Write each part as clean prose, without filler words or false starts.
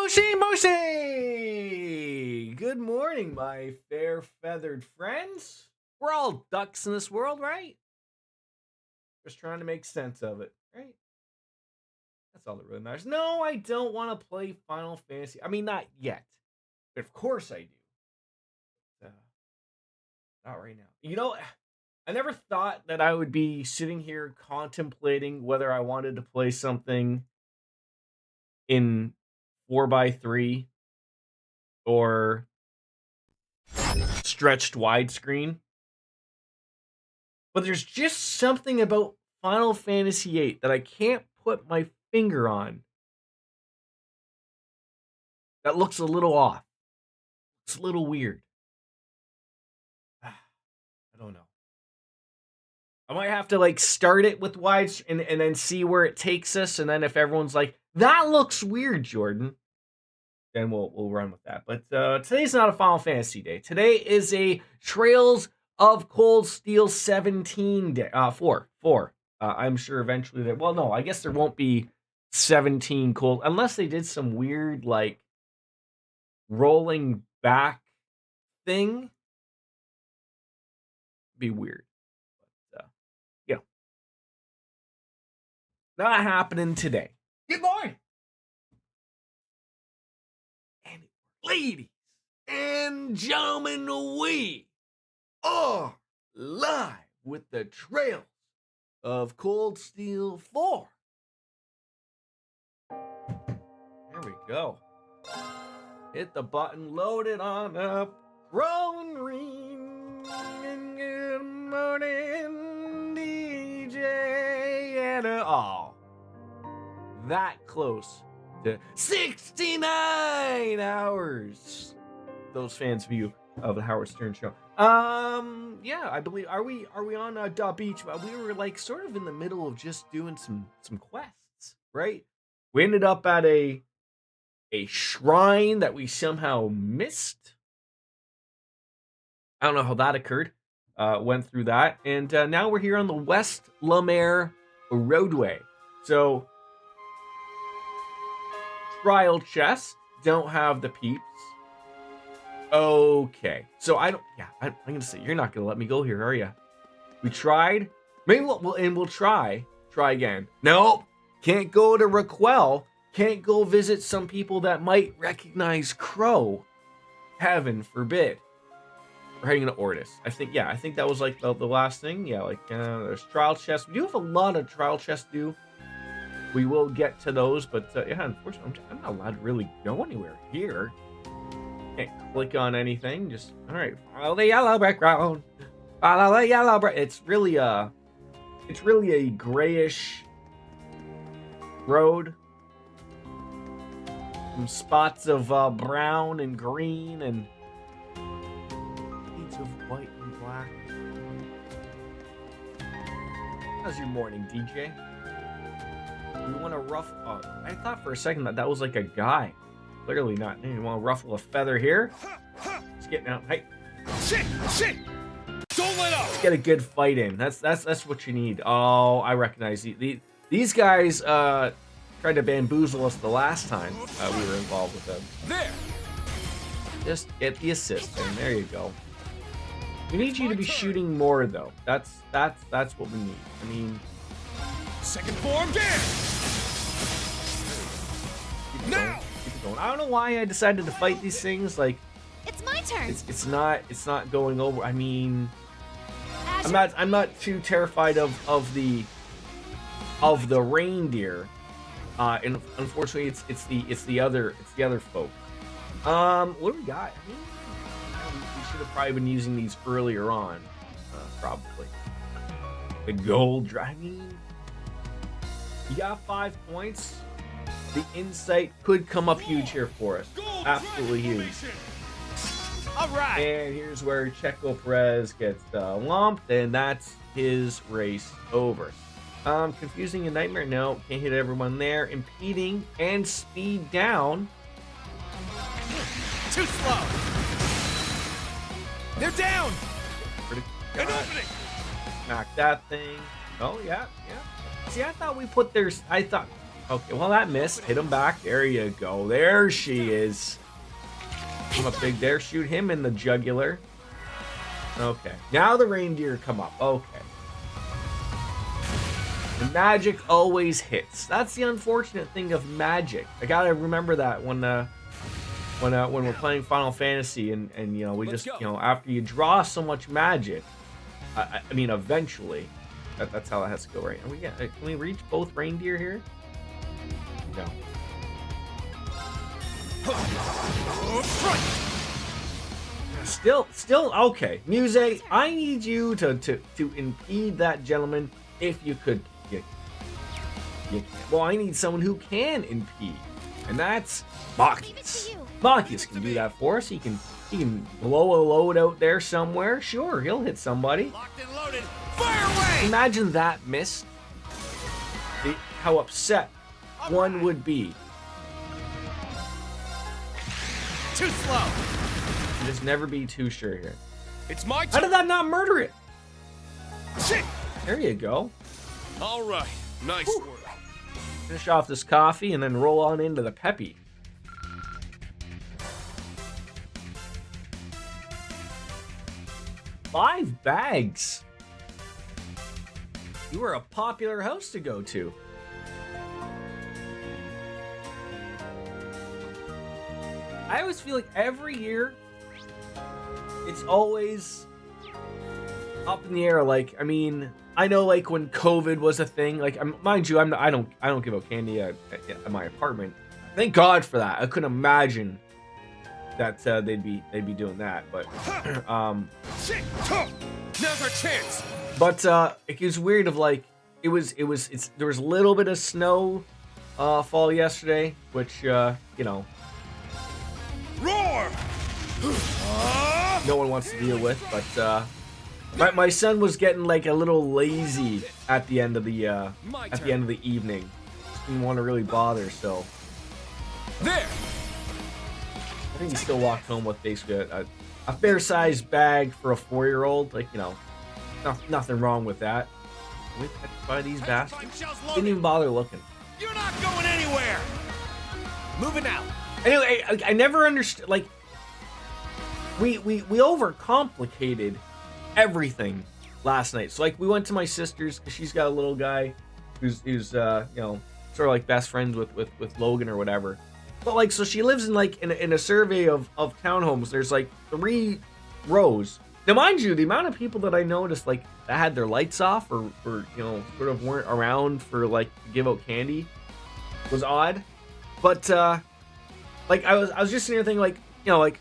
Moshi Moshi! Good morning, my fair feathered friends. We're all ducks in this world, right? Just trying to make sense of it, right? That's all that really matters. No, I don't want to play Final Fantasy. I mean, not yet. But of course I do. Not right now. I never thought that I would be sitting here contemplating whether I wanted to play something in 4:3 or stretched widescreen. But there's just something about Final Fantasy VIII that I can't put my finger on that looks a little off. It's a little weird. I don't know. I might have to start it with wide and then see where it takes us, and then if everyone's like, that looks weird, Jordan, then we'll run with that. But today's not a Final Fantasy day. Today is a Trails of Cold Steel 17 day. 4. I'm sure eventually no, I guess there won't be 17 cold unless they did some weird rolling back thing. Be weird. But not happening today. Good morning. And ladies and gentlemen, we are live with the Trails of Cold Steel 4. There we go. Hit the button, load it on up. Rolling ring. Good morning, DJ. And that close to 69 hours. Those fans' view of the Howard Stern show. I believe are we on Da Beach? We were sort of in the middle of just doing some quests, right? We ended up at a shrine that we somehow missed. I don't know how that occurred. Went through that, and now we're here on the West Lemare Roadway. So trial chest, don't have the peeps. Okay, so I'm gonna say you're not gonna let me go here, are you? We tried. Maybe we'll try again. Nope, can't go to Raquel. Can't go visit some people that might recognize Crow. Heaven forbid. We're heading to Ortis. I think that was the last thing. Yeah, there's trial chests. We do have a lot of trial chests due. We will get to those, but unfortunately, I'm not allowed to really go anywhere here. Can't click on anything. Just all right. Follow the yellow background. Follow the yellow background. It's really a grayish road. Some spots of brown and green and shades of white and black. How's your morning, DJ? You want to ruffle? I thought for a second that was like a guy. Clearly not. You want to ruffle a feather here? Let's get now. Hey, shit! Don't let up. Let's get a good fight in. That's what you need. Oh, I recognize these guys. Tried to bamboozle us the last time we were involved with them. There. Just get the assist, and there you go. We need you to be shooting more, though. That's what we need. I mean, second form, there. Now. Keep it going. I don't know why I decided to fight these things. It's my turn. It's not going over. I mean, I'm not too terrified of the reindeer. And unfortunately, it's the other folk. What do we got? I mean, we should have probably been using these earlier on, probably. The gold. I mean, you got 5 points. The insight could come up huge here for us. Absolutely huge. All right. And here's where Checo Perez gets lumped, and that's his race over. Confusing a nightmare. No, can't hit everyone there. Impeding and speed down. Too slow. They're down. An opening. Knock that thing. Oh yeah. See, I thought we put their. I thought Okay, well, that missed. Hit him back. There you go. There she is. Come up big there. Shoot him in the jugular. Okay. Now the reindeer come up. Okay. The magic always hits. That's the unfortunate thing of magic. I gotta remember that when we're playing Final Fantasy and you know, we just, you know, after you draw so much magic, I mean, eventually, that's how it has to go, right? And can we reach both reindeer here? No. Still okay. Muse, I need you to impede that gentleman if you could. Well, I need someone who can impede, and that's Machias. Machias can do that for us. He can blow a load out there somewhere. Sure, he'll hit somebody. Locked and loaded. Fire away! Imagine that missed. How upset one would be. Too slow. Just never be too sure here. It's my How turn. did that not murder it? Shit. There you go. All right. Nice work. Finish off this coffee and then roll on into the peppy. Five bags. You were a popular house to go to. I always feel like every year it's always up in the air. Like, I mean, I know, like, when COVID was a thing, like, mind you, I don't give out candy at my apartment. Thank God for that. I couldn't imagine that they'd be doing that. But Shit. Now's our chance. but it was weird. Of like, there was a little bit of snow fall yesterday, which you know, Roar. no one wants to deal with. But my son was getting like a little lazy at the end of the evening. Just didn't want to really bother, so There. I think he still walked home with basically a fair-sized bag for a 4-year-old. Like, you know, nothing wrong with that. We by these bastards. Didn't even bother looking. You're not going anywhere. Moving out. Anyway, I never understood. Like, we overcomplicated everything last night. So like, we went to my sister's because she's got a little guy who's you know, sort of like best friends with Logan or whatever. But like, so she lives in a survey of townhomes. There's like 3 rows. Now, mind you, the amount of people that I noticed like that had their lights off or you know, sort of weren't around for like to give out candy was odd. But like, I was just sitting there thinking, like, you know, like,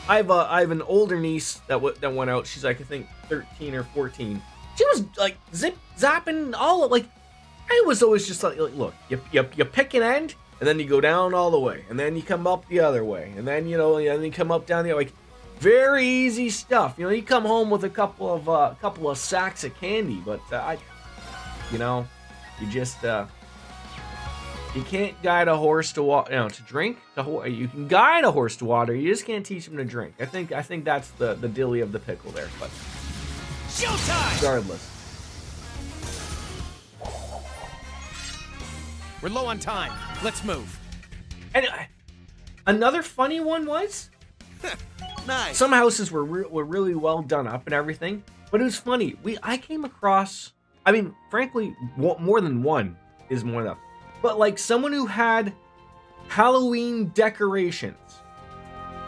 I have an older niece that went out. She's like, I think 13 or 14. She was like zapping all of, like, I was always just like, look, you pick an end and then you go down all the way and then you come up the other way and then, you know, and then you come up down the other, like, very easy stuff. You know, you come home with a couple of sacks of candy, but you know, you just you can't guide a horse to water, you know, to drink. You can guide a horse to water. You just can't teach him to drink. I think that's the dilly of the pickle there. But Showtime. regardless, We're low on time. Let's move. and another funny one was Nice. some houses were really well done up and everything. But it was funny. I came across, I mean, frankly, more than one is more enough. But like someone who had Halloween decorations.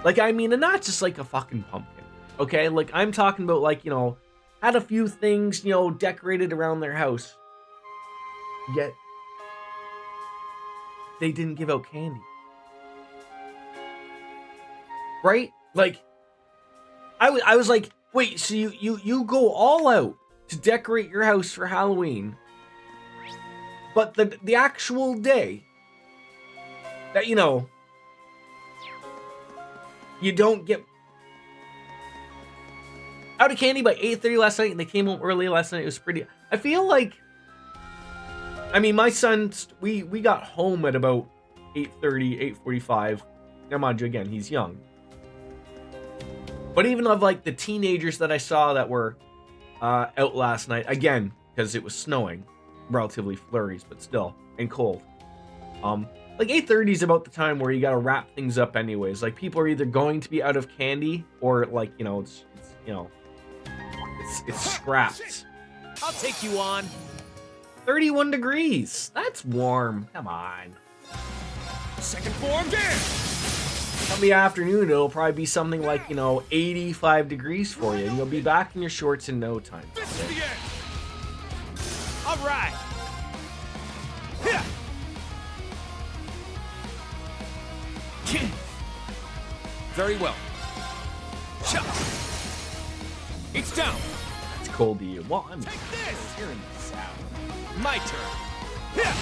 Like, I mean, and not just like a fucking pumpkin. Okay? Like, I'm talking about, like, you know, had a few things, you know, decorated around their house. Yet they didn't give out candy. Right? Like, I was like, wait, so you go all out to decorate your house for Halloween, but the actual day that, you know, you don't get out of candy by 8:30 last night, and they came home early last night. It was pretty. I feel like, I mean, my son, we got home at about 8:30, 8:45. Now, mind you, again, he's young. But even of like the teenagers that I saw that were out last night, again, because it was snowing, relatively flurries, but still, and cold. Like 8:30 is about the time where you gotta wrap things up anyways. Like people are either going to be out of candy or like, you know, it's scraps. I'll take you on. 31 degrees. That's warm. Come on. Second form, there. Come the afternoon, it'll probably be something like, 85 degrees for you, and you'll be back in your shorts in no time. This is the end. All right. Here. Very well. It's down. It's cold to you. Well, I'm Take this. hearing the sound. My turn. Here.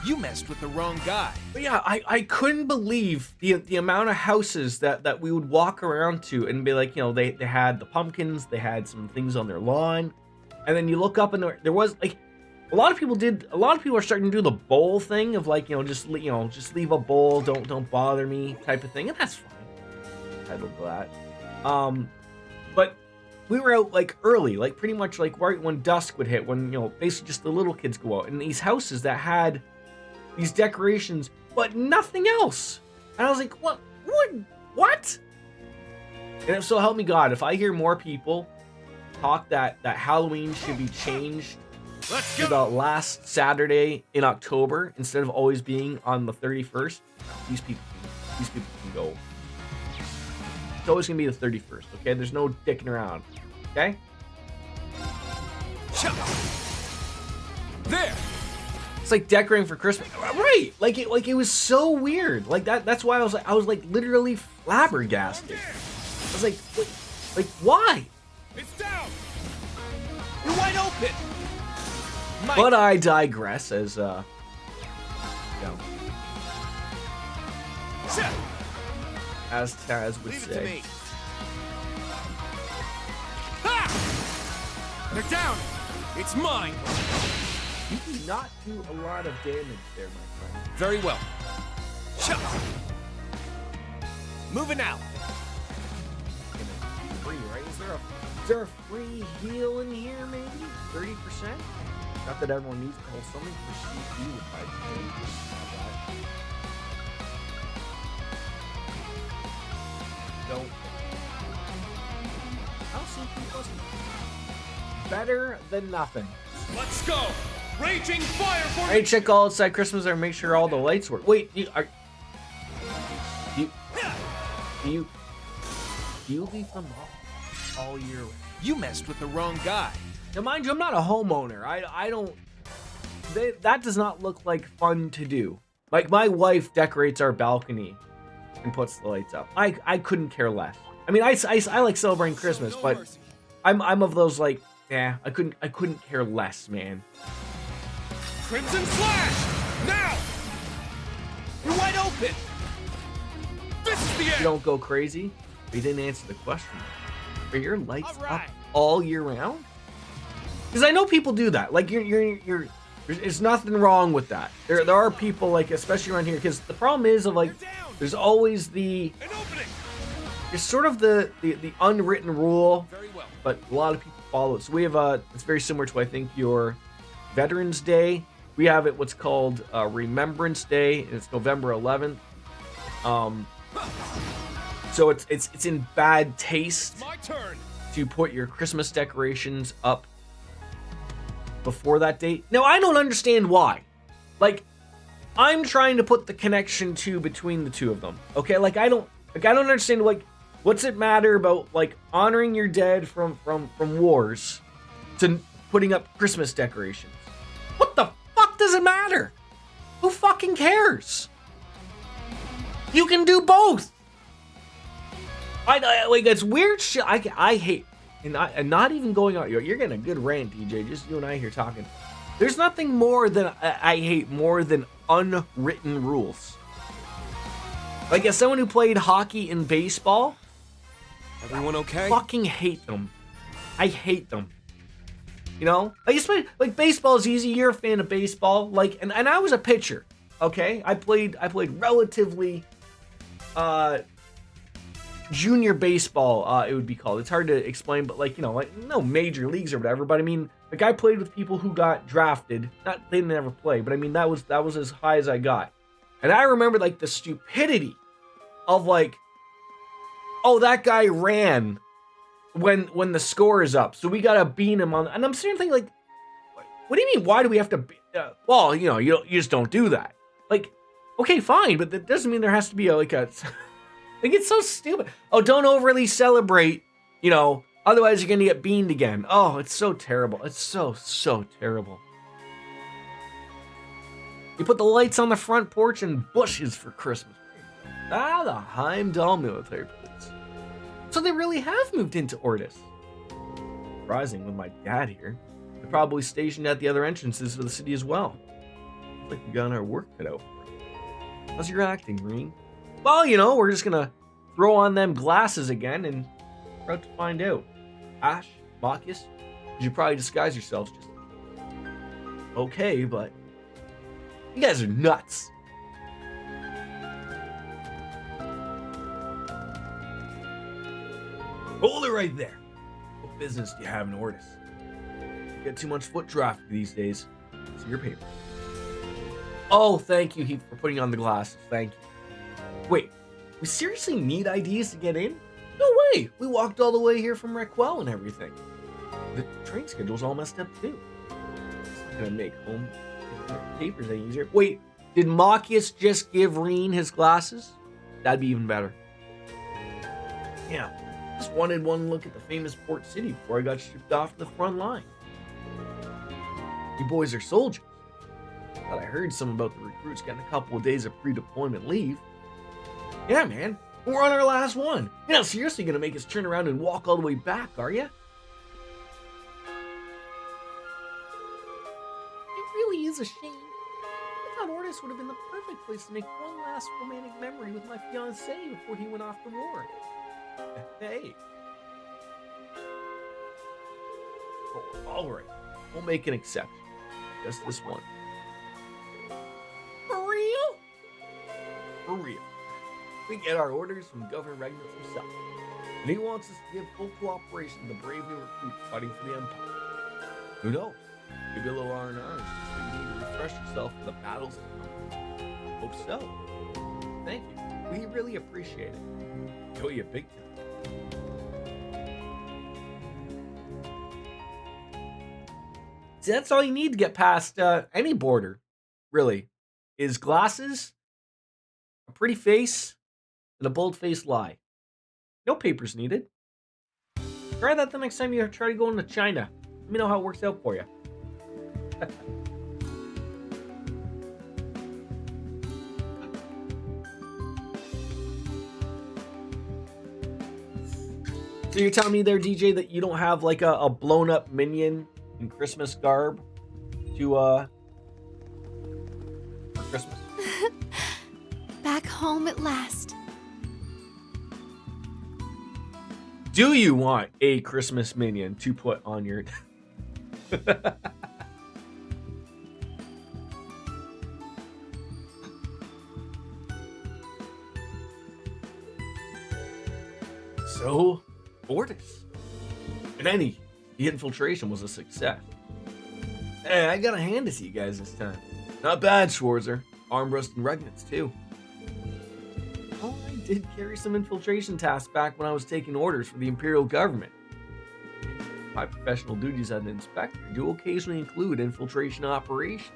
You messed with the wrong guy. But yeah, I couldn't believe the amount of houses that we would walk around to and be like, they had the pumpkins, they had some things on their lawn, and then you look up and there was like a lot of people are starting to do the bowl thing of like, just leave a bowl, don't bother me type of thing, and that's fine. Entitled to that. But we were out like early, like pretty much like right when dusk would hit, when basically just the little kids go out, and these houses that had these decorations, but nothing else. And I was like, what? And so help me God, if I hear more people talk that Halloween should be changed Let's to go. the last Saturday in October instead of always being on the 31st, these people can go. It's always gonna be the 31st, okay? There's no dicking around, okay? There. It's like decorating for Christmas, right? Like it was so weird. Like that's why I was like literally flabbergasted. I was like why? It's down. You're wide open. Mike. But I digress, as Set. as Taz would Leave it to say. me. Ha! They're down. It's mine. You do not do a lot of damage there, my friend. Very well. Shut. Moving out. Free, right? Is there a free heal in here, maybe? 30%? Not that everyone needs to hold something for CPU would probably be 30%. No. How CPU wasn't better than nothing. Let's go. Raging fire for Hey, check all outside Christmas and make sure all the lights work. Wait, do you leave them off all year round? You messed with the wrong guy. Now, mind you, I'm not a homeowner. I don't. That does not look like fun to do. Like my wife decorates our balcony and puts the lights up. I couldn't care less. I mean, I like celebrating Christmas, No but mercy. I'm of those like, I couldn't care less, man. Crimson Flash! Now! You're wide open! This is the You end! don't go crazy. But you didn't answer the question. Are your lights All right. up all year round? Because I know people do that. Like you're there's nothing wrong with that. There are people like, especially around here, because the problem is of like, You're down! there's always the An opening! it's sort of the unwritten rule, Very well. but a lot of people follow it. So we have it's very similar to I think your Veterans Day. We have it what's called Remembrance Day, and it's November 11th. So it's in bad taste My turn! to put your Christmas decorations up before that date. Now I don't understand why. Like I'm trying to put the connection between the two of them. Okay, like I don't understand like what's it matter about like honoring your dead from wars to putting up Christmas decorations. What the fuck does it matter? Who fucking cares? You can do both. I like it's weird shit. I hate and not even going out. You're getting a good rant, DJ. Just you and I here talking. There's nothing more than I hate more than unwritten rules. Like as someone who played hockey and baseball, Everyone okay? fucking hate them. I hate them. You know, like especially like baseball is easy. You're a fan of baseball, like, and I was a pitcher. Okay, I played relatively junior baseball, it would be called. It's hard to explain, but like, like no major leagues or whatever. But I mean, like I played with people who got drafted. Not they didn't ever play, but I mean that was as high as I got. And I remember like the stupidity of like, oh, that guy ran when the score is up, so we gotta beat him on. And I'm sitting thinking like, what do you mean? Why do we have to? Well, you just don't do that. Like, okay, fine, but that doesn't mean there has to be like a. Like it's so stupid. Oh, don't overly celebrate, otherwise you're gonna get beamed again. Oh, it's so terrible. It's so terrible. You put the lights on the front porch and bushes for Christmas. The Heimdall military police. So they really have moved into Ortis. Surprising with my dad here. They're probably stationed at the other entrances to the city as well. Looks like we got our work cut out for us. How's your acting, Green? Well, we're just gonna throw on them glasses again and we're about to find out. Ash, Marcus, you should probably disguise yourselves just okay, but you guys are nuts. Hold it right there. What business do you have in Ortis? You get too much foot traffic these days. See your paper. Oh, thank you, Heath, for putting on the glasses. Thank you. Wait, we seriously need IDs to get in? No way! We walked all the way here from Raquel and everything. The train schedule's all messed up too. It's not gonna make home papers any easier. Wait, did Marcus just give Reen his glasses? That'd be even better. Yeah, just wanted one look at the famous port city before I got shipped off to the front line. You boys are soldiers. But I heard some about the recruits getting a couple of days of pre-deployment leave. Yeah, man. We're on our last one. You're not seriously going to make us turn around and walk all the way back, are you? It really is a shame. I thought Ortis would have been the perfect place to make one last romantic memory with my fiancé before he went off to war. Hey. Oh, all right. We'll make an exception. Just this one. For real? For real. We get our orders from Governor Regnitz himself, and he wants us to give full cooperation to the brave new recruits fighting for the Empire. Who knows? Maybe a little R&R is just what you need to refresh yourself for the battles to come. Hope so. Thank you. We really appreciate it. Owe you big time. See, that's all you need to get past any border, really, is glasses, a pretty face, and a bold-faced lie. No papers needed. Try that the next time you try to go into China. Let me know how it works out for you. So you're telling me there, DJ, that you don't have like a blown-up minion in Christmas garb to for Christmas? Back home at last. Do you want a Christmas minion to put on your... So, Ortis. And the infiltration was a success. Hey, I got a hand to see you guys this time. Not bad, Schwarzer. Armbrust and Regnitz, too. Oh, I did carry some infiltration tasks back when I was taking orders for the Imperial government. My professional duties as an inspector do occasionally include infiltration operations.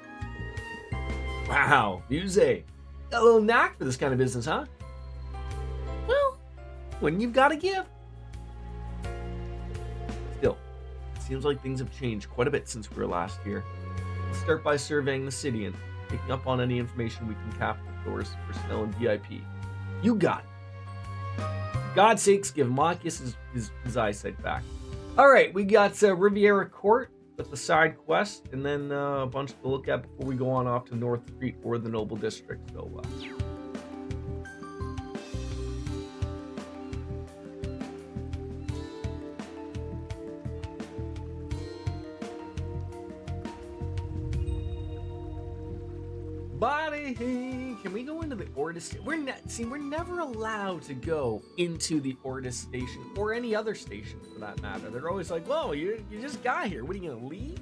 Wow, Muse. Got a little knack for this kind of business, huh? Well, when you've got to give. Still, it seems like things have changed quite a bit since we were last here. Let's start by surveying the city and picking up on any information we can capture for personnel and VIP. You got it. For God's sakes, give Marcus his eyesight back. All right, we got Riviera Court with the side quest, and then a bunch to look at before we go on off to North Street or the Noble District. So, body can we go into the Ordis? We're never allowed to go into the Ordis station or any other station for that matter. They're always like, "Whoa, you just got here. What are you gonna leave?"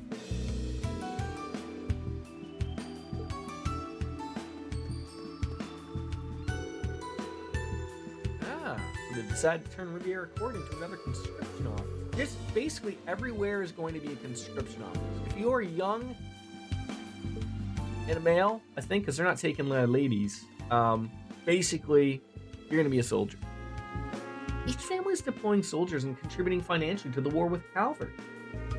So they decided to turn Riviera Court into another conscription office. Just basically everywhere is going to be a conscription office. If you're young and a male, I think, because they're not taking ladies, basically, you're going to be a soldier. Each family is deploying soldiers and contributing financially to the war with Calvert.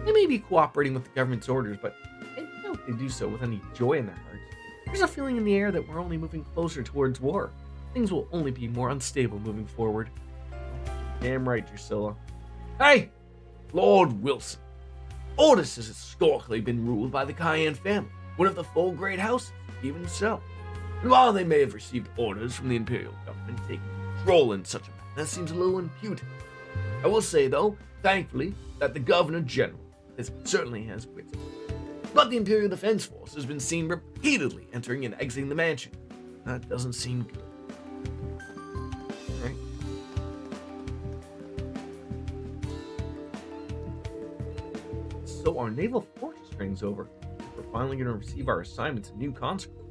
They may be cooperating with the government's orders, but I doubt they do so with any joy in their hearts. There's a feeling in the air that we're only moving closer towards war. Things will only be more unstable moving forward. Damn right, Drusilla. Hey! Lord Wilson. Ordis has historically been ruled by the Cayenne family, one of the 4 great houses, even so. And while they may have received orders from the imperial government, taking control in such a manner that seems a little impudent. I will say, though, thankfully, that the Governor General certainly has wit. But the Imperial Defense Force has been seen repeatedly entering and exiting the mansion. That doesn't seem good. Right? So our naval fortress training's over. We're finally going to receive our assignments and new conscripts.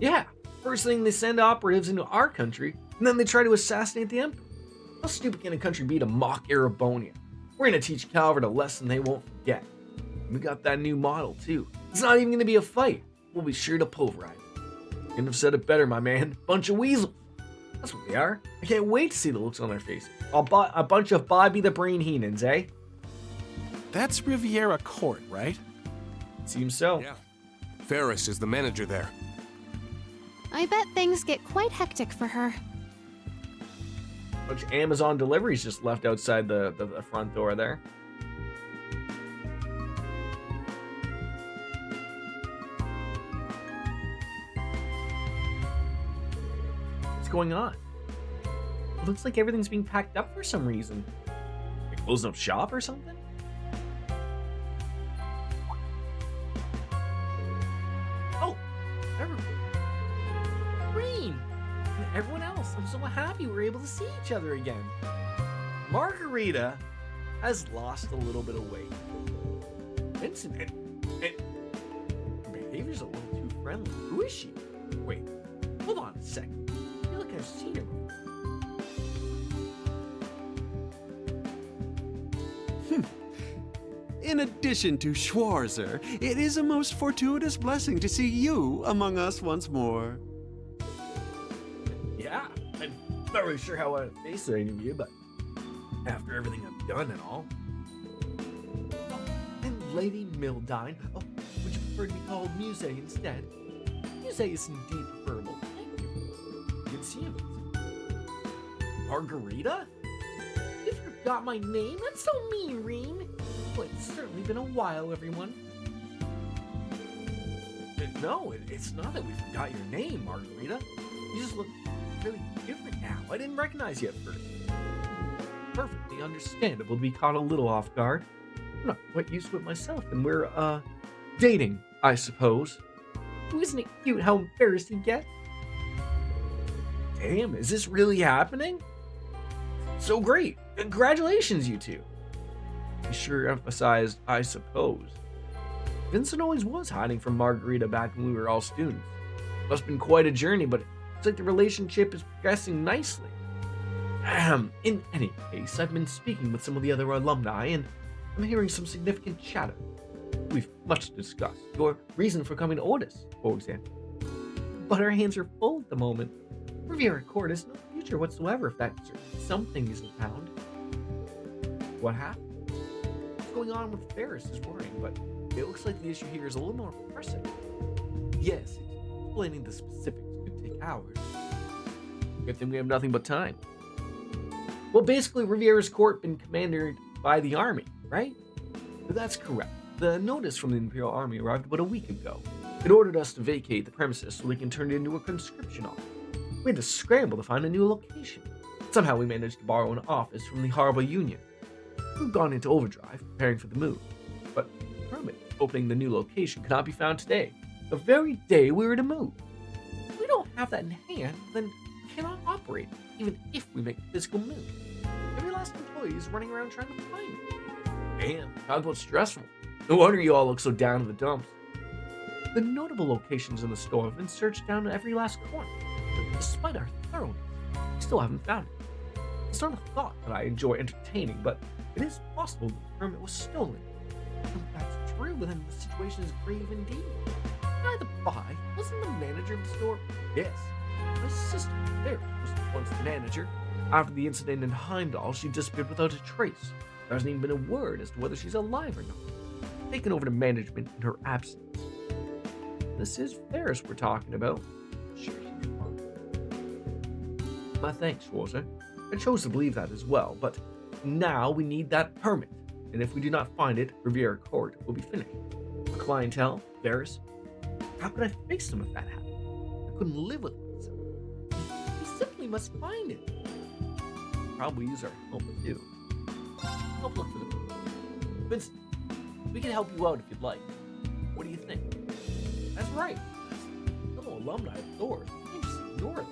Yeah, first thing they send operatives into our country, and then they try to assassinate the Emperor. How stupid can a country be to mock Erebonia? We're going to teach Calvert a lesson they won't forget. We got that new model, too. It's not even going to be a fight. We'll be sure to pulverize it. Couldn't have said it better, my man. Bunch of weasels. That's what they are. I can't wait to see the looks on their faces. A bunch of Bobby the Brain Heenans, eh? That's Riviera Court, right? Seems so. Yeah. Ferris is the manager there. I bet things get quite hectic for her. Bunch of Amazon deliveries just left outside the front door there. What's going on? It looks like everything's being packed up for some reason. Like closing up shop or something? Oh, everyone. Green! And everyone else. I'm so happy we're able to see each other again. Margarita has lost a little bit of weight. Vincent, her behavior's a little too friendly. Who is she? Wait, hold on a second. I feel like I've seen her before. In addition to Schwarzer, it is a most fortuitous blessing to see you among us once more. Yeah, I'm not really sure how I face any of you, but after everything I've done and all. Oh, and Lady Mildine. Oh, would you prefer to be called Muse instead? Muse is indeed preferable. Thank you. Good to see you. Margarita? You forgot my name? That's so mean, Reen. Well, it's certainly been a while, everyone. No, it's not that we forgot your name, Margarita. You just look really different now. I didn't recognize you at first. Perfectly understandable to be caught a little off guard. I'm not quite used to it myself, and we're, dating, I suppose. Isn't it cute how embarrassed he gets? Damn, is this really happening? So great. Congratulations, you two. He sure emphasized, I suppose. Vincent always was hiding from Margarita back when we were all students. Must have been quite a journey, but it's like the relationship is progressing nicely. In any case, I've been speaking with some of the other alumni, and I'm hearing some significant chatter. We've much to discuss. Your reason for coming to Ordis, for example. But our hands are full at the moment. Riviera Court has no future whatsoever if that something isn't found. What happened? What's going on with Ferris is worrying, but it looks like the issue here is a little more pressing. Yes, explaining the specifics could take hours. Good thing we have nothing but time. Well, basically, Riviera's Court been commanded by the army, right? But that's correct. The notice from the Imperial Army arrived about a week ago. It ordered us to vacate the premises so they can turn it into a conscription office. We had to scramble to find a new location. Somehow we managed to borrow an office from the Horrible Union. We've gone into overdrive, preparing for the move. But the permit opening the new location could not be found today, the very day we were to move. We don't have that in hand, then we cannot operate, even if we make a physical move. Every last employee is running around trying to find it. Damn, talk about stressful. No wonder you all look so down in the dumps. The notable locations in the store have been searched down to every last corner, but despite our thoroughness, we still haven't found it. It's not a thought that I enjoy entertaining, but it is possible the permit was stolen. If that's true, then the situation is grave indeed. By the by, wasn't the manager of the store? Yes. My sister, there, was once the manager. After the incident in Heimdall, she disappeared without a trace. There hasn't even been a word as to whether she's alive or not. Taken over to management in her absence. This is Ferris we're talking about. Sure, she's fine. My thanks, Schwarzer. I chose to believe that as well, but now we need that permit. And if we do not find it, Riviera Court will be finished. A clientele, Ferris. How could I face them if that happened? I couldn't live with myself. We simply must find it. Probably use our help too. Help look for the permit. Vincent, we can help you out if you'd like. What do you think? That's right. Fellow alumni of Thor's. You can't just ignore them.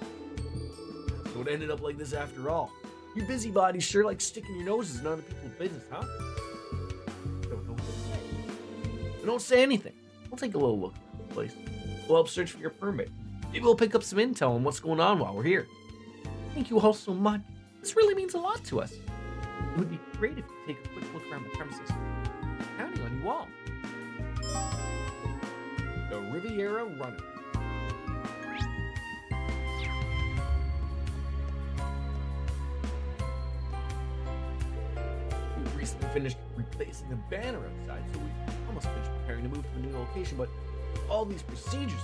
So it ended up like this after all. You busybodies sure like sticking your noses in other people's business, huh? Don't know what to say. But don't say anything. We'll take a little look around the place. We'll help search for your permit. Maybe we'll pick up some intel on what's going on while we're here. Thank you all so much. This really means a lot to us. It would be great if you take a quick look around the premises. I'm counting on you all. The Riviera Runner. We recently finished replacing the banner outside, so we almost finished preparing to move to the new location, but all these procedures,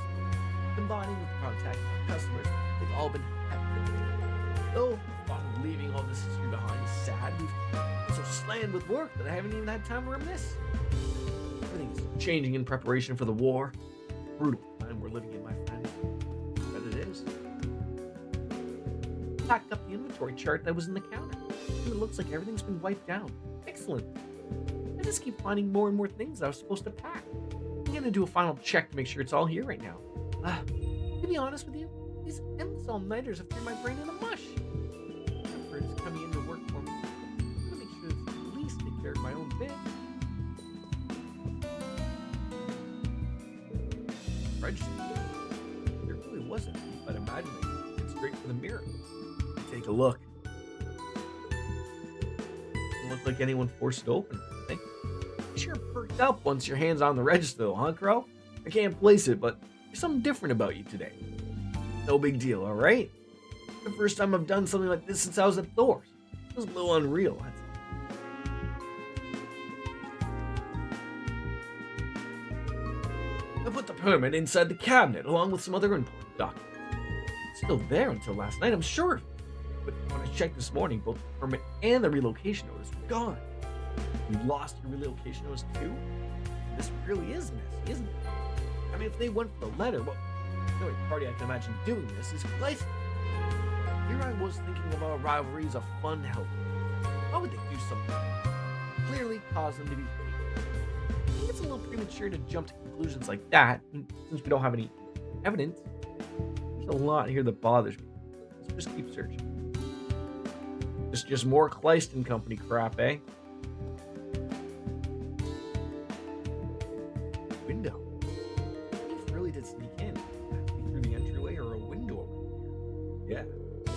combining with contacting our customers, they've all been hectic. Though the thought of leaving all this history behind is sad, we've been so slammed with work that I haven't even had time to reminisce. Everything is changing in preparation for the war. Brutal time we're living in, my friends. But it is. Packed up the inventory chart that was in the counter. It looks like everything's been wiped out. Excellent. I just keep finding more and more things that I was supposed to pack. I'm gonna do a final check to make sure it's all here right now. To be honest with you, these endless all-nighters have turned my brain into mush. Jennifer is coming in to work for me. I'm gonna make sure to at least take care of my own bit. Register. There really wasn't, but imagine it. It's straight from the mirror. Take a look. Doesn't look like anyone forced it open. I think. You sure perked up once your hand's on the register, though, huh, Crow? I can't place it, but there's something different about you today. No big deal, all right? The first time I've done something like this since I was at Thor's. It was a little unreal. That's I put the permit inside the cabinet along with some other important documents. It's still there until last night, I'm sure. But when I checked this morning, both the permit and the relocation notice were gone. You lost your relocation notice too? This really is messy, isn't it? I mean, if they went for the letter, well, the only party I can imagine doing this is Gleison. Here I was thinking of our rivalry as a fun help. Why would they do something? Clearly cause them to be hated. I think it's a little premature to jump to conclusions like that, since we don't have any evidence. There's a lot here that bothers me. Let's just keep searching. Just more Kleist & Company crap, eh? Window. If really did sneak in, through the entryway or a window over here. Yeah,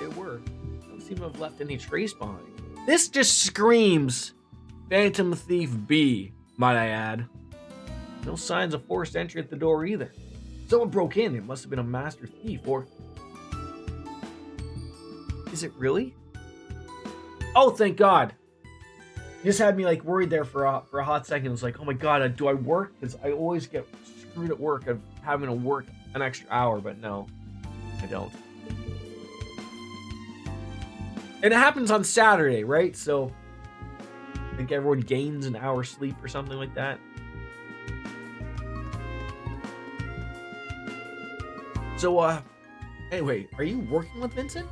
they were. Don't seem to have left any trace behind. This just screams Phantom Thief B, might I add. No signs of forced entry at the door either. Someone broke in. It must have been a master thief, or is it really? Oh, thank God. You just had me like worried there for a hot second. It was like, oh my God, do I work? Because I always get screwed at work of having to work an extra hour, but no, I don't. And it happens on Saturday, right? So I think everyone gains an hour's sleep or something like that. So, anyway, are you working with Vincent?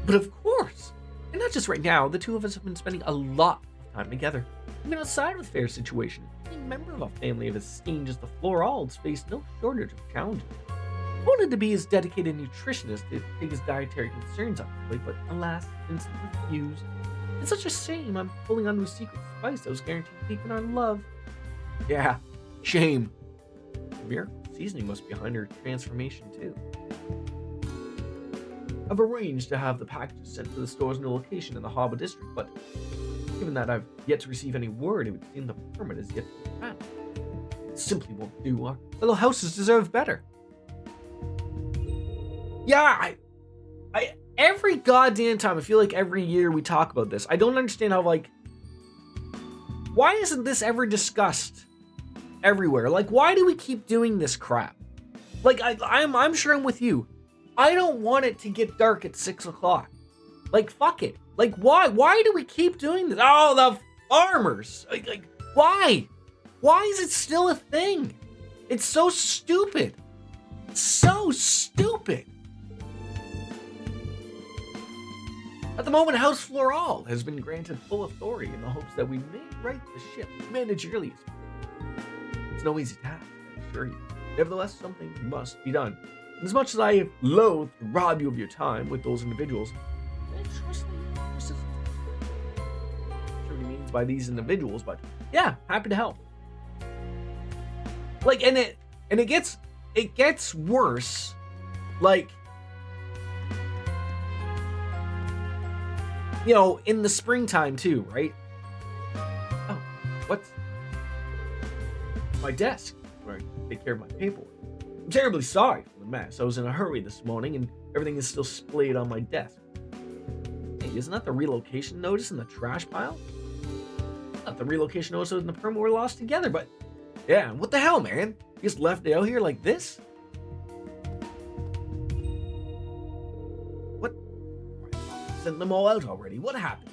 But of course. And not just right now. The two of us have been spending a lot of time together. Even outside of the fair situation, any member of a family of as strange as the Floralds faced no shortage of challenges. wanted to be his dedicated nutritionist to take his dietary concerns off the plate, but alas, Vincent refused. It's such a shame I'm pulling onto a secret spice that was guaranteed to deepen our love. Yeah, shame. The miracle seasoning must be behind her transformation, too. I've arranged to have the packages sent to the store's new location in the Harbor District, but given that I've yet to receive any word, it would seem the permit is yet to be found. It simply won't do. Our little houses deserve better. Yeah, I every goddamn time, I feel like every year we talk about this. I don't understand how, like, why isn't this ever discussed everywhere? Like, why do we keep doing this crap? Like, I'm sure I'm with you. I don't want it to get dark at 6 o'clock. Like, fuck it. Like, why? Why do we keep doing this? Oh, the farmers. Like, why? Why is it still a thing? It's so stupid. So stupid. At the moment, House Floral has been granted full authority in the hopes that we may right the ship managerially. It's no easy task, I assure you. Nevertheless, something must be done. And as much as I have loathed to rob you of your time with those individuals, I trust that you sure what he means by these individuals, but yeah, happy to help. Like, and it gets worse. Like, you know, in the springtime too, right? Oh, what's my desk where I take care of my paperwork? I'm terribly sorry for the mess. I was in a hurry this morning and everything is still splayed on my desk. Hey, isn't that the relocation notice in the trash pile? Not the relocation notice in the permit we're lost together, but yeah, what the hell, man? You just left it out here like this? What? Sent them all out already. What happened?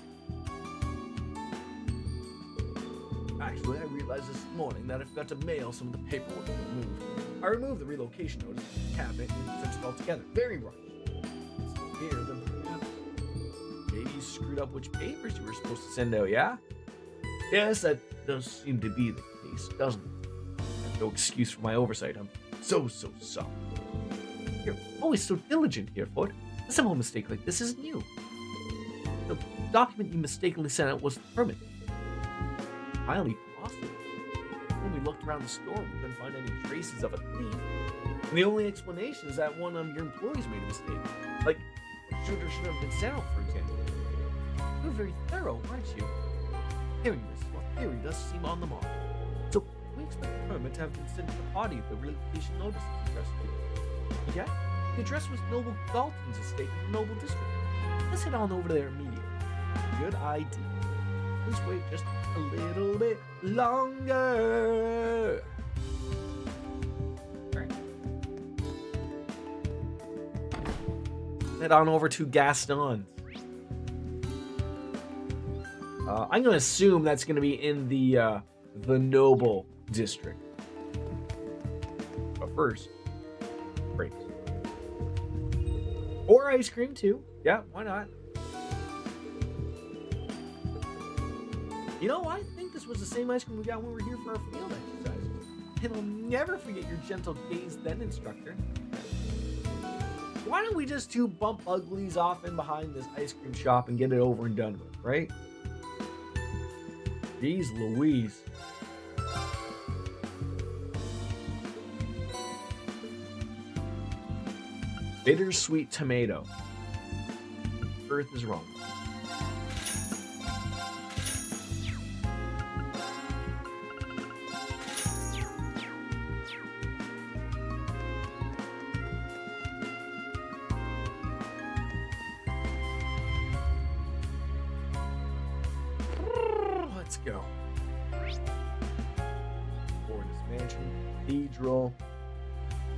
Actually, I realized this morning that I forgot to mail some of the paperwork to remove. I removed the relocation notice from the cabinet and sent it all together. Very rushed. It's here, then perhaps. Maybe you screwed up which papers you were supposed to send out, yeah? Yes, that does seem to be the case, doesn't it? I have no excuse for my oversight. I'm so sorry. You're always so diligent here, Foot. A simple mistake like this isn't you. The document you mistakenly sent out was the permit. Highly possible. When we looked around the store, we couldn't find any traces of a thief. And the only explanation is that one of your employees made a mistake. Like, should or shouldn't have been sent out, for example. You're very thorough, aren't you? Hearing this, your theory does seem on the mark. So, we expect the permit to have been sent to the party if the relocation notice is addressed to. Yeah? The address was Noble Dalton's estate in the Noble District. Let's head on over there immediately. Good idea. Let's wait just a little bit longer. Alright. Head on over to Gaston's. I'm gonna assume that's gonna be in the Noble District. But first, grapes. Or ice cream too. Yeah, why not? You know, I think this was the same ice cream we got when we were here for our field exercises. And I'll never forget your gentle gaze then, instructor. Why don't we just two bump uglies off in behind this ice cream shop and get it over and done with, right? Jeez Louise. Bittersweet tomato. Earth is wrong. Let's go. Fortis Mansion, Cathedral.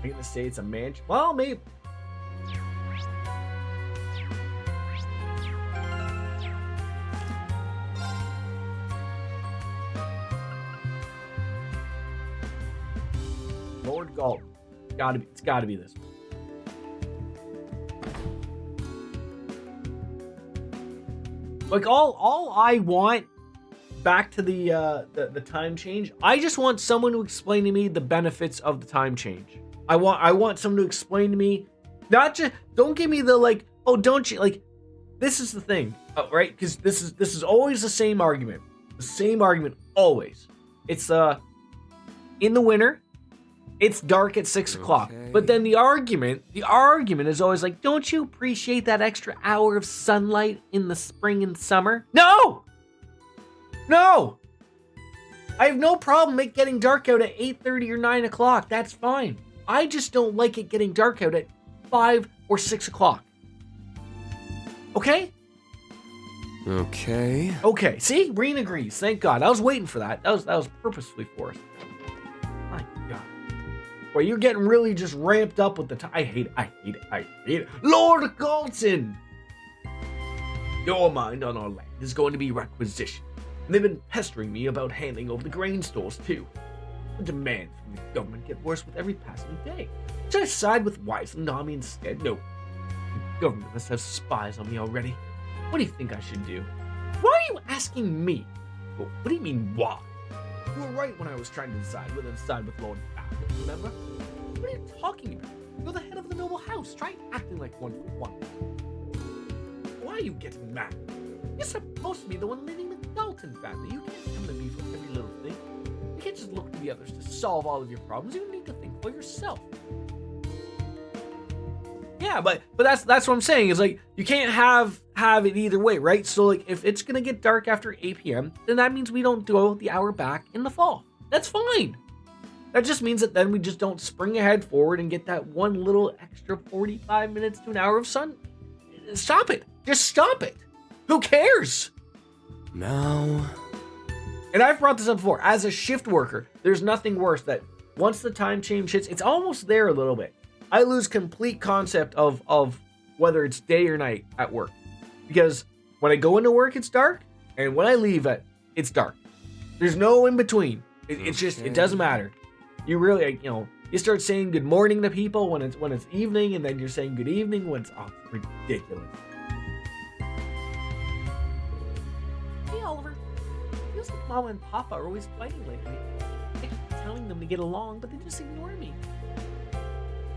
I'm gonna say it's a mansion. Well, maybe. Lord Galton. It's gotta be this one. Like all I want, back to the time change, I just want someone to explain to me the benefits of the time change. I want someone to explain to me. Not just don't give me the like, oh, don't you like. This is the thing, right? Because this is always the same argument. The same argument always. It's in the winter, it's dark at 6 o'clock. Okay. But then the argument is always like, don't you appreciate that extra hour of sunlight in the spring and summer? No! I have no problem it getting dark out at 8:30 or 9 o'clock. That's fine. I just don't like it getting dark out at 5 or 6 o'clock. Okay? Okay. See? Reen agrees. Thank God. I was waiting for that. That was purposefully forced. My God. Well, you're getting really just ramped up with the time. I hate it. Lord Galton! Your mind on our land is going to be requisitioned. And they've been pestering me about handing over the grain stores, too. The demands from the government get worse with every passing day. Should I side with Wise and Nami instead? No. The government must have spies on me already. What do you think I should do? Why are you asking me? Well, what do you mean, why? You were right when I was trying to decide whether to side with Lord Falcon, remember? What are you talking about? You're the head of the noble house. Try acting like one for one. Why are you getting mad? You're supposed to be the one leading the Dalton family. You can't come to me for every little thing. You can't just look to the others to solve all of your problems. You need to think for yourself. Yeah, but that's what I'm saying. Is like you can't have it either way, right? So like if it's gonna get dark after 8 p.m., then that means we don't go the hour back in the fall. That's fine. That just means that then we just don't spring ahead forward and get that one little extra 45 minutes to an hour of sun. Stop it. Just stop it. Who cares? Now. And I've brought this up before. As a shift worker, there's nothing worse that once the time change hits, it's almost there a little bit. I lose complete concept of whether it's day or night at work. Because when I go into work, it's dark. And when I leave it, it's dark. There's no in between. It's just, it doesn't matter. You really, you start saying good morning to people when it's evening, and then you're saying good evening when it's ridiculous. Hey, Oliver. Feels like Mama and Papa are always fighting lately. I keep telling them to get along, but they just ignore me.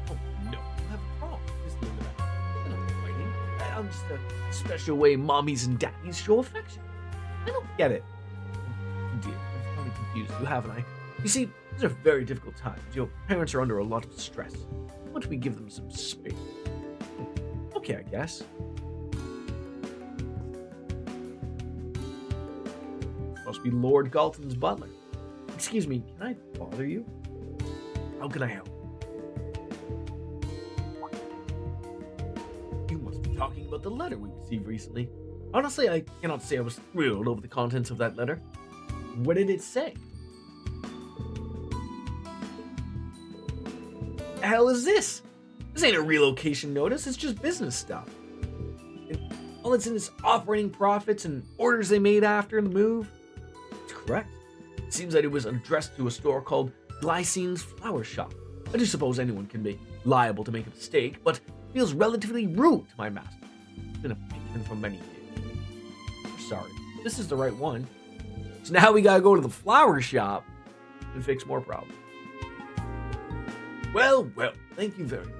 Oh, no. You have a problem. Just look at that. I'm not fighting. I'm just a special way mommies and daddies show affection. I don't get it. Oh, dear. I've probably confused you, haven't I? You see, these are very difficult times. Your parents are under a lot of stress. Why don't we give them some space? Okay, I guess. Must be Lord Galton's butler. Excuse me, can I bother you? How can I help? You must be talking about the letter we received recently. Honestly, I cannot say I was thrilled over the contents of that letter. What did it say? The hell is this? This ain't a relocation notice, it's just business stuff. And all that's in is operating profits and orders they made after the move. It's correct. It seems that it was addressed to a store called Glycine's Flower Shop. I do suppose anyone can be liable to make a mistake, but it feels relatively rude to my master. It's been a patron for many years. I'm sorry, this is the right one. So now we gotta go to the flower shop and fix more problems. Well, thank you very much.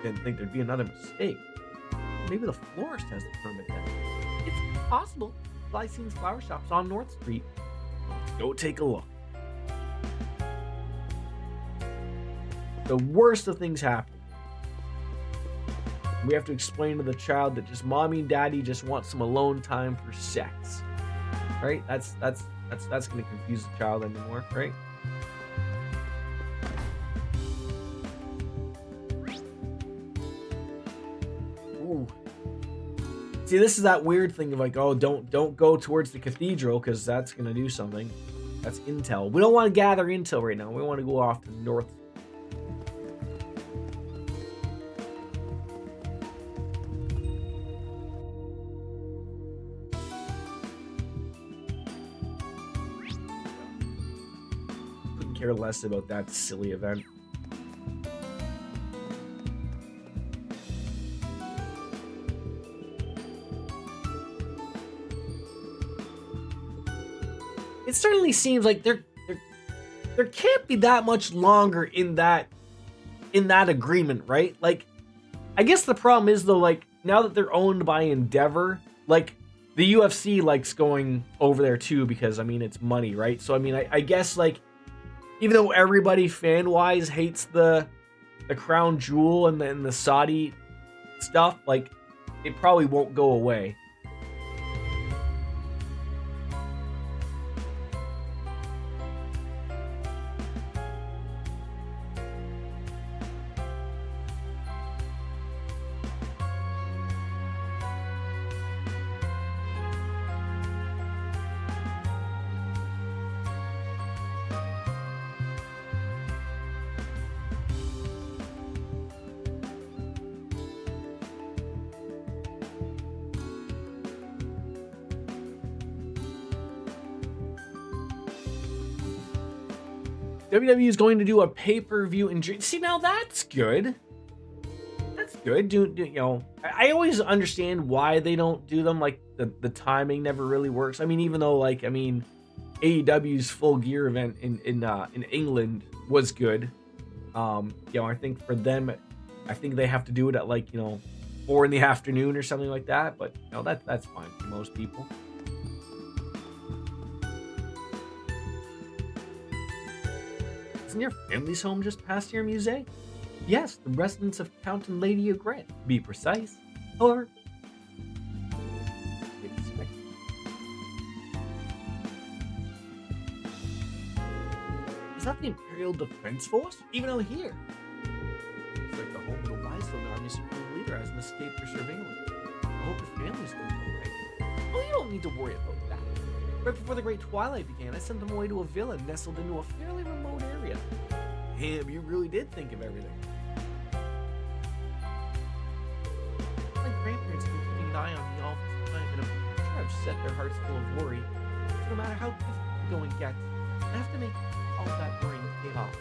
Didn't think there'd be another mistake. Maybe the florist has the permit then. It's possible. Glycine's Flower Shop's on North Street. Let's go take a look. The worst of things happen. We have to explain to the child that just mommy and daddy just want some alone time for sex. Right? That's gonna confuse the child anymore, right? Ooh. See, this is that weird thing of like, oh, don't go towards the cathedral because that's gonna do something. That's intel. We don't want to gather intel right now. We want to go off to the north. Couldn't care less about that silly event. It certainly seems like there can't be that much longer in that in that agreement, right? Like, I guess the problem is though, like now that they're owned by Endeavor, like the UFC likes going over there too because I mean it's money, right? So I mean I guess like even though everybody fan wise hates the crown jewel and the Saudi stuff, like it probably won't go away. WWE is going to do a pay-per-view in June. See, now that's good. That's good. You know, I always understand why they don't do them. Like the timing never really works. I mean, even though like I mean, AEW's Full Gear event in England was good. You know, I think for them, I think they have to do it at like 4 PM or something like that. But you know that's fine for most people. Isn't your family's home just past your musée? Yes, the residence of Count and Lady Grant, to be precise. However, is that the Imperial Defense Force? Even out here? It's like the home of the Weisland Army Supreme Leader hasn't escaped your surveillance. I hope your family's doing all right. Oh, you don't need to worry about that. Right before the Great Twilight began, I sent them away to a villa nestled into a fairly remote area. Damn, you really did think of everything. My grandparents have been keeping an eye on me all this time, and I'm sure I've set their hearts full of worry. So no matter how difficult the going gets, I have to make all that worrying pay off.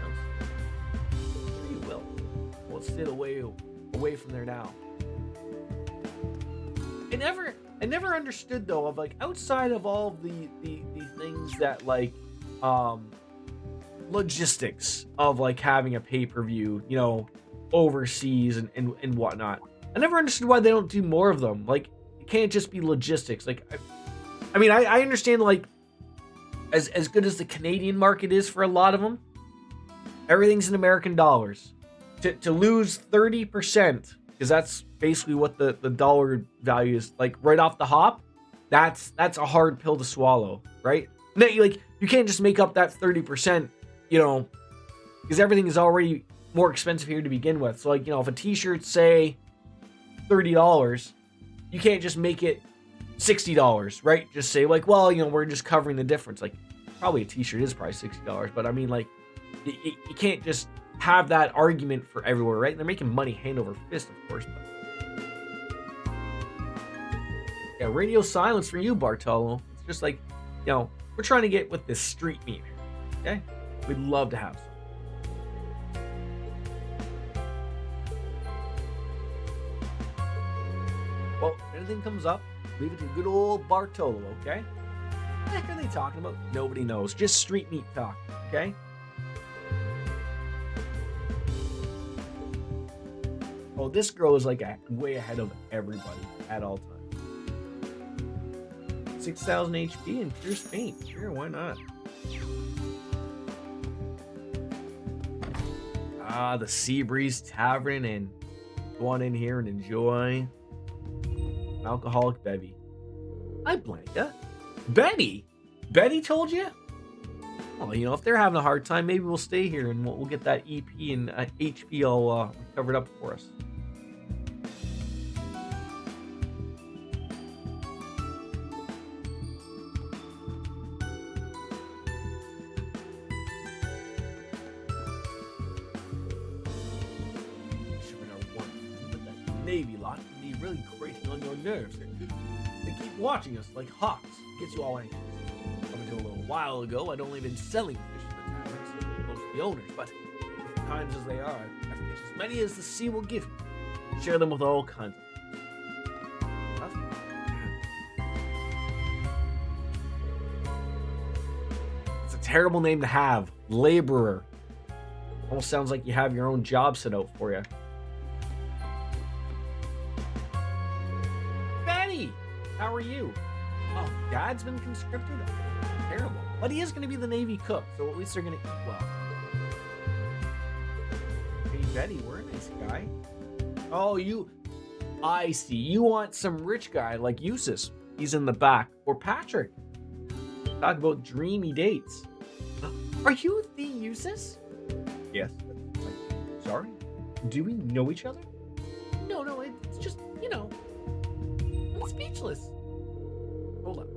Sounds I'm sure you will. We'll sit away from there now. I never understood though of like outside of all of the things that like logistics of like having a pay-per-view, you know, overseas and whatnot. I never understood why they don't do more of them. Like it can't just be logistics. Like I mean I understand like as good as the Canadian market is for a lot of them, everything's in American dollars. To lose 30%, because that's basically what the dollar value is, like right off the hop, that's a hard pill to swallow, right? No, you can't just make up that 30%, you know, because everything is already more expensive here to begin with. So like, you know, if a t-shirt say $30, you can't just make it $60, right? Just say like, well, you know, we're just covering the difference. Like probably a t-shirt is probably $60, but I mean like you can't just have that argument for everywhere, right? They're making money hand over fist, of course. But yeah, radio silence for you, Bartolo. It's just like, you know, we're trying to get with this street meat here, okay? We'd love to have some. Well, if anything comes up, leave it to good old Bartolo, okay? What the heck are they talking about? Nobody knows. Just street meat talk, okay? Oh, this girl is like way ahead of everybody at all times. 6,000 HP and pure paint. Sure, why not? Ah, the Seabreeze Tavern, and go on in here and enjoy an alcoholic bevy. Hi, Blanca. Betty? Betty told you? Well, you know, if they're having a hard time, maybe we'll stay here and we'll get that EP and HP all covered up for us. Navy lot can be really grating on your nerves. They keep watching us like hawks. It gets you all anxious. Up until a little while ago, I'd only been selling fish to the taverns, most of the owners, but as kinds as they are, I have to catch as many as the sea will give me. Share them with all kinds of stuff. It's a terrible name to have. Laborer. Almost sounds like you have your own job set out for you. Betty, how are you? Oh, Dad's been conscripted? Terrible. But he is going to be the Navy cook, so at least they're going to eat well. Hey, Betty, we're a nice guy. Oh, I see. You want some rich guy like Eustace. He's in the back. Or Patrick. Talk about dreamy dates. Are you the Eustace? Yes. Sorry? Do we know each other? No, it's just, I'm speechless. Hold up.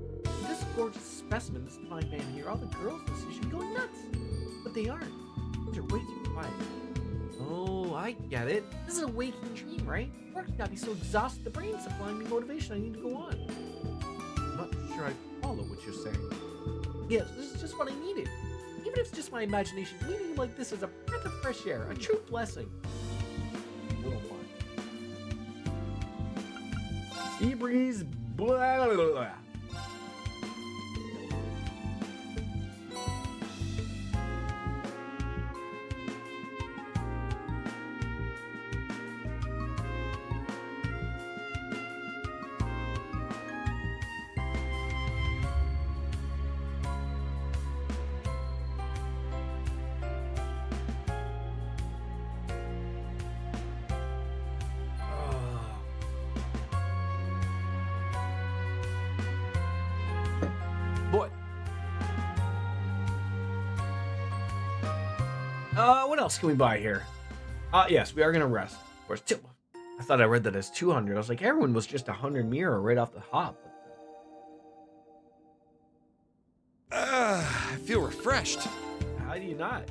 This gorgeous specimen, this fine man here, all the girls in the city should be going nuts. But they aren't. They're way too quiet. Oh, I get it. This is a waking dream, right? Work's got me so exhausted, the brain's supplying me motivation. I need to go on. I'm not sure I follow what you're saying. Yes, this is just what I needed. Even if it's just my imagination, meeting you like this is a breath of fresh air, a true blessing. A little one. Sea breeze, blah, blah, blah. Boy. What else can we buy here? Yes, we are gonna rest. Of course, I thought I read that as 200. I was like, everyone was just 100 mirror right off the hop. I feel refreshed. How do you not?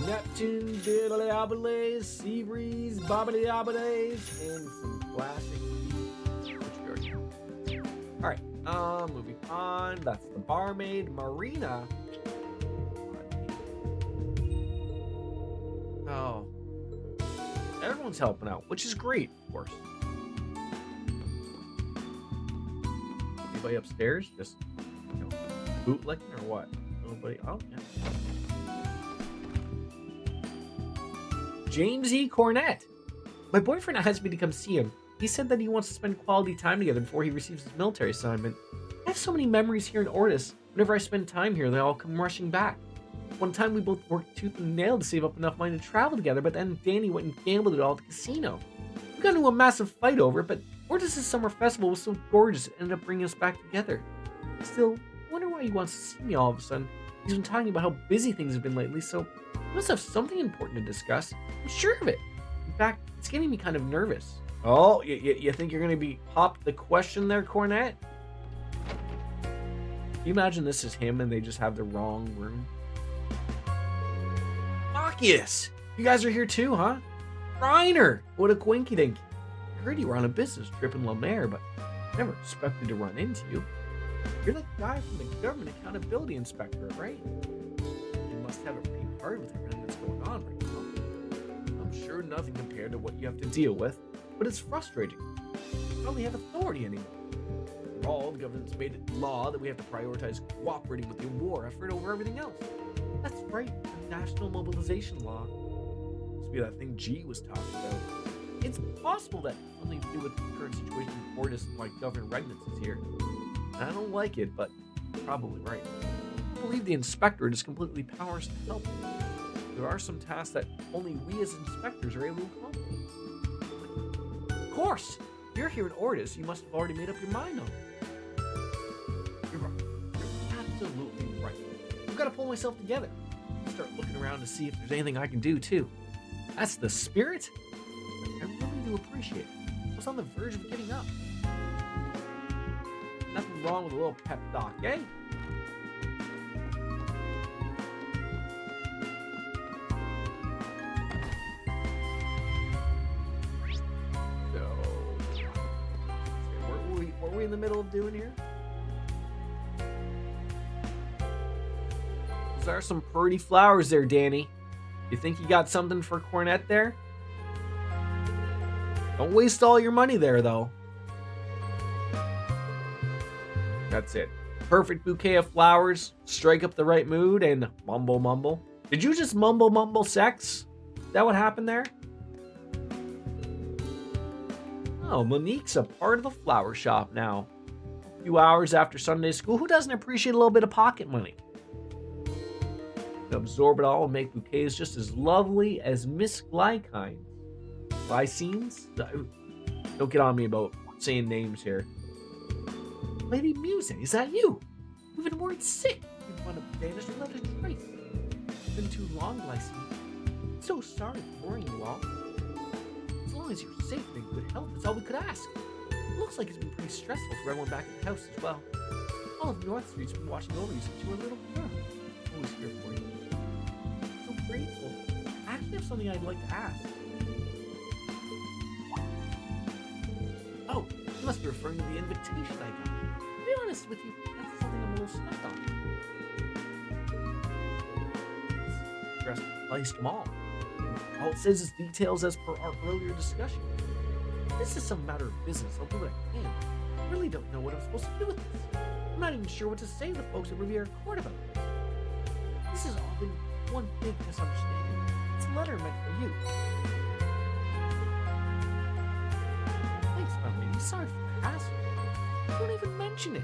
Neptune, diddly oblays, sea breeze, bobbly oblays, and some classic. All right, moving on. That's the barmaid, Marina. Oh, everyone's helping out, which is great, of course. Anybody upstairs? Just bootlicking or what? Nobody. Oh, yeah. James E. Cornett. My boyfriend asked me to come see him. He said that he wants to spend quality time together before he receives his military assignment. I have so many memories here in Ortis. Whenever I spend time here, they all come rushing back. One time we both worked tooth and nail to save up enough money to travel together, but then Danny went and gambled it all at the casino. We got into a massive fight over it, but Ortis' summer festival was so gorgeous it ended up bringing us back together. Still, I wonder why he wants to see me all of a sudden. He's been talking about how busy things have been lately, so he must have something important to discuss. I'm sure of it. In fact, it's getting me kind of nervous. Oh, you think you're going to be popped the question there, Cornett? Can you imagine this is him and they just have the wrong room? Marcus! You guys are here too, huh? Reiner! What a quinky dink. I heard you were on a business trip in Lemaire, but I never expected to run into you. You're the guy from the Government Accountability Inspectorate, right? You must have it pretty hard with everything that's going on right now. I'm sure nothing compared to what you have to deal with, but it's frustrating. You don't have authority anymore. For all, the government's made it law that we have to prioritize cooperating with the war effort over everything else. That's right, the National Mobilization Law. Must be that thing G was talking about. It's possible that something to do with the current situation in Ortis and why Governor Regnitz is here. I don't like it, but you're probably right. I believe the inspectorate is completely powerless to help. There are some tasks that only we as inspectors are able to accomplish. Of course! If you're here in Ortis, you must have already made up your mind on it. You're right. You're absolutely right. I've got to pull myself together. Start looking around to see if there's anything I can do, too. That's the spirit. I really do appreciate it. I was on the verge of giving up. Nothing wrong with a little pep talk, eh? So, what were we in the middle of doing here? There are some pretty flowers there, Danny. You think you got something for Cornett there? Don't waste all your money there, though. That's it. Perfect bouquet of flowers, strike up the right mood, and mumble mumble. Did you just mumble sex? that what happened there? Oh, Monique's a part of the flower shop now. A few hours after Sunday school, who doesn't appreciate a little bit of pocket money? To absorb it all and make bouquets just as lovely as Miss Glykine's. Glycines? Don't get on me about saying names here. Lady Muse, is that you? You've been worried sick. You want to vanish without a trace. It's been too long, Glycine. So sorry for worrying you all. As long as you're safe and in good health, that's all we could ask. It looks like it's been pretty stressful for everyone back at the house as well. All of North Street's been watching over you since you were a little girl. Always here for you. So grateful. I actually have something I'd like to ask. Oh, you must be referring to the invitation I got. To be honest with you, that's something I'm a little stuck on. It's addressed to Place Mall. All it says is details as per our earlier discussion. This is some matter of business. I'll do what I can. I really don't know what I'm supposed to do with this. I'm not even sure what to say to the folks at Riviera Court about it. This has all been one big misunderstanding. It's a letter meant for you. Thanks, my lady. Sorry for the hassle. Don't even mention it.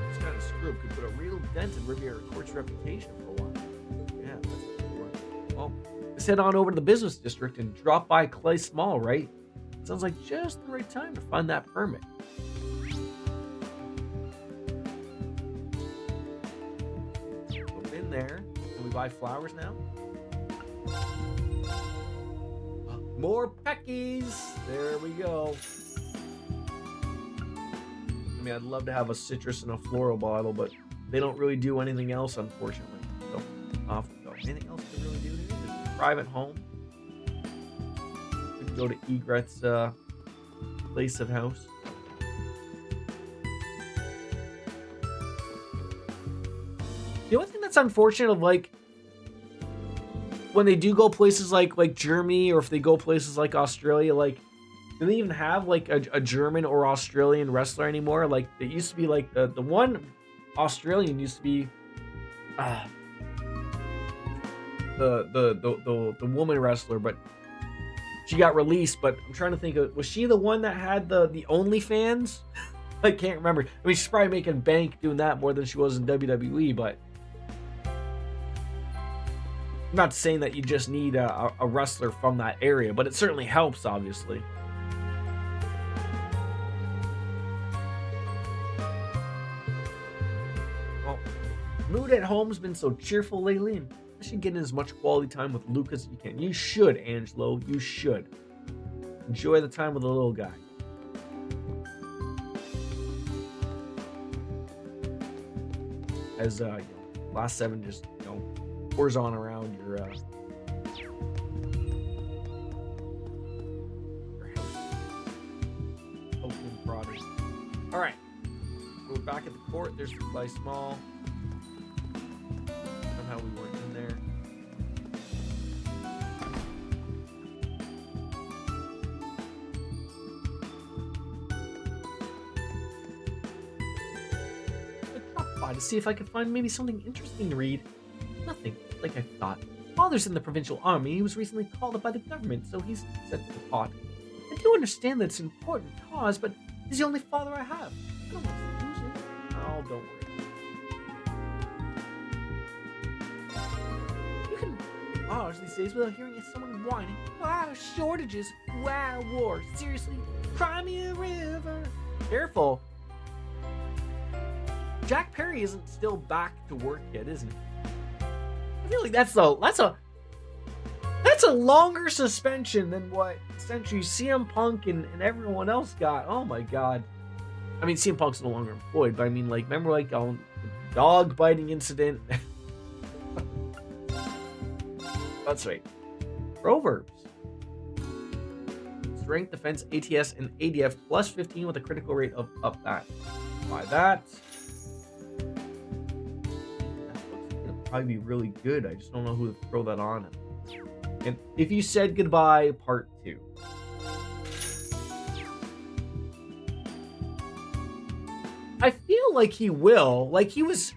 This kind of screw could put a real dent in Riviera Court's reputation for a while. Yeah, that's a good one. Well, let's head on over to the business district and drop by Clay Small, right? Sounds like just the right time to find that permit. We've been there. Can we buy flowers now? More Peckies! There we go. I mean, I'd love to have a citrus and a floral bottle, but they don't really do anything else, unfortunately. So, off we go. Anything else to really do here? There's a private home. We can go to Egret's place of house. The only thing that's unfortunate of, like, when they do go places like Germany, or if they go places like Australia, like, do they even have like a German or Australian wrestler anymore? Like, it used to be like the one Australian used to be the woman wrestler, but she got released. But I'm trying to think of, was she the one that had the OnlyFans? I can't remember. I mean, she's probably making bank doing that more than she was in WWE, but I'm not saying that you just need a wrestler from that area, but it certainly helps, obviously. Well, mood at home's been so cheerful lately, and I should get in as much quality time with Luke as you can. You should, Angelo. You should. Enjoy the time with the little guy. As last 7 just pours on around your house. Opening product. All right, we're back at the court. There's the Clay Small. Somehow we weren't in there. I dropped by to see if I could find maybe something interesting to read. Nothing, like I thought. Father's in the provincial army. He was recently called up by the government, so he's sent to the pot. I do understand that it's an important cause, but he's the only father I have. I don't want to lose him. Oh, don't worry. You can be ours these days without hearing someone whining. Wow, shortages. Wow, war. Seriously, cry me a river. Careful. Jack Perry isn't still back to work yet, isn't he? I feel like that's a longer suspension than what essentially CM Punk and everyone else got. Oh my god. I mean, CM Punk's no longer employed, but I mean, like, remember like the dog biting incident? That's right. Proverbs. Strength, defense, ATS, and ADF plus 15 with a critical rate of up that. Buy that. Probably be really good. I just don't know who to throw that on. And if you said goodbye, part 2. I feel like he will. Like, he was,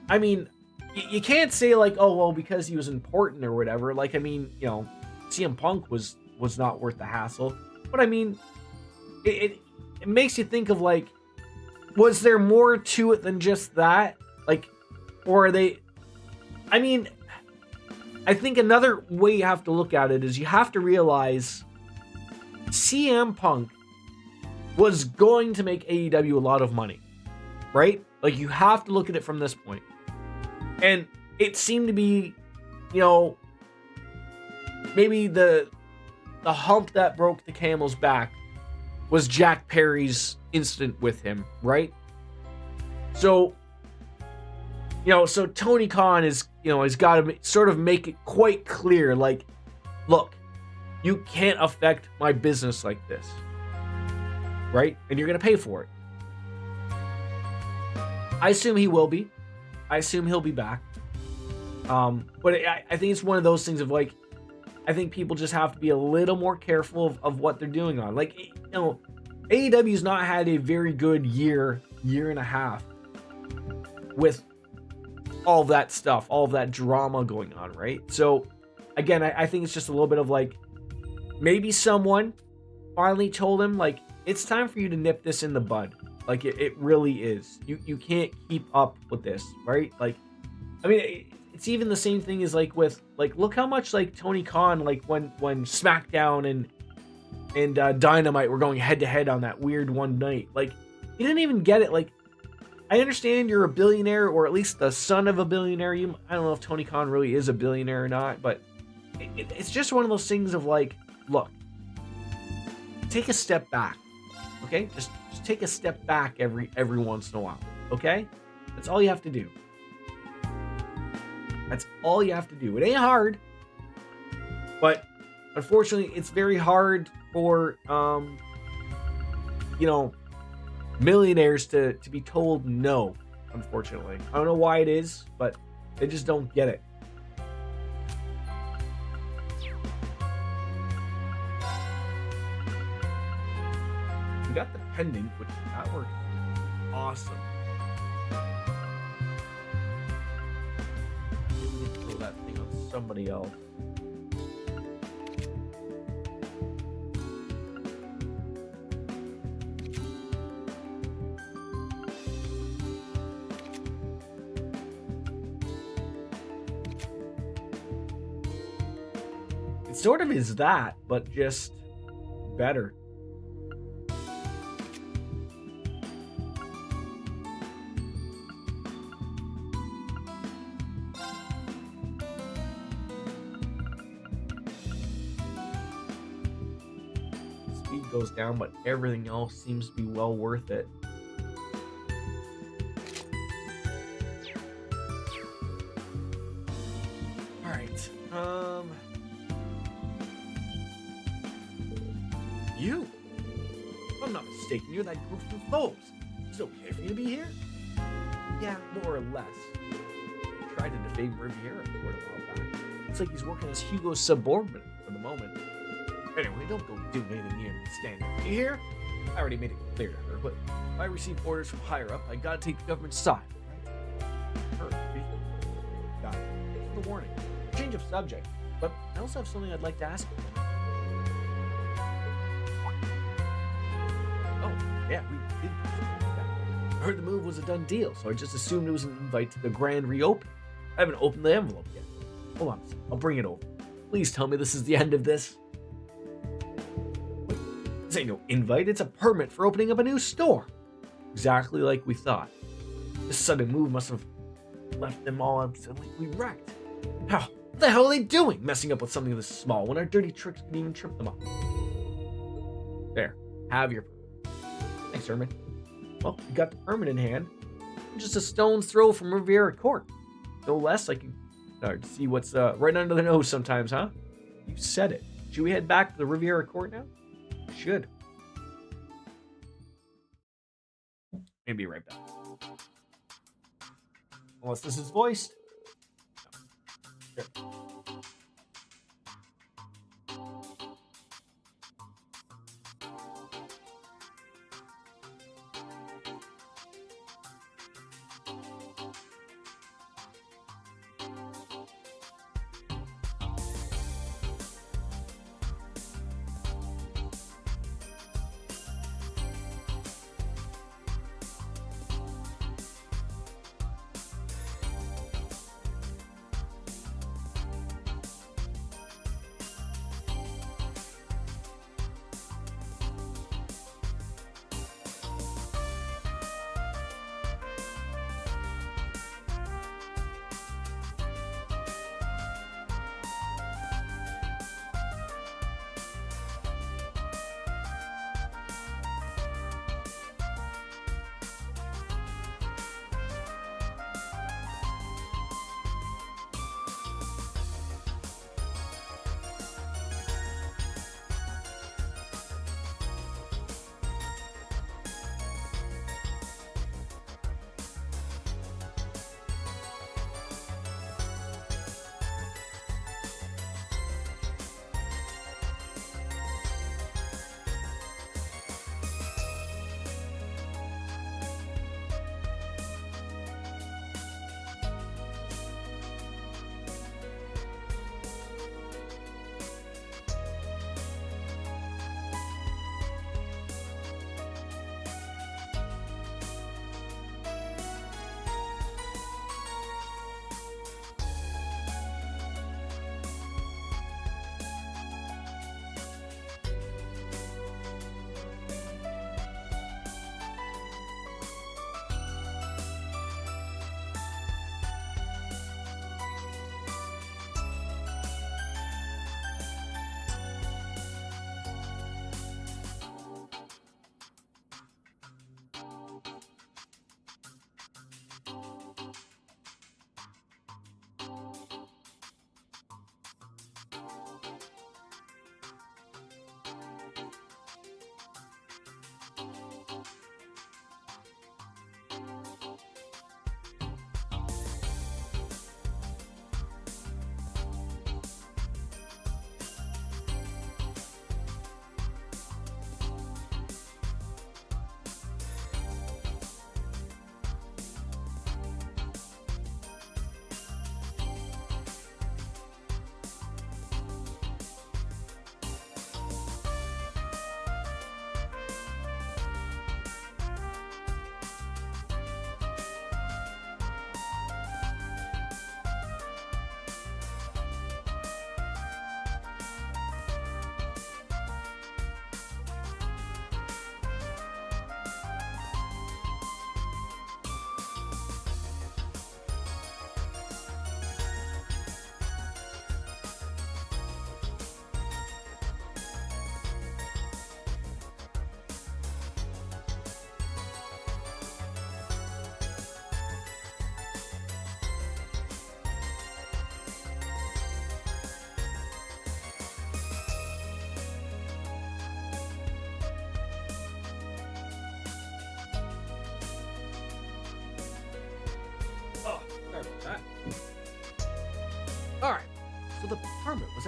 I mean, you can't say like, oh well, because he was important or whatever. Like, I mean, CM Punk was not worth the hassle. But I mean, it makes you think of like, was there more to it than just that? Like, or are they? I mean, I think another way you have to look at it is you have to realize CM Punk was going to make AEW a lot of money, right? Like, you have to look at it from this point. And it seemed to be, you know, maybe the hump that broke the camel's back was Jack Perry's incident with him, right? So, you know, so Tony Khan is, you know, has got to sort of make it quite clear, like, look, you can't affect my business like this, right? And you're going to pay for it. I assume he will be. I assume he'll be back. But I think it's one of those things of like, I think people just have to be a little more careful of what they're doing on. Like, you know, AEW's not had a very good year and a half with all of that stuff, all of that drama going on, right? So, again, I think it's just a little bit of like, maybe someone finally told him, like, it's time for you to nip this in the bud. Like, it really is. You can't keep up with this, right? Like, I mean, it's even the same thing as like with, like, look how much like Tony Khan, like when SmackDown and Dynamite were going head to head on that weird one night. Like, he didn't even get it. Like, I understand you're a billionaire, or at least the son of a billionaire. I don't know if Tony Khan really is a billionaire or not, but it's just one of those things of like, look, take a step back, okay? Just take a step back every once in a while, okay? That's all you have to do. That's all you have to do. It ain't hard, but unfortunately, it's very hard for you know, millionaires to be told no. Unfortunately, I don't know why it is, but they just don't get it. We got the pendant, which that worked awesome. Maybe we can throw that thing on somebody else. It sort of is that, but just better. Speed goes down, but everything else seems to be well worth it. All right. You? If I'm not mistaken, you're that group from Foes. Is it okay for you to be here? Yeah, more or less. I tried to defame Riviera Court a while back. Looks like he's working as Hugo's subordinate for the moment. Anyway, don't go doing anything here and stand there. You hear? I already made it clear to her, but if I receive orders from higher up, I gotta take the government's side, right? Her, got it. Thanks for the warning. Change of subject, but I also have something I'd like to ask you. Oh, yeah, we did. I heard the move was a done deal, so I just assumed it was an invite to the grand reopening. I haven't opened the envelope yet. Hold on a second, I'll bring it over. Please tell me this is the end of this. This ain't no invite, it's a permit for opening up a new store. Exactly like we thought. This sudden move must have left them all absolutely wrecked. How? What the hell are they doing, messing up with something this small when our dirty tricks can even trip them up? There, have your permit. Thanks, Herman. Well, you got the permit in hand. Just a stone's throw from Riviera Court. No less, I can start to see what's right under the nose sometimes, huh? You said it. Should we head back to the Riviera Court now? Should. Maybe right back. Unless this is voiced. No. Sure.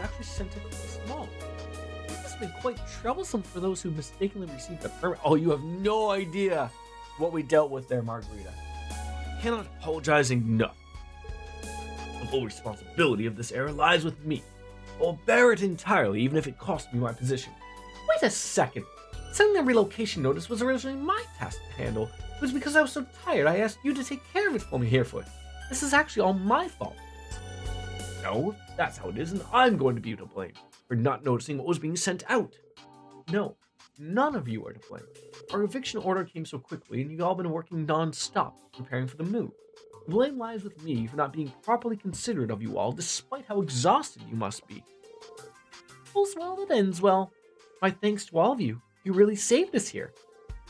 actually sent it to this mall. This has been quite troublesome for those who mistakenly received the permit. Oh, you have no idea what we dealt with there, Margarita. I cannot apologize enough. The full responsibility of this error lies with me. I'll bear it entirely, even if it costs me my position. Wait a second. Sending a relocation notice was originally my task to handle. It was because I was so tired I asked you to take care of it for me, Harefoot. This is actually all my fault. No, that's how it is, and I'm going to be to blame for not noticing what was being sent out. No, none of you are to blame. Our eviction order came so quickly, and you've all been working non-stop, preparing for the move. The blame lies with me for not being properly considerate of you all, despite how exhausted you must be. All's well that ends well. My thanks to all of you. You really saved us here.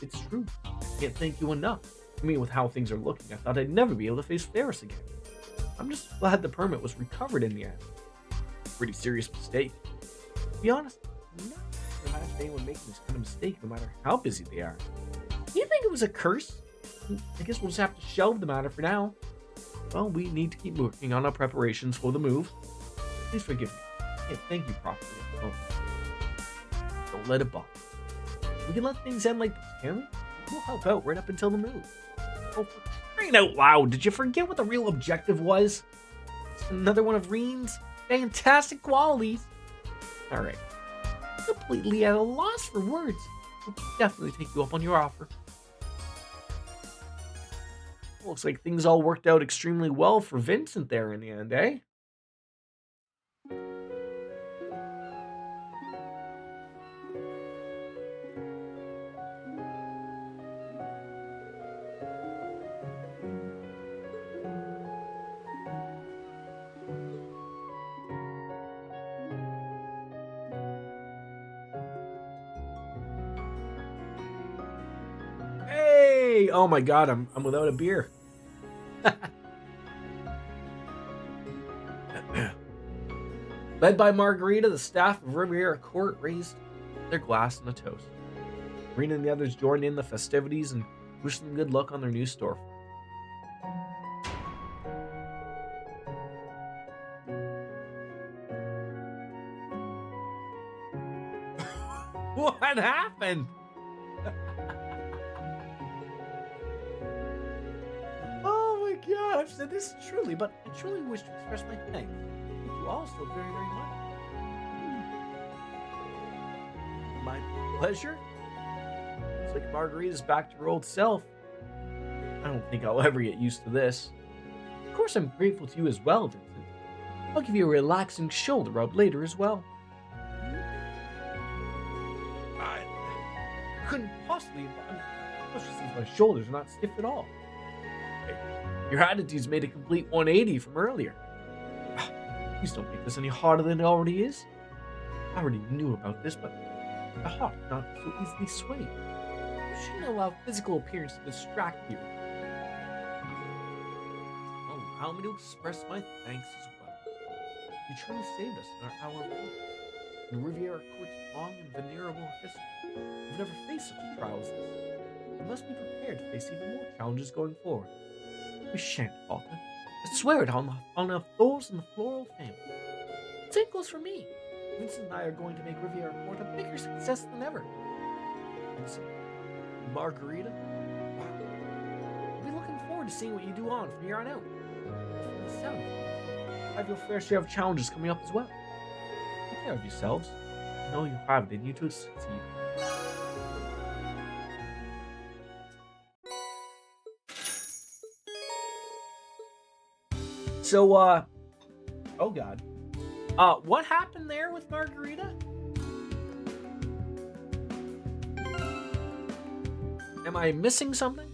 It's true. I can't thank you enough. I mean, with how things are looking, I thought I'd never be able to face Ferris again. I'm just glad the permit was recovered in the end. Pretty serious mistake. To be honest, I'm not sure imagine anyone making this kind of mistake, no matter how busy they are. Do you think it was a curse? I guess we'll just have to shelve the matter for now. Well, we need to keep working on our preparations for the move. Please forgive me. I can't thank you properly at the moment. Don't let it bother. We can let things end like this, can we? We'll help out right up until the move. Oh, for crying out loud, did you forget what the real objective was? It's another one of Reen's fantastic qualities. Alright. Completely at a loss for words. We'll definitely take you up on your offer. Looks like things all worked out extremely well for Vincent there in the end, eh? Hey! Oh my god, I'm without a beer. Led by Margarita, the staff of Riviera Court raised their glass in a toast. Marina and the others joined in the festivities and wished them good luck on their new storefront. What happened? Oh my god, I've said this truly, but I truly wish to express my thanks. Thank you all so very, very much. My pleasure? Looks like Margarita's back to her old self. I don't think I'll ever get used to this. Of course, I'm grateful to you as well, Vincent. I'll give you a relaxing shoulder rub later as well. I couldn't possibly, especially since my shoulders are not stiff at all. Hey, your attitude's made a complete 180 from earlier. Please don't make this any harder than it already is. I already knew about this, but the heart cannot so easily sway. You shouldn't allow physical appearance to distract you. Allow me to express my thanks as well. You truly saved us in our hour of need. In Riviera Court's long and venerable history, we've never faced such a trial as this. We must be prepared to face even more challenges going forward. We shan't falter. I swear it on the Thors and the Floral family. Same goes for me. Vincent and I are going to make Riviera Court a bigger success than ever. Vincent, Margarita, wow. I'll be looking forward to seeing what you do on from here on out. From the sound of things, I have your fair share of challenges coming up as well. Take care of yourselves. I know you have it in you to succeed. So, oh god. What happened there with Margarita? Am I missing something?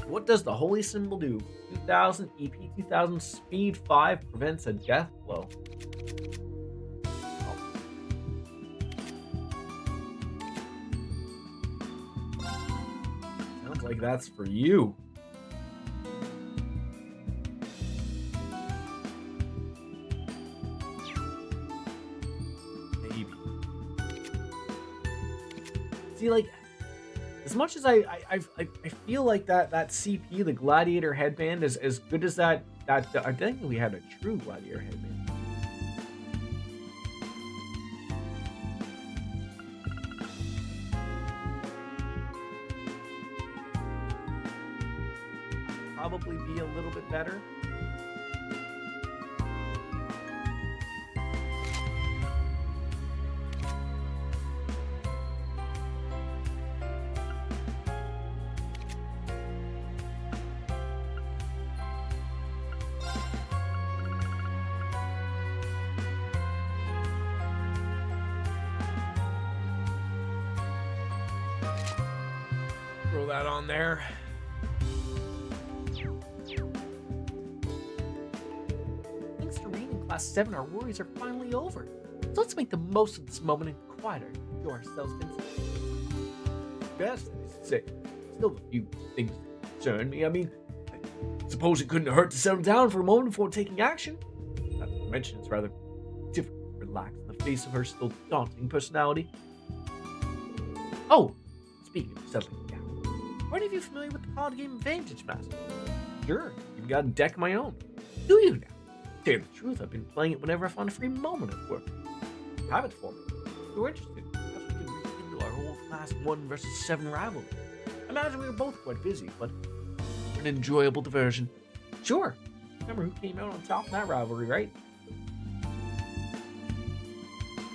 What does the holy symbol do? 2000 EP 2000 speed 5 prevents a death blow. Oh. Sounds like that's for you. See, like, as much as I feel like that CP, the gladiator headband, as good as that that I think we had a true gladiator hitman. Probably be a little bit better. Throw that on there. Thanks to reading Class 7, our worries are finally over. So let's make the most of this moment and quieter. Enjoy ourselves, Vincent. Yes, that is to say, still a few things that concern me. I mean, I suppose it couldn't hurt to settle down for a moment before taking action. Not to mention, it's rather difficult to relax in the face of her still daunting personality. Oh, speaking of settling down, are any of you familiar with the card game Vantage Master? Sure, you've got a deck of my own. Do you now? To tell you the truth, I've been playing it whenever I find a free moment at work. Have it for me. If you're interested, perhaps we can rekindle our old Class 1 versus 7 rivalry. I imagine we were both quite busy, but an enjoyable diversion. Sure. Remember who came out on top in that rivalry, right?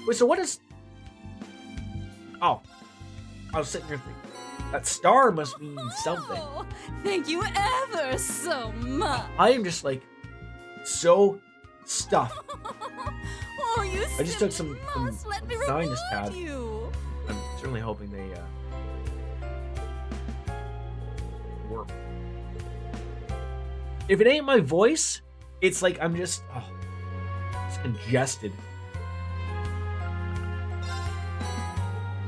Wait, so what is... Oh. I was sitting here thinking, that star must mean something. Oh, thank you ever so much. I am just like, so stuffed. Oh, you I just took some must let me sinus reward tab. you. I'm certainly hoping they work. If it ain't my voice, it's like I'm just congested.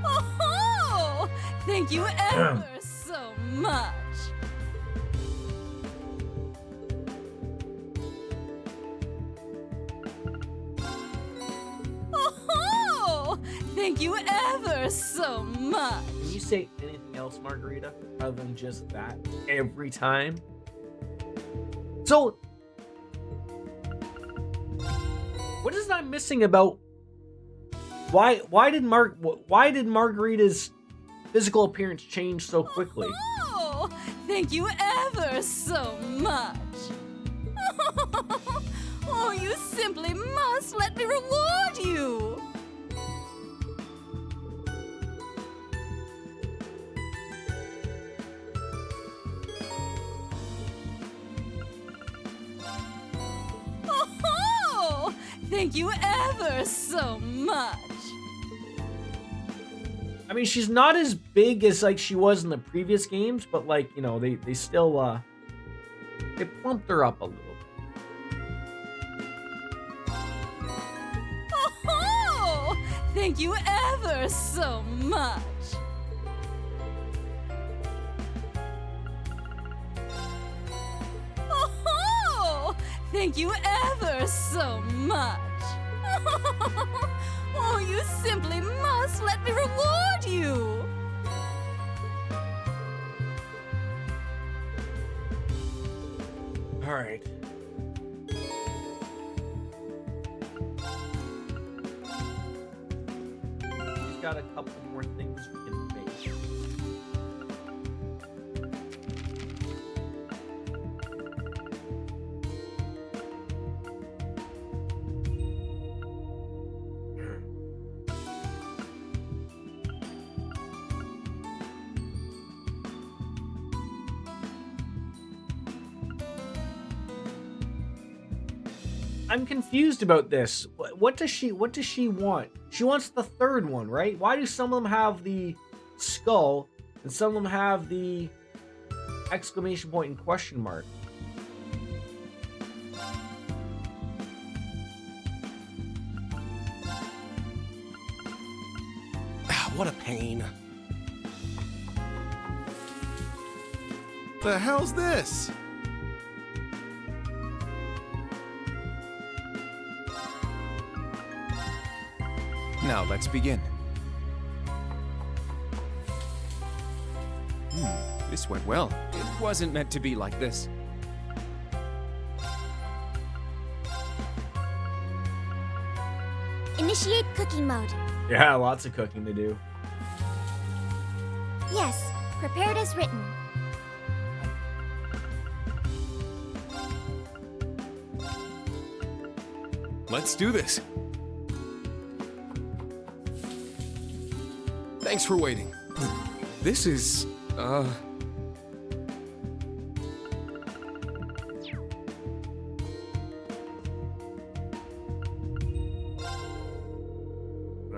Oh, thank you ever so much. Oh, thank you ever so much. Can you say anything else, Margarita, other than just that every time? So, what is that missing about? Why did Margarita's physical appearance change so quickly? Oh, thank you ever so much. Oh, you simply must let me reward you. Oh, thank you ever so much. I mean, she's not as big as like she was in the previous games, but like, you know, they still they plumped her up a little bit. Oh, thank you ever so much. Oh, thank you ever so much. Oh, you simply must let me reward you. All right. She's got a couple more things we can make. I'm confused about this. What does she want? She wants the third one, right? Why do some of them have the skull and some of them have the exclamation point and question mark? What a pain. The hell's this? Now let's begin. This went well. It wasn't meant to be like this. Initiate cooking mode. Yeah, lots of cooking to do. Yes, prepared as written. Let's do this. Thanks for waiting. This is, But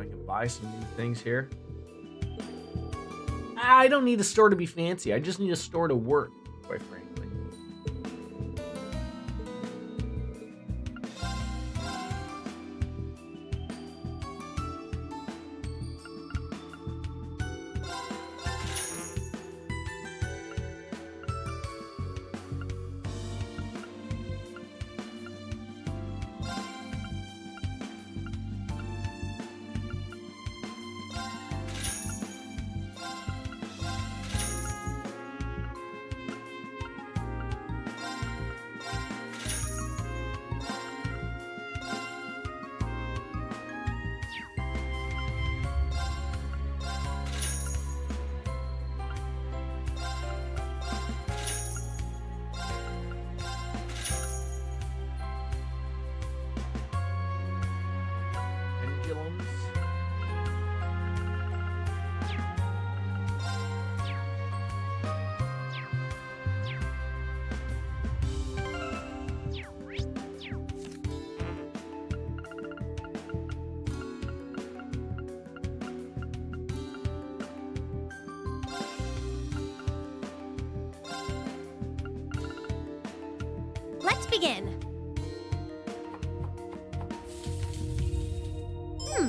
I can buy some new things here. I don't need a store to be fancy. I just need a store to work, quite frankly. Pendulums. Let's begin.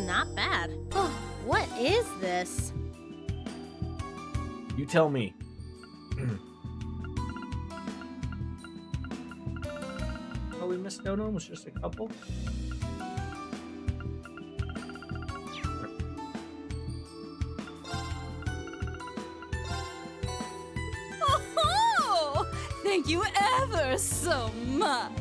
Not bad. Oh, what is this? You tell me. Oh, we missed out on was just a couple. Oh, thank you ever so much.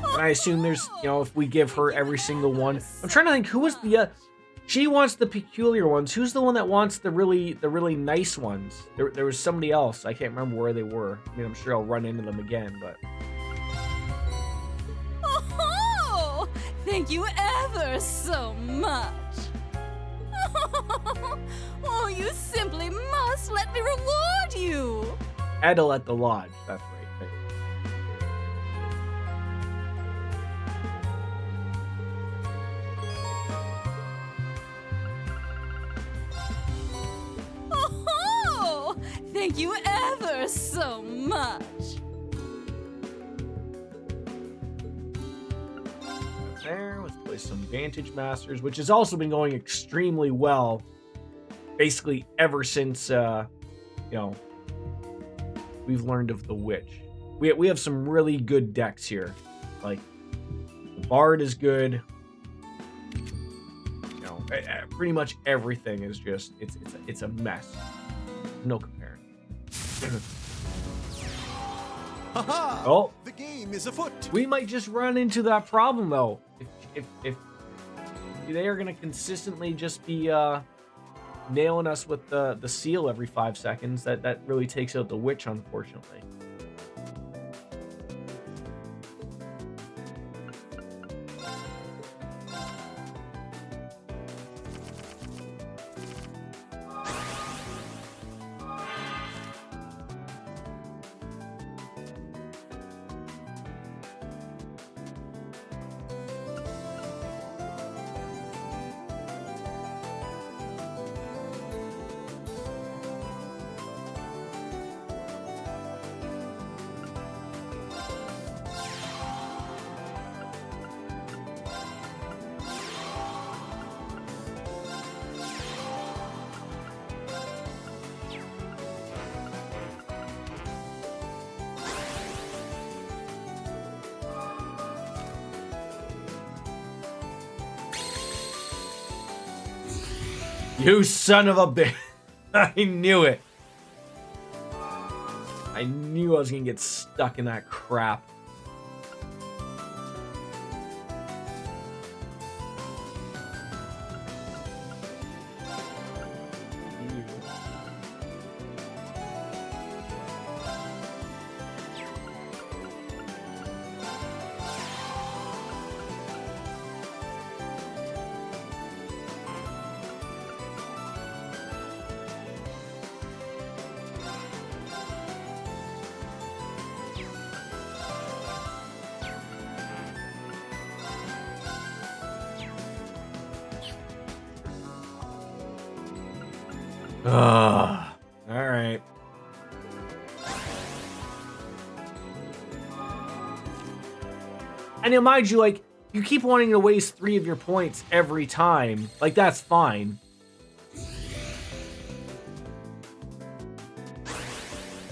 And I assume there's, if we give her every single one. I'm trying to think, who was the, she wants the peculiar ones. Who's the one that wants the really nice ones? There was somebody else. I can't remember where they were. I mean, I'm sure I'll run into them again, but. Oh, thank you ever so much. Oh, you simply must let me reward you. Edel at the lodge. That's right. Oh, thank you ever so much. There, let's play some Vantage Masters, which has also been going extremely well. Basically, ever since we've learned of the Witch. We have some really good decks here. Like the Bard is good. Pretty much everything is just it's a mess. No comparing. Haha! Oh, The game is afoot. we might just run into that problem though. If they are gonna consistently just be nailing us with the seal every 5 seconds, that really takes out the Witch, unfortunately. You son of a bitch. I knew it. I knew I was gonna get stuck in that crap. Ugh. All right. And mind you, like, you keep wanting to waste 3 of your points every time. Like, that's fine.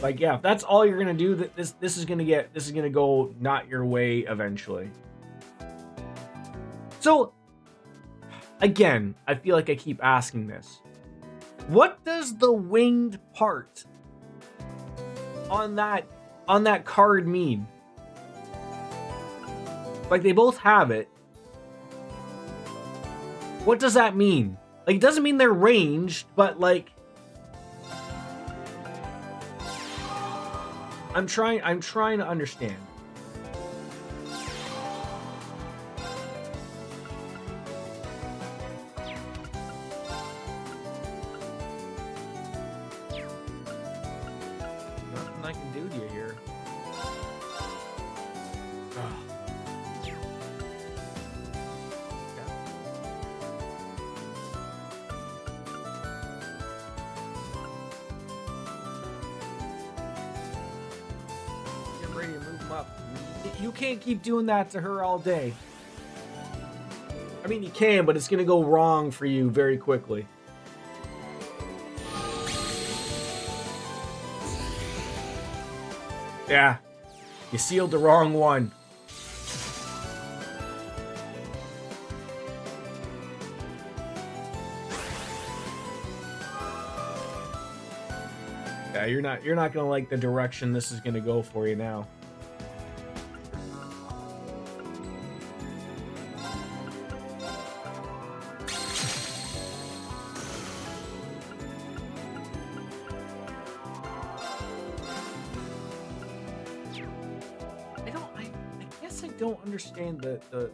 Like, yeah, if that's all you're gonna do, this is gonna go not your way eventually. So, again, I feel like I keep asking this. What does the winged part on that card mean? Like, they both have it. What does that mean? Like, it doesn't mean they're ranged, but like, I'm trying to understand. Nothing I can do to you here. Ugh. Get ready to move him up. You can't keep doing that to her all day. I mean, you can, but it's gonna go wrong for you very quickly. Yeah, you sealed the wrong one. Yeah, you're not gonna like the direction this is gonna go for you now. I guess I don't understand the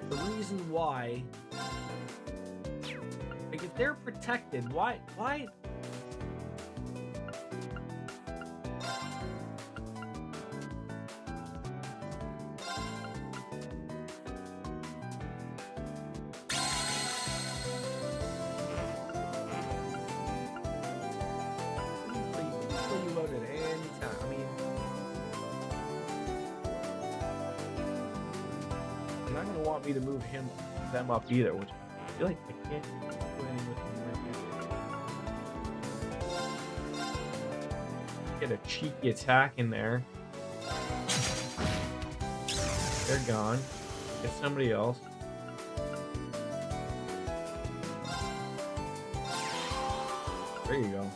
reason why. Like, if they're protected, why? You out at any time. I mean, you're not gonna want me to move them up either, which I feel like I can't do anything with them right now. Get a cheeky attack in there. They're gone. Get somebody else. There you go.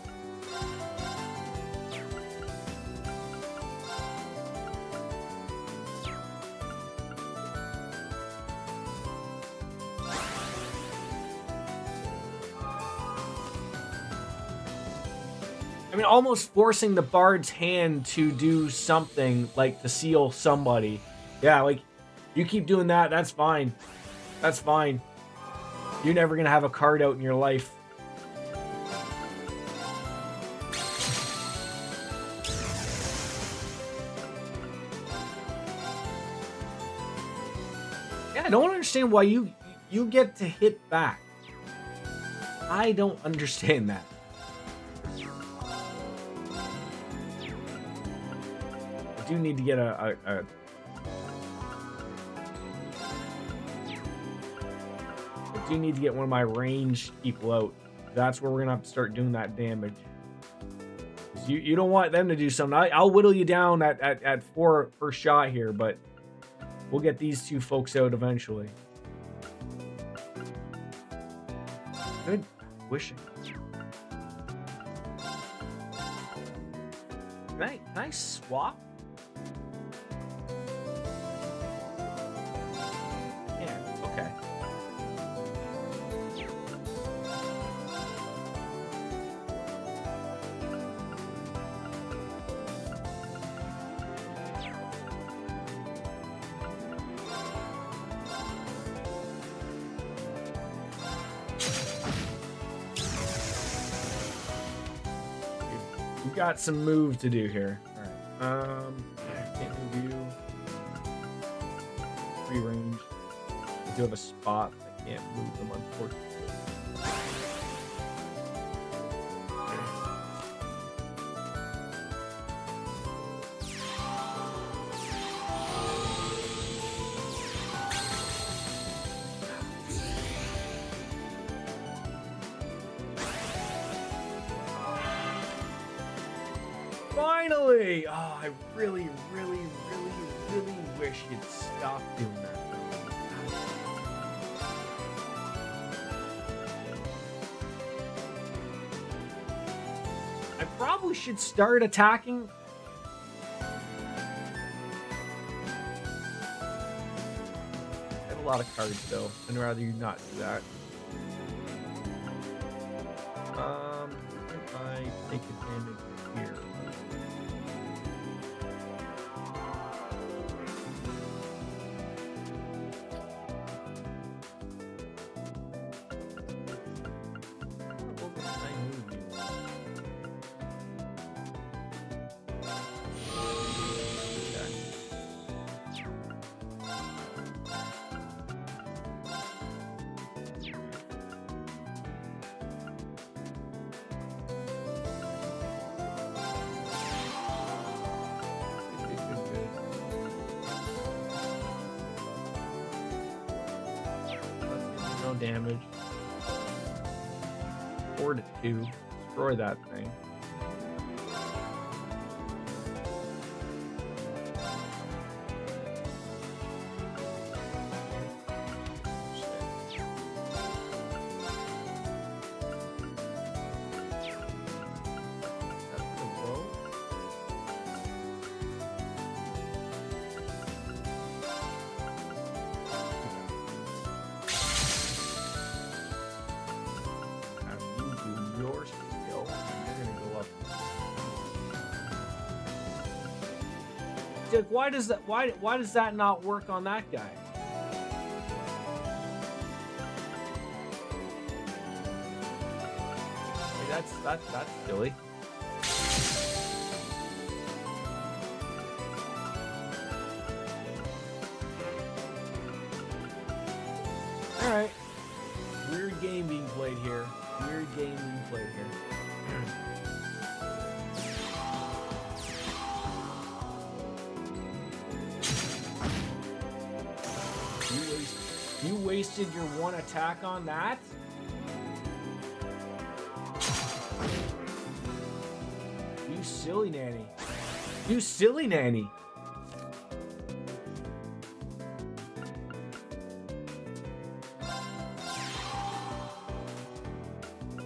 I mean, almost forcing the bard's hand to do something, like to seal somebody. Yeah, like, you keep doing that, that's fine. That's fine. You're never gonna have a card out in your life. Yeah, I don't understand why you get to hit back. I don't understand that. I do need to get I do need to get one of my ranged people out. That's where we're gonna have to start doing that damage. 'Cause you don't want them to do something. I'll whittle you down at 4 per shot here, but we'll get these 2 folks out eventually. Good wishing. Can I swap? Yeah, okay. We've got some move to do here. All right. Can't move you. Free range. I do have a spot. I can't move them, unfortunately. Finally! Oh, I really, really, really, really wish you'd stop doing that. I probably should start attacking. I have a lot of cards though. I'd rather you not do that. Can I take advantage here? What can I move you? No damage. 4 to 2. Destroy that thing. That's a low. Have you do your skill, and you're gonna go up. Dick, why does that not work on that guy? I mean, that's silly. All right. Weird game being played here. Weird game being played here. You wasted your one attack on that? You silly nanny. You silly nanny.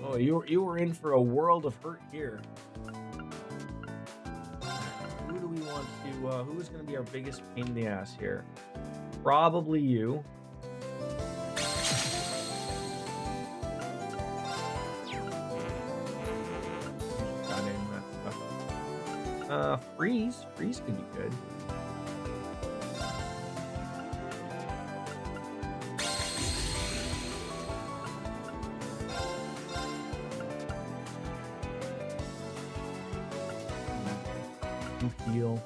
Oh, you were in for a world of hurt here. Who do we want to? Who's going to be our biggest pain in the ass here? Probably you. Got in that stuff. Freeze. Freeze could be good. Heal.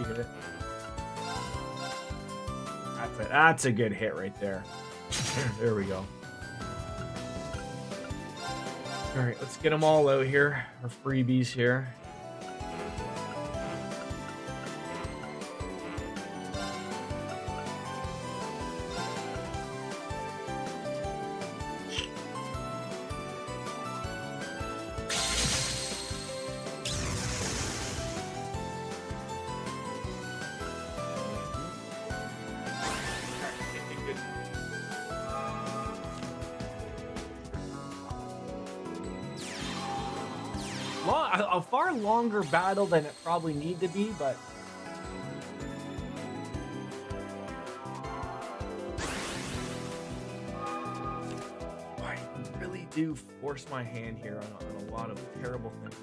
Hit it. That's a good hit right there. There we go. All right, let's get them all out here. Our freebies here. a far longer battle than it probably need to be, but I really do force my hand here on a lot of terrible things.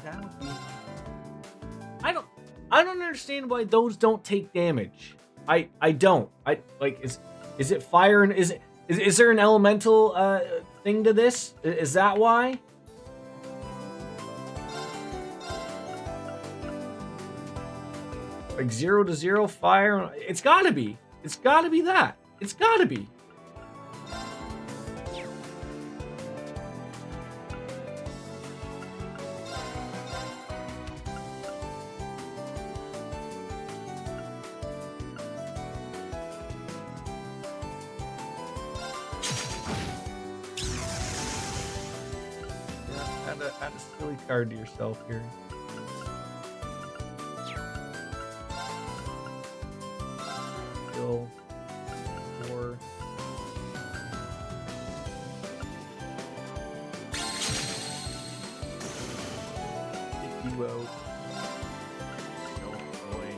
That would be... I don't understand why those don't take damage. I don't. Is it fire and is there an elemental thing to this? Is that why? Like 0 to 0 fire? It's gotta be. It's gotta be that. It's gotta be. Add a silly card to yourself here. Skill 4. Take you out. Oh boy.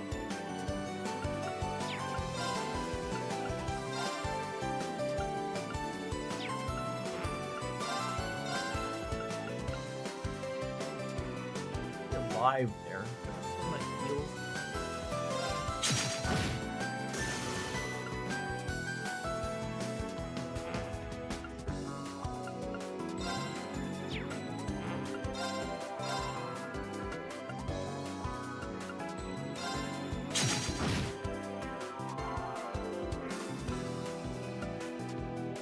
Live there. My heels.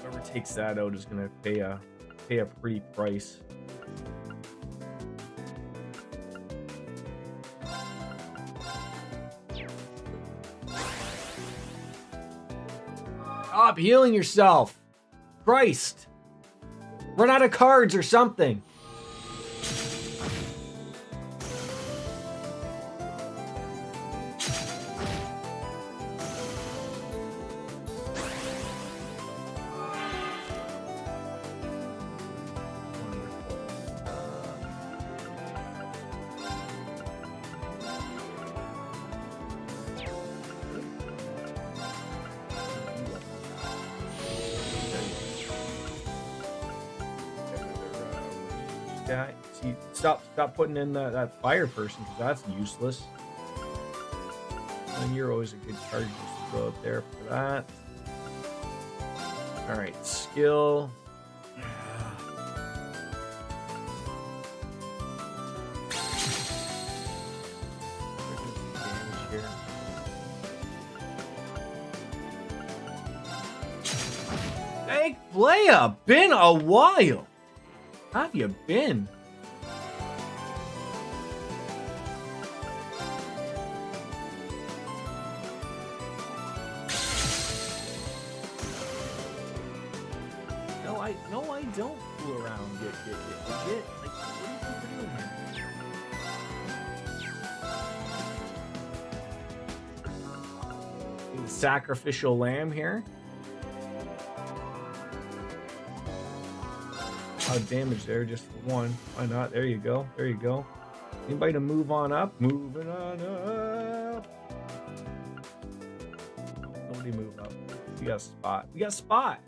Whoever takes that out is gonna pay a pretty price. Stop healing yourself. Christ. Run out of cards or something. Yeah, see, stop putting in that fire person because that's useless. And you're always a good card just to throw out there for that. All right, skill. Damage here. Hey, Leia, been a while. How have you been? No, I don't fool around. Get legit. Like, what are you doing here? The sacrificial lamb here. Damage there just for one. Why not? There you go. There you go. Anybody to move on up? Moving on up. Nobody move up. We got a spot. We got a spot.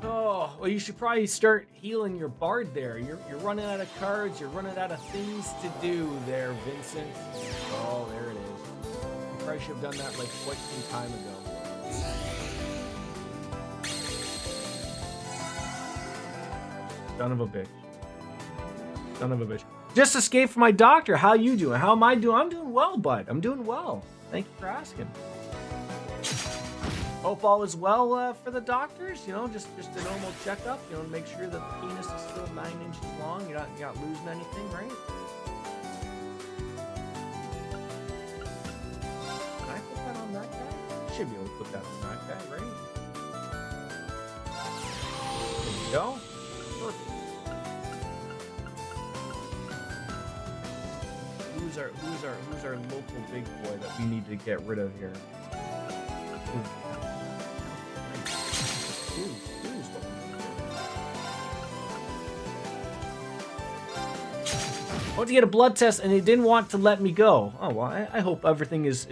Oh, well, you should probably start healing your bard there. You're running out of cards. You're running out of things to do there, Vincent. Oh, there it is. You probably should have done that like quite some time ago. Son of a bitch. Son of a bitch. Just escaped from my doctor. How you doing? How am I doing? I'm doing well, bud. I'm doing well. Thank you for asking. Hope all is well for the doctors. You know, just a normal checkup. You know, to make sure the penis is still 9 inches long. You're not losing anything, right? Can I put that on that guy? should be able to put that on that guy, right? There we go. Perfect. Who's our local big boy that we need to get rid of here? Who's what we need to do. I went to get a blood test and they didn't want to let me go. Oh well, I hope everything is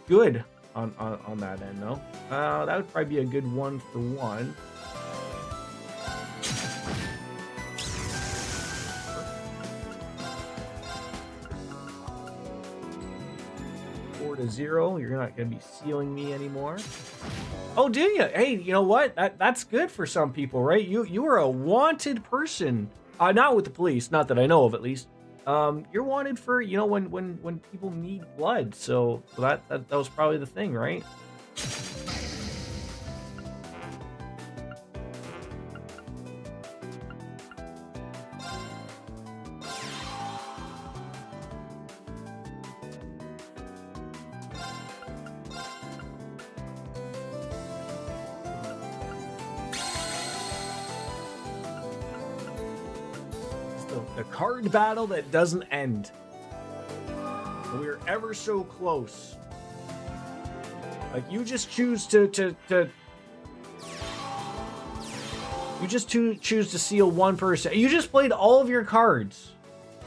good on that end though. That would probably be a good 1-for-1. 4-0. You're not gonna be sealing me anymore. Oh, do you? Hey, you know what? That's good for some people, right? You are a wanted person. Not with the police, not that I know of, at least. You're wanted for, you know, when people need blood. So that was probably the thing, right? The card battle that doesn't end. We're ever so close. Like you just choose to you just choose to seal one person. You just played all of your cards.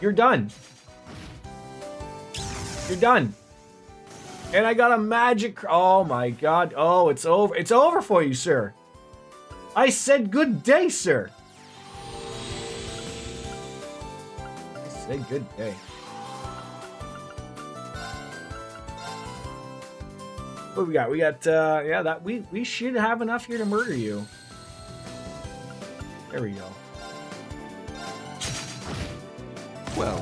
You're done. You're done. And I got a magic. Oh my god. Oh, it's over. It's over for you, sir. I said good day, sir. Say good day. What do we got? We got yeah, that we should have enough here to murder you. There we go. Well.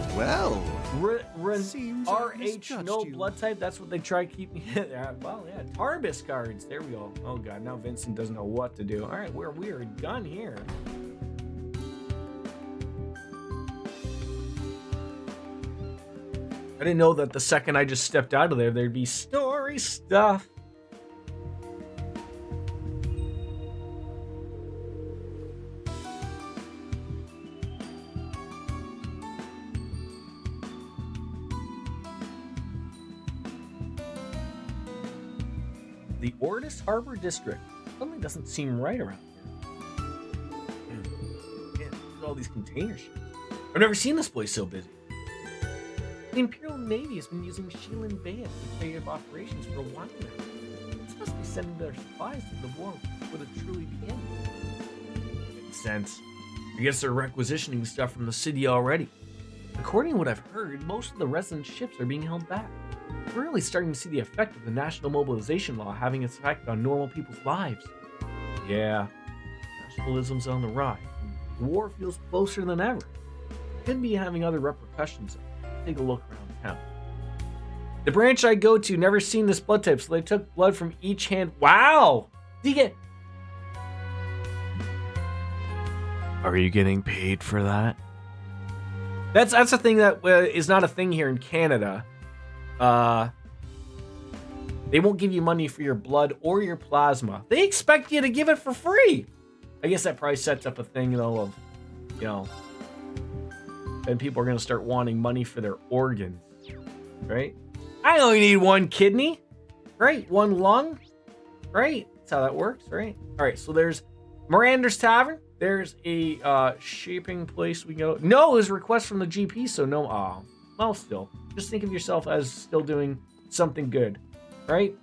Seems I've RH misjudged no you. blood type. That's what they try to keep me. Well, yeah, Tarbis cards. There we go. Oh god, now Vincent doesn't know what to do. All right, we are done here. I didn't know that the second I just stepped out of there, there'd be story stuff. The Ortis Harbor District. Something doesn't seem right around here. Yeah, look at all these container ships. I've never seen this place so busy. The Imperial Navy has been using Sheelan Bay as the creative operations for a while now. This must be sending their supplies to the war would it truly begin. Makes sense. I guess they're requisitioning stuff from the city already. According to what I've heard, most of the resident ships are being held back. We're really starting to see the effect of the national mobilization law having its effect on normal people's lives. Yeah, nationalism's on the rise. The war feels closer than ever. Could be having other repercussions. Take a look around town. The branch I go to never seen this blood type, so they took blood from each hand. Wow! Do you get? Are you getting paid for that? That's a thing that is not a thing here in Canada. They won't give you money for your blood or your plasma. They expect you to give it for free. I guess that probably sets up a thing, though, of, you know, then people are going to start wanting money for their organs, right? I only need one kidney, right? One lung, right? That's how that works, right? All right, so there's Miranda's Tavern. There's a shaping place we go. No, is request from the GP, so no. Well, still, just think of yourself as still doing something good, right?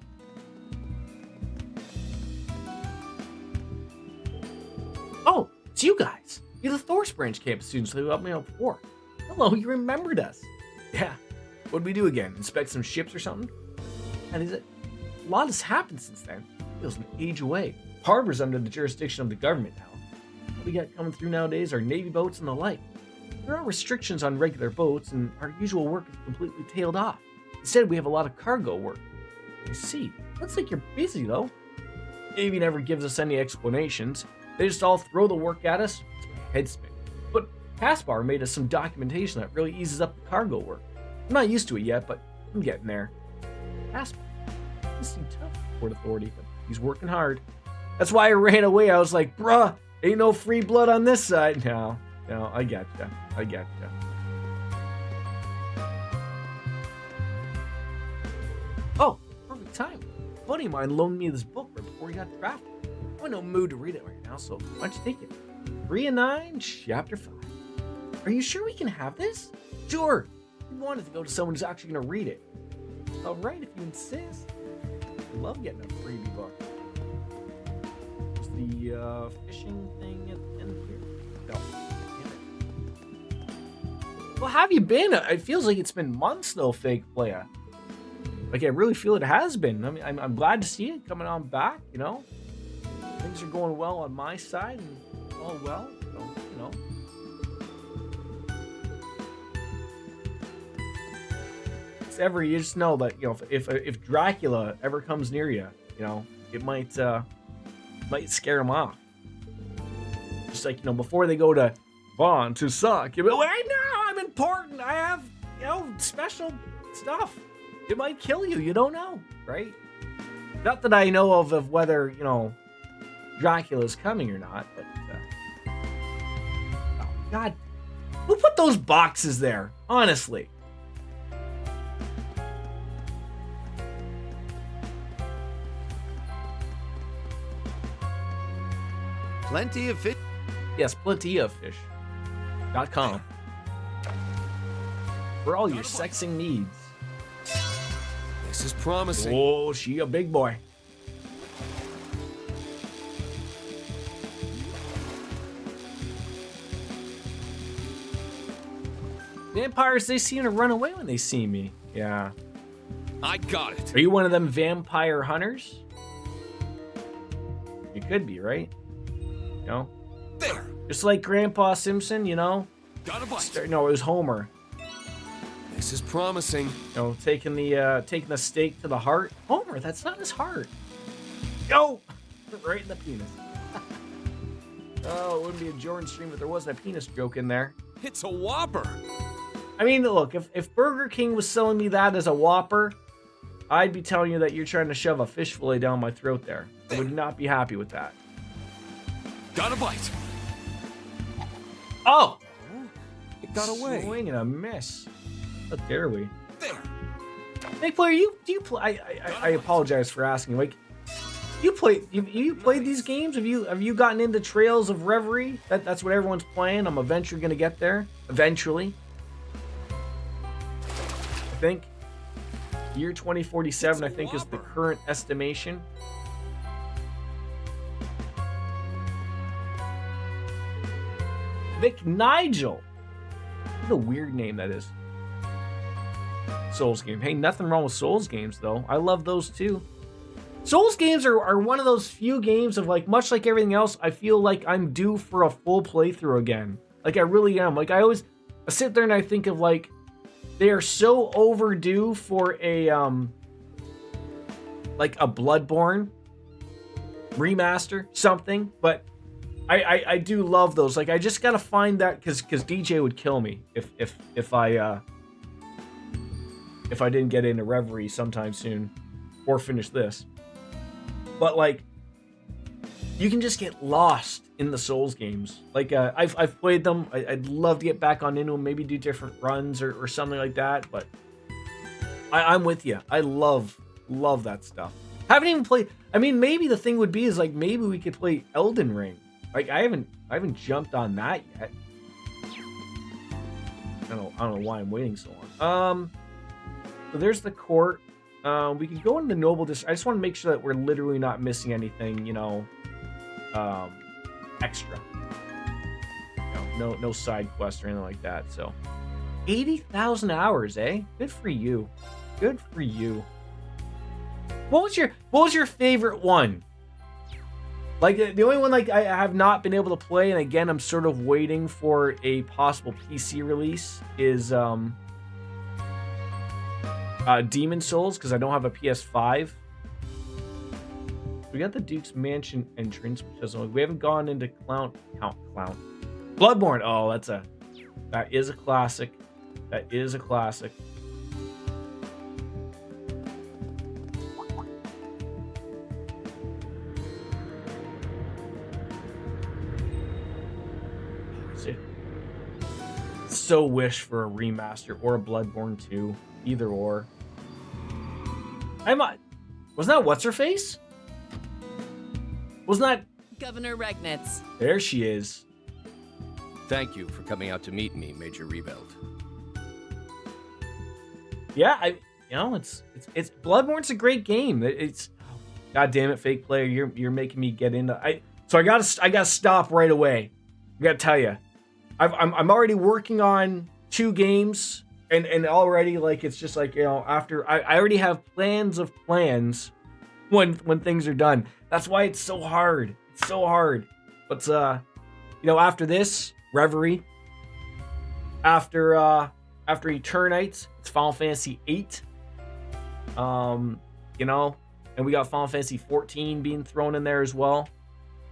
Oh, it's you guys. You're the Thor's Branch campus students who helped me out before. Hello, you remembered us. Yeah. What'd we do again? Inspect some ships or something? And is it? A lot has happened since then. Feels an age away. Harbor's under the jurisdiction of the government now. What we got coming through nowadays are Navy boats and the like. There are restrictions on regular boats, and our usual work is completely tailed off. Instead, we have a lot of cargo work. I see. Looks like you're busy, though. Navy never gives us any explanations. They just all throw the work at us. It's my head spinning. But Caspar made us some documentation that really eases up the cargo work. I'm not used to it yet, but I'm getting there. Caspar. doesn't seem tough, Port Authority, but he's working hard. That's why I ran away. I was like, bruh, ain't no free blood on this side. No, I getcha. I getcha. Oh, perfect time. A buddy of mine loaned me this book right before he got drafted. I'm in no mood to read it right now, so why don't you take it? 3 and 9, chapter 5. Are you sure we can have this? Sure. We wanted to go to someone who's actually going to read it. All right, if you insist. I love getting a freebie book. Is the fishing thing at the end here? No. Well, how have you been? It feels like it's been months, though, Fake Playa. Like, I really feel it has been. I mean, I'm glad to see it coming on back, you know? Things are going well on my side, and all well, so, you know. You just know that, you know, if Dracula ever comes near you, you know, it might scare him off. Just like, you know, before they go to Vaughn to suck, you'll be like, "Wait, no, I'm important. I have, you know, special stuff." It might kill you. You don't know, right? Not that I know of whether, you know, Dracula's coming or not, but oh God, who put those boxes there? Honestly. Plenty of fish. Yes, plenty of fish.com for all your sexing needs. This is promising. Oh, she a big boy. Vampires, they seem to run away when they see me. Yeah. I got it. Are you one of them vampire hunters? You could be, right? You know? There. Just like Grandpa Simpson, you know? Got a bite. No, it was Homer. This is promising. You know, taking the stake to the heart. Homer, that's not his heart. Yo! Right in the penis. Oh, it wouldn't be a Jordan stream if there wasn't a penis joke in there. It's a Whopper. I mean, look, if Burger King was selling me that as a Whopper, I'd be telling you that you're trying to shove a fish fillet down my throat there. I would not be happy with that. Got a bite. Oh! It got away. Swing and a miss. How dare we? There. Hey, player, do you play? I apologize for asking. Like, you played these games? Have you gotten into Trails of Reverie? That's what everyone's playing. I'm eventually gonna get there. Eventually. I think year 2047. I think is the current estimation. Vic Nigel. What a weird name that is. Souls game. Hey, nothing wrong with Souls games, though. I love those, too. Souls games are one of those few games of, like, much like everything else, I feel like I'm due for a full playthrough again. Like, I really am. Like, I sit there and I think of, like, they are so overdue for a, like, a Bloodborne remaster, something, but I do love those. Like, I just gotta find that, because DJ would kill me if I didn't get into Reverie sometime soon or finish this. But, like, you can just get lost in the Souls games. Like, I've played them. I'd love to get back on into them, maybe do different runs or something like that. But I'm with you. I love that stuff. Haven't even played. I mean, maybe the thing would be is, like, maybe we could play Elden Ring. Like, I haven't jumped on that yet. I don't know why I'm waiting so long. So there's the court. We can go into the noble district. I just want to make sure that we're literally not missing anything, you know, extra. You know, no side quests or anything like that. So 80,000 hours, eh? Good for you. Good for you. What was your favorite one? Like, the only one, like, I have not been able to play, and again, I'm sort of waiting for a possible PC release, is Demon Souls, because I don't have a PS5. We got the Duke's Mansion entrance, which doesn't. We haven't gone into Clown. Bloodborne. Oh, that is a classic. That is a classic. so wish for a remaster or a Bloodborne 2, either or. Wasn't that what's her face? Wasn't that Governor Regnitz. there? She is. Thank you for coming out to meet me, Major Rebuild. Yeah, it's Bloodborne's a great game. It's God damn it, fake player, you're making me get into I gotta stop right away. I gotta tell you, I'm already working on 2 games, and already like it's just like after I already have plans of plans when things are done. That's why it's so hard. It's so hard. But after this Reverie, after Eternites, it's Final Fantasy 8. And we got Final Fantasy 14 being thrown in there as well.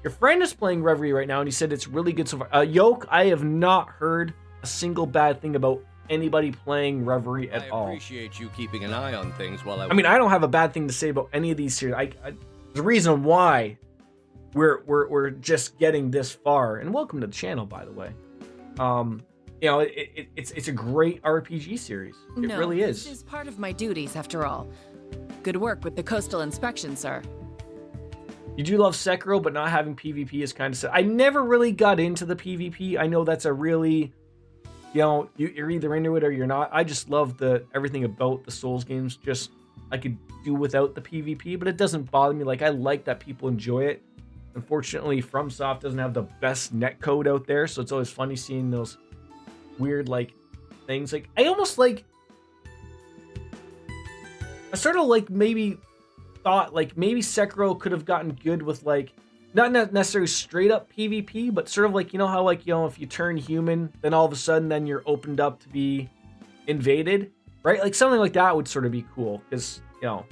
Your friend is playing Reverie right now, and he said it's really good so far. Yoke, I have not heard a single bad thing about anybody playing Reverie at all. I appreciate you keeping an eye on things while I mean, I don't have a bad thing to say about any of these series. There's a reason why we're just getting this far. And welcome to the channel, by the way. It's a great RPG series. It really is. This is part of my duties, after all. Good work with the coastal inspection, sir. You do love Sekiro, but not having PvP is kind of sad. I never really got into the PvP. I know that's a really, you're either into it or you're not. I just love everything about the Souls games. Just I could do without the PvP, but it doesn't bother me. Like, I like that people enjoy it. Unfortunately, FromSoft doesn't have the best netcode out there, so it's always funny seeing those weird things. Like, I sort of maybe thought maybe Sekiro could have gotten good with not necessarily straight up PvP, but sort of how if you turn human, then all of a sudden then you're opened up to be invaded, right? Like something like that would sort of be cool, because I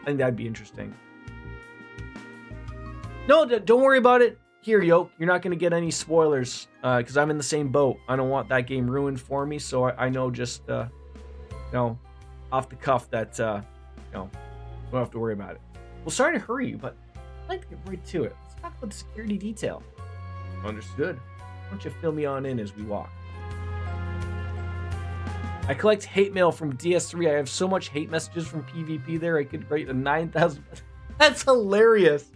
think that'd be interesting. No, don't worry about it. Here, Yoke, you're not going to get any spoilers, because I'm in the same boat. I don't want that game ruined for me, so I know just off the cuff that don't have to worry about it. Well, sorry to hurry you, but I'd like to get right to it. Let's talk about the security detail. Understood. Why don't you fill me on in as we walk? I collect hate mail from DS3. I have so much hate messages from PvP there, I could write a 9,000. That's hilarious.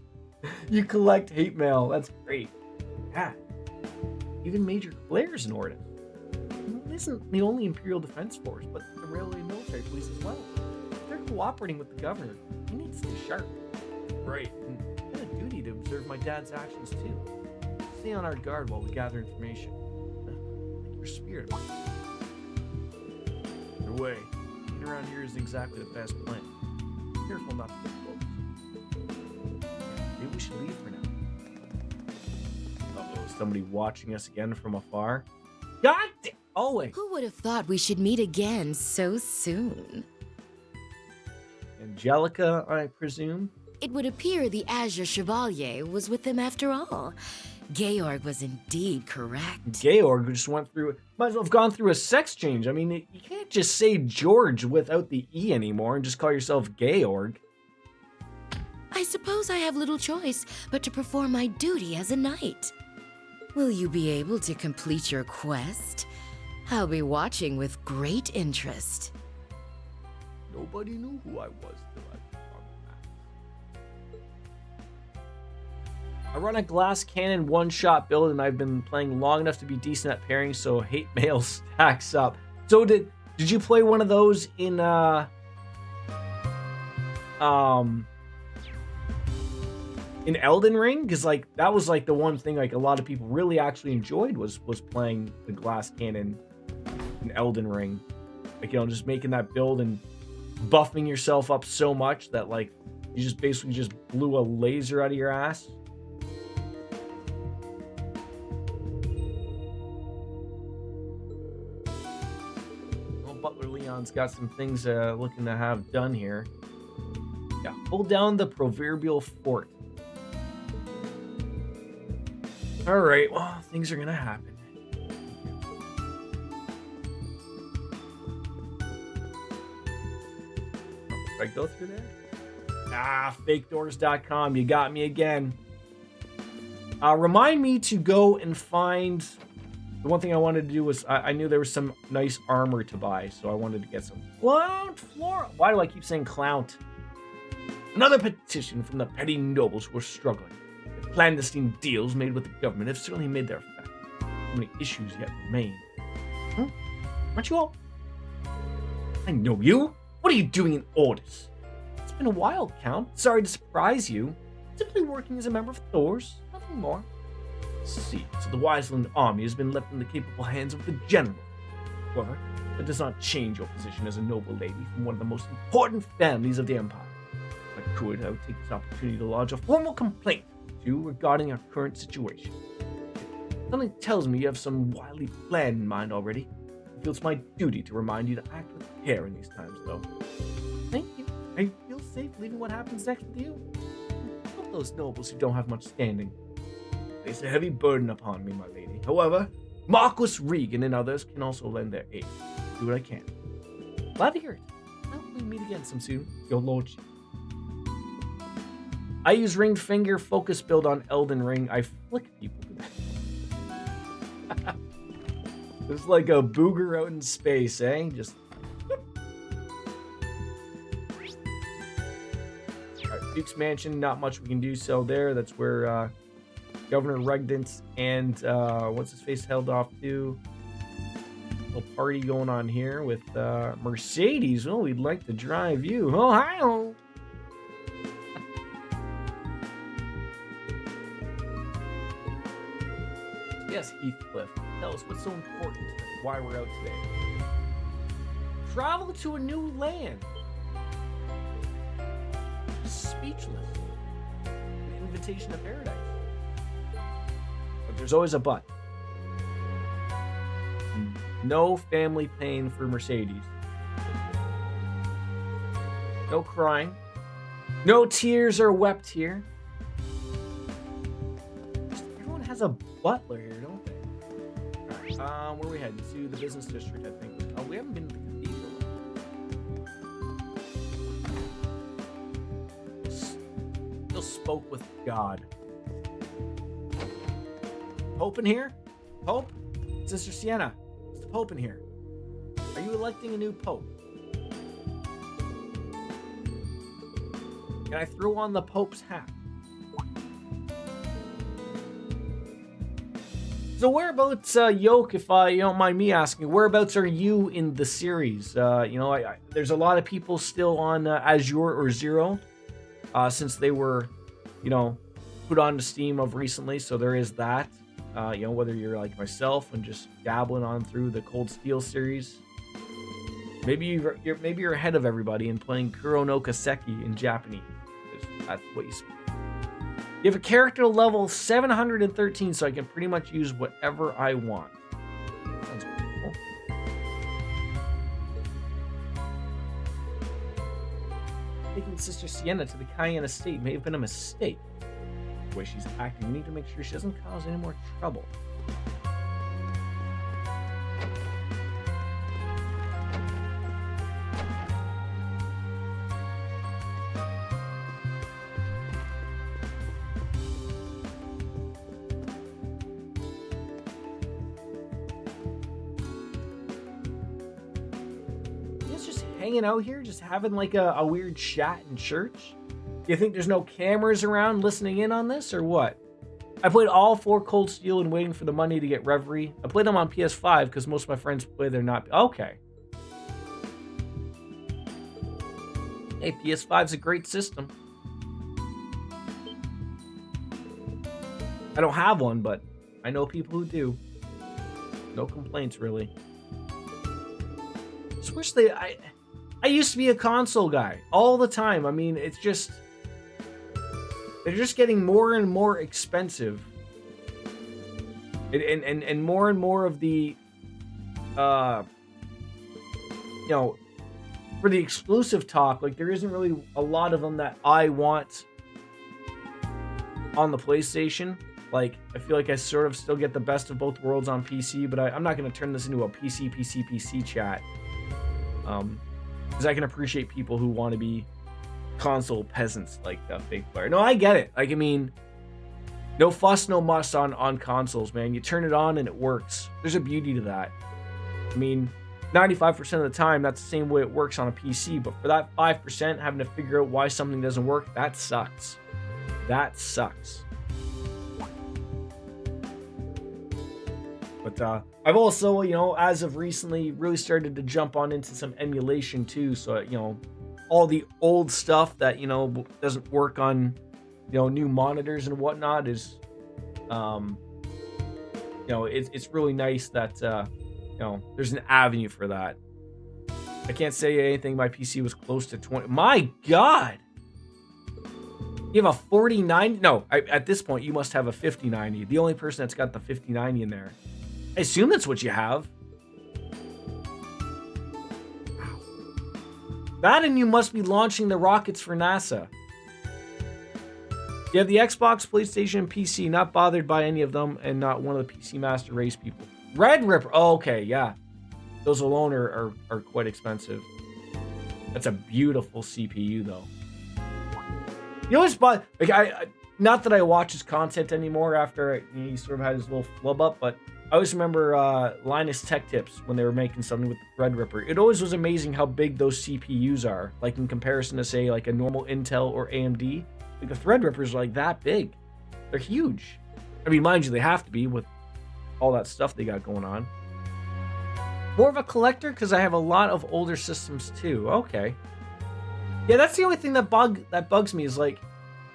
You collect hate mail. That's great. Yeah. Even Major Claire's in Ordon. It isn't the only Imperial Defense Force, but the Railway Military Police as well. They're cooperating with the governor. He needs to stay sharp. Right. And I have a duty to observe my dad's actions too. Stay on our guard while we gather information. Like your spirit. Either way, being around here isn't exactly the best plan. Be careful not to get close. Maybe we should leave for now. Uh-oh, is somebody watching us again from afar? God damn! Always. Who would have thought we should meet again so soon? Angelica, I presume? It would appear the Azure Chevalier was with them after all. Georg was indeed correct. Georg just might as well have gone through a sex change. I mean, you can't just say George without the E anymore and just call yourself Georg. I suppose I have little choice but to perform my duty as a knight. Will you be able to complete your quest? I'll be watching with great interest. Nobody knew who I was till I found that. I run a glass cannon one-shot build, and I've been playing long enough to be decent at pairing, so hate mail stacks up. So did you play one of those in Elden Ring? Because that was the one thing a lot of people really actually enjoyed was playing the glass cannon in Elden Ring. Just making that build and buffing yourself up so much that you just basically just blew a laser out of your ass. Well, Butler Leon's got some things looking to have done here. Yeah, pull down the proverbial fort. All right, well, things are gonna happen. Should I go through there? Fakedoors.com. You got me again. Remind me to go and find The one thing I wanted to do was I knew there was some nice armor to buy, so I wanted to get some clown flora. Why do I keep saying clout? Another petition from the petty nobles who are struggling. The clandestine deals made with the government have certainly made their effect. So many issues yet remain. Aren't you all? I know you. What are you doing in Ordis? It's been a while, Count. Sorry to surprise you. Simply working as a member of Thor's, nothing more. See, so the Wiseland army has been left in the capable hands of the general. However, that does not change your position as a noble lady from one of the most important families of the Empire. If I could, I would take this opportunity to lodge a formal complaint to you regarding our current situation. Something tells me you have some wily plan in mind already. I feel it's my duty to remind you to act with care in these times, though. Thank you. I feel safe leaving what happens next with you. Help those nobles who don't have much standing. Place a heavy burden upon me, my lady. However, Marquis Regan and others can also lend their aid. Do what I can. Glad to hear it. I hope we meet again soon, your lordship. I use ringed finger focus build on Elden Ring. I flick people to that. It's like a booger out in space, eh? Just. Alright, Duke's Mansion, not much we can do so there. That's where Governor Regdant and what's his face held off to. Little party going on here with Mercedes. Oh, we'd like to drive you. Oh, hi. Yes, Heathcliff. Tell us what's so important, why we're out today. Travel to a new land. Speechless. An invitation to paradise. But there's always a but. No family pain for Mercedes. No crying. No tears are wept here. Everyone has a butler here, don't they? Alright, where are we heading? To the business district, I think. Oh, we haven't been to the cathedral. Still spoke with God. Pope in here? Pope? Sister Sienna, is the Pope in here? Are you electing a new Pope? Can I throw on the Pope's hat? So whereabouts, Yoke, if you don't mind me asking, whereabouts are you in the series? There's a lot of people still on Azure or Zero, since they were, put onto Steam of recently. So there is that. Whether you're like myself and just dabbling on through the Cold Steel series, maybe you're ahead of everybody and playing Kuro no Kaseki in Japanese. That's what you speak. You have a character level 713, so I can pretty much use whatever I want. Sounds cool. Taking Sister Sienna to the Cayenne estate may have been a mistake. The way she's acting, we need to make sure she doesn't cause any more trouble. Hanging out here, just having like a weird chat in church? Do you think there's no cameras around listening in on this, or what? I played all 4 Cold Steel and waiting for the money to get Reverie. I played them on PS5 because most of my friends play they're not. Okay. Hey, PS5's a great system. I don't have one, but I know people who do. No complaints, really. Just wish I used to be a console guy all the time. I mean, it's just... They're just getting more and more expensive. And more of the... for the exclusive talk, like, there isn't really a lot of them that I want on the PlayStation. Like, I feel like I sort of still get the best of both worlds on PC, but I'm not going to turn this into a PC chat. Because I can appreciate people who want to be console peasants like Fake Player. No, I get it. Like, I mean, No fuss, no muss on consoles, man. You turn it on and it works. There's a beauty to that. I mean, 95% of the time, that's the same way it works on a PC. But for that 5%, having to figure out why something doesn't work, that sucks. That sucks. But I've also, you know, as of recently, really started to jump on into some emulation too. So, you know, all the old stuff that, you know, doesn't work on, you know, new monitors and whatnot is, you know, it's really nice that, you know, there's an avenue for that. I can't say anything. My PC was close to 20. My God. You have a 4090? No, at this point, you must have a 5090. The only person that's got the 5090 in there. I assume that's what you have. Wow. That and you must be launching the rockets for NASA. You have the Xbox, PlayStation, PC, not bothered by any of them, and not one of the PC Master Race people. Red Ripper. Oh, okay, yeah. Those alone are quite expensive. That's a beautiful CPU, though. You know what's like I not that I watch his content anymore after he sort of had his little flub up, but I always remember Linus Tech Tips when they were making something with the Threadripper. It always was amazing how big those CPUs are, like in comparison to say like a normal Intel or AMD. Like the Threadrippers are like that big. They're huge. I mean, mind you, they have to be with all that stuff they got going on. More of a collector because I have a lot of older systems too. Okay. Yeah, that's the only thing that bugs me is like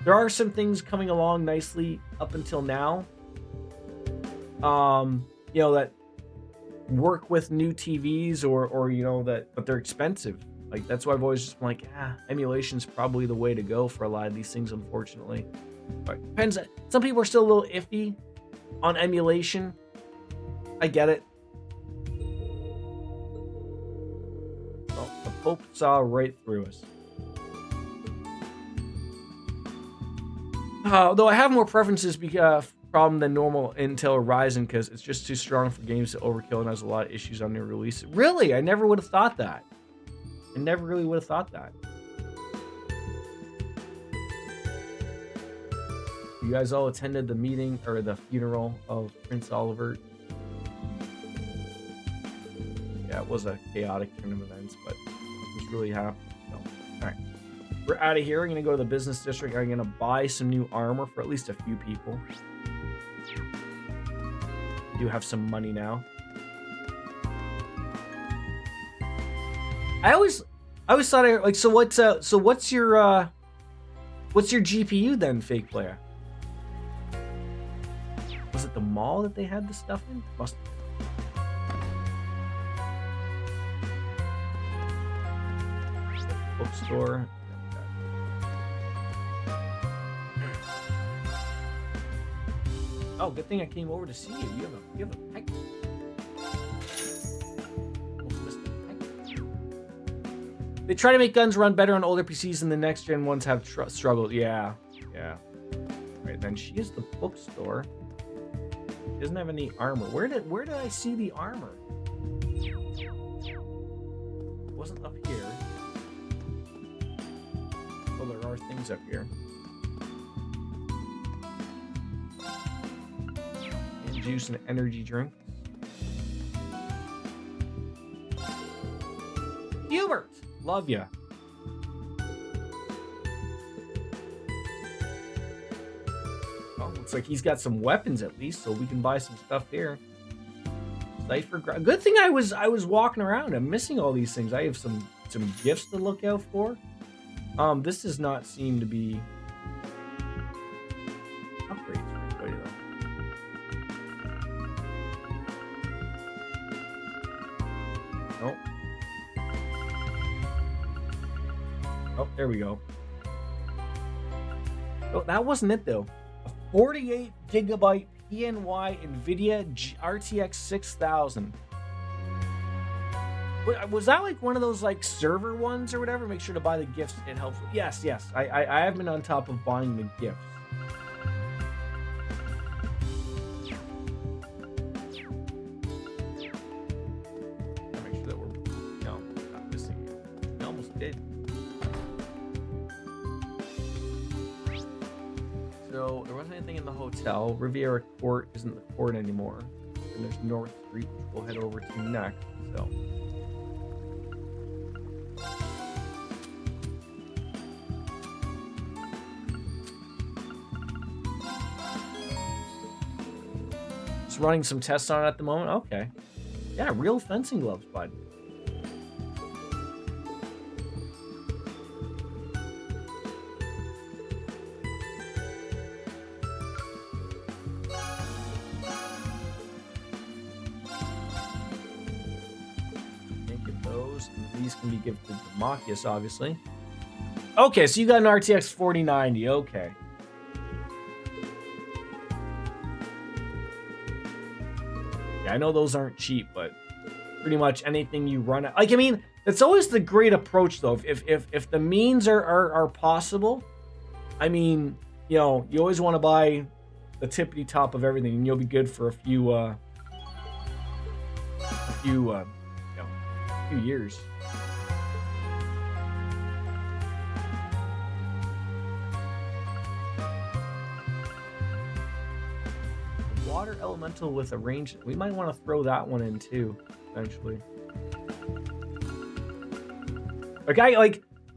there are some things coming along nicely up until now. You know, that work with new TVs or you know but they're expensive. Like that's why I've always just been like, emulation's probably the way to go for a lot of these things, unfortunately. But depends. Some people are still a little iffy on emulation. I get it. Well, the Pope saw right through us. Though I have more preferences problem than normal Intel Ryzen because it's just too strong for games to overkill and has a lot of issues on new release. Really? I never would have thought that. I never really would have thought that. You guys all attended the meeting or the funeral of Prince Oliver. Yeah, it was a chaotic turn of events, but I was really happy. So, all right. We're out of here. We're going to go to the business district. I'm going to buy some new armor for at least a few people. I do have some money now. I always thought so what's your GPU then, fake player? Was it the mall that they had this stuff in? Must bookstore. Oh, good thing I came over to see you. You have a pet. They try to make guns run better on older PCs and the next gen ones have struggled. Yeah. All right, then she is the bookstore. She doesn't have any armor. Where did I see the armor? It wasn't up here. Oh, there are things up here. And juice and energy drink. Hubert! Love ya. Oh, looks like he's got some weapons at least, so we can buy some stuff here. Cipher. Good thing I was walking around. I'm missing all these things. I have some gifts to look out for. This does not seem to be upgrades for anybody though. Nope. Oh, there we go. Oh, that wasn't it though. A 48 gigabyte PNY NVIDIA RTX 6000. Was that like one of those like server ones or whatever? Make sure to buy the gifts. It helps. Yes. I have been on top of buying the gifts. Make sure that we're not missing it. We almost did. So there wasn't anything in the hotel. Riviera Court isn't the court anymore. And there's North Street, which we'll head over to next. So. Just running some tests on it at the moment. Okay. Yeah, real fencing gloves, bud. These can be gifted to Machias, obviously. Okay, so you got an RTX 4090. Okay. Yeah, I know those aren't cheap, but pretty much anything you run at, like, I mean, it's always the great approach though. If the means are possible, I mean, you know, you always want to buy the tippity top of everything, and you'll be good for a few years. Water elemental with a range. We might want to throw that one in too, eventually. Like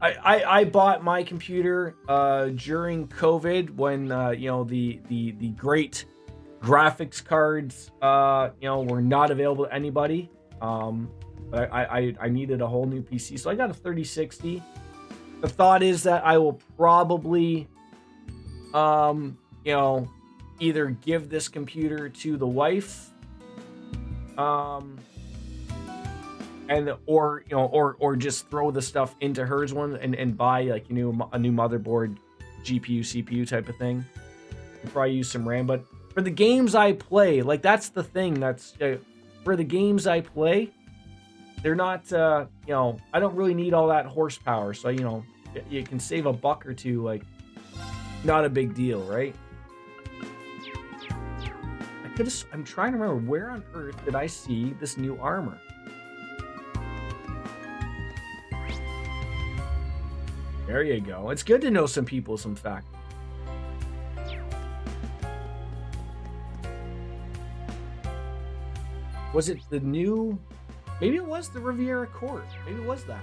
I bought my computer during COVID when you know, the great graphics cards you know, were not available to anybody. But I needed a whole new PC, so I got a 3060. The thought is that I will probably you know, either give this computer to the wife, and or you know, or just throw the stuff into hers one and buy like a new motherboard, GPU, CPU type of thing. I'll probably use some RAM, but for the games I play, like that's the thing. That's for the games I play, they're not you know, I don't really need all that horsepower, so you know, you can save a buck or two, like not a big deal, right? I'm trying to remember, where on earth did I see this new armor? There you go. It's good to know some people, some fact. Was it the new? Maybe it was the Riviera Court. Maybe it was that.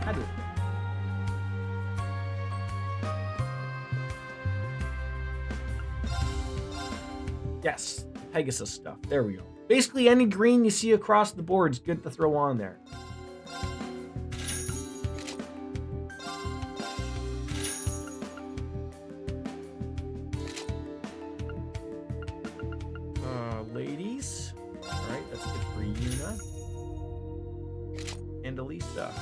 Had to have been. Yes, Pegasus stuff. There we go. Basically, any green you see across the board is good to throw on there. Ladies. All right, that's good for Yuna and Elisa.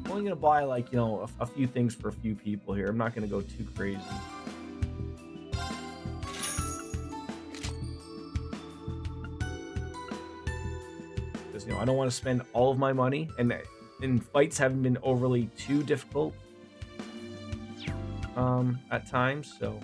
I'm only gonna buy, like, you know, a few things for a few people here. I'm not gonna go too crazy. Because, you know, I don't want to spend all of my money, and fights haven't been overly too difficult at times, so.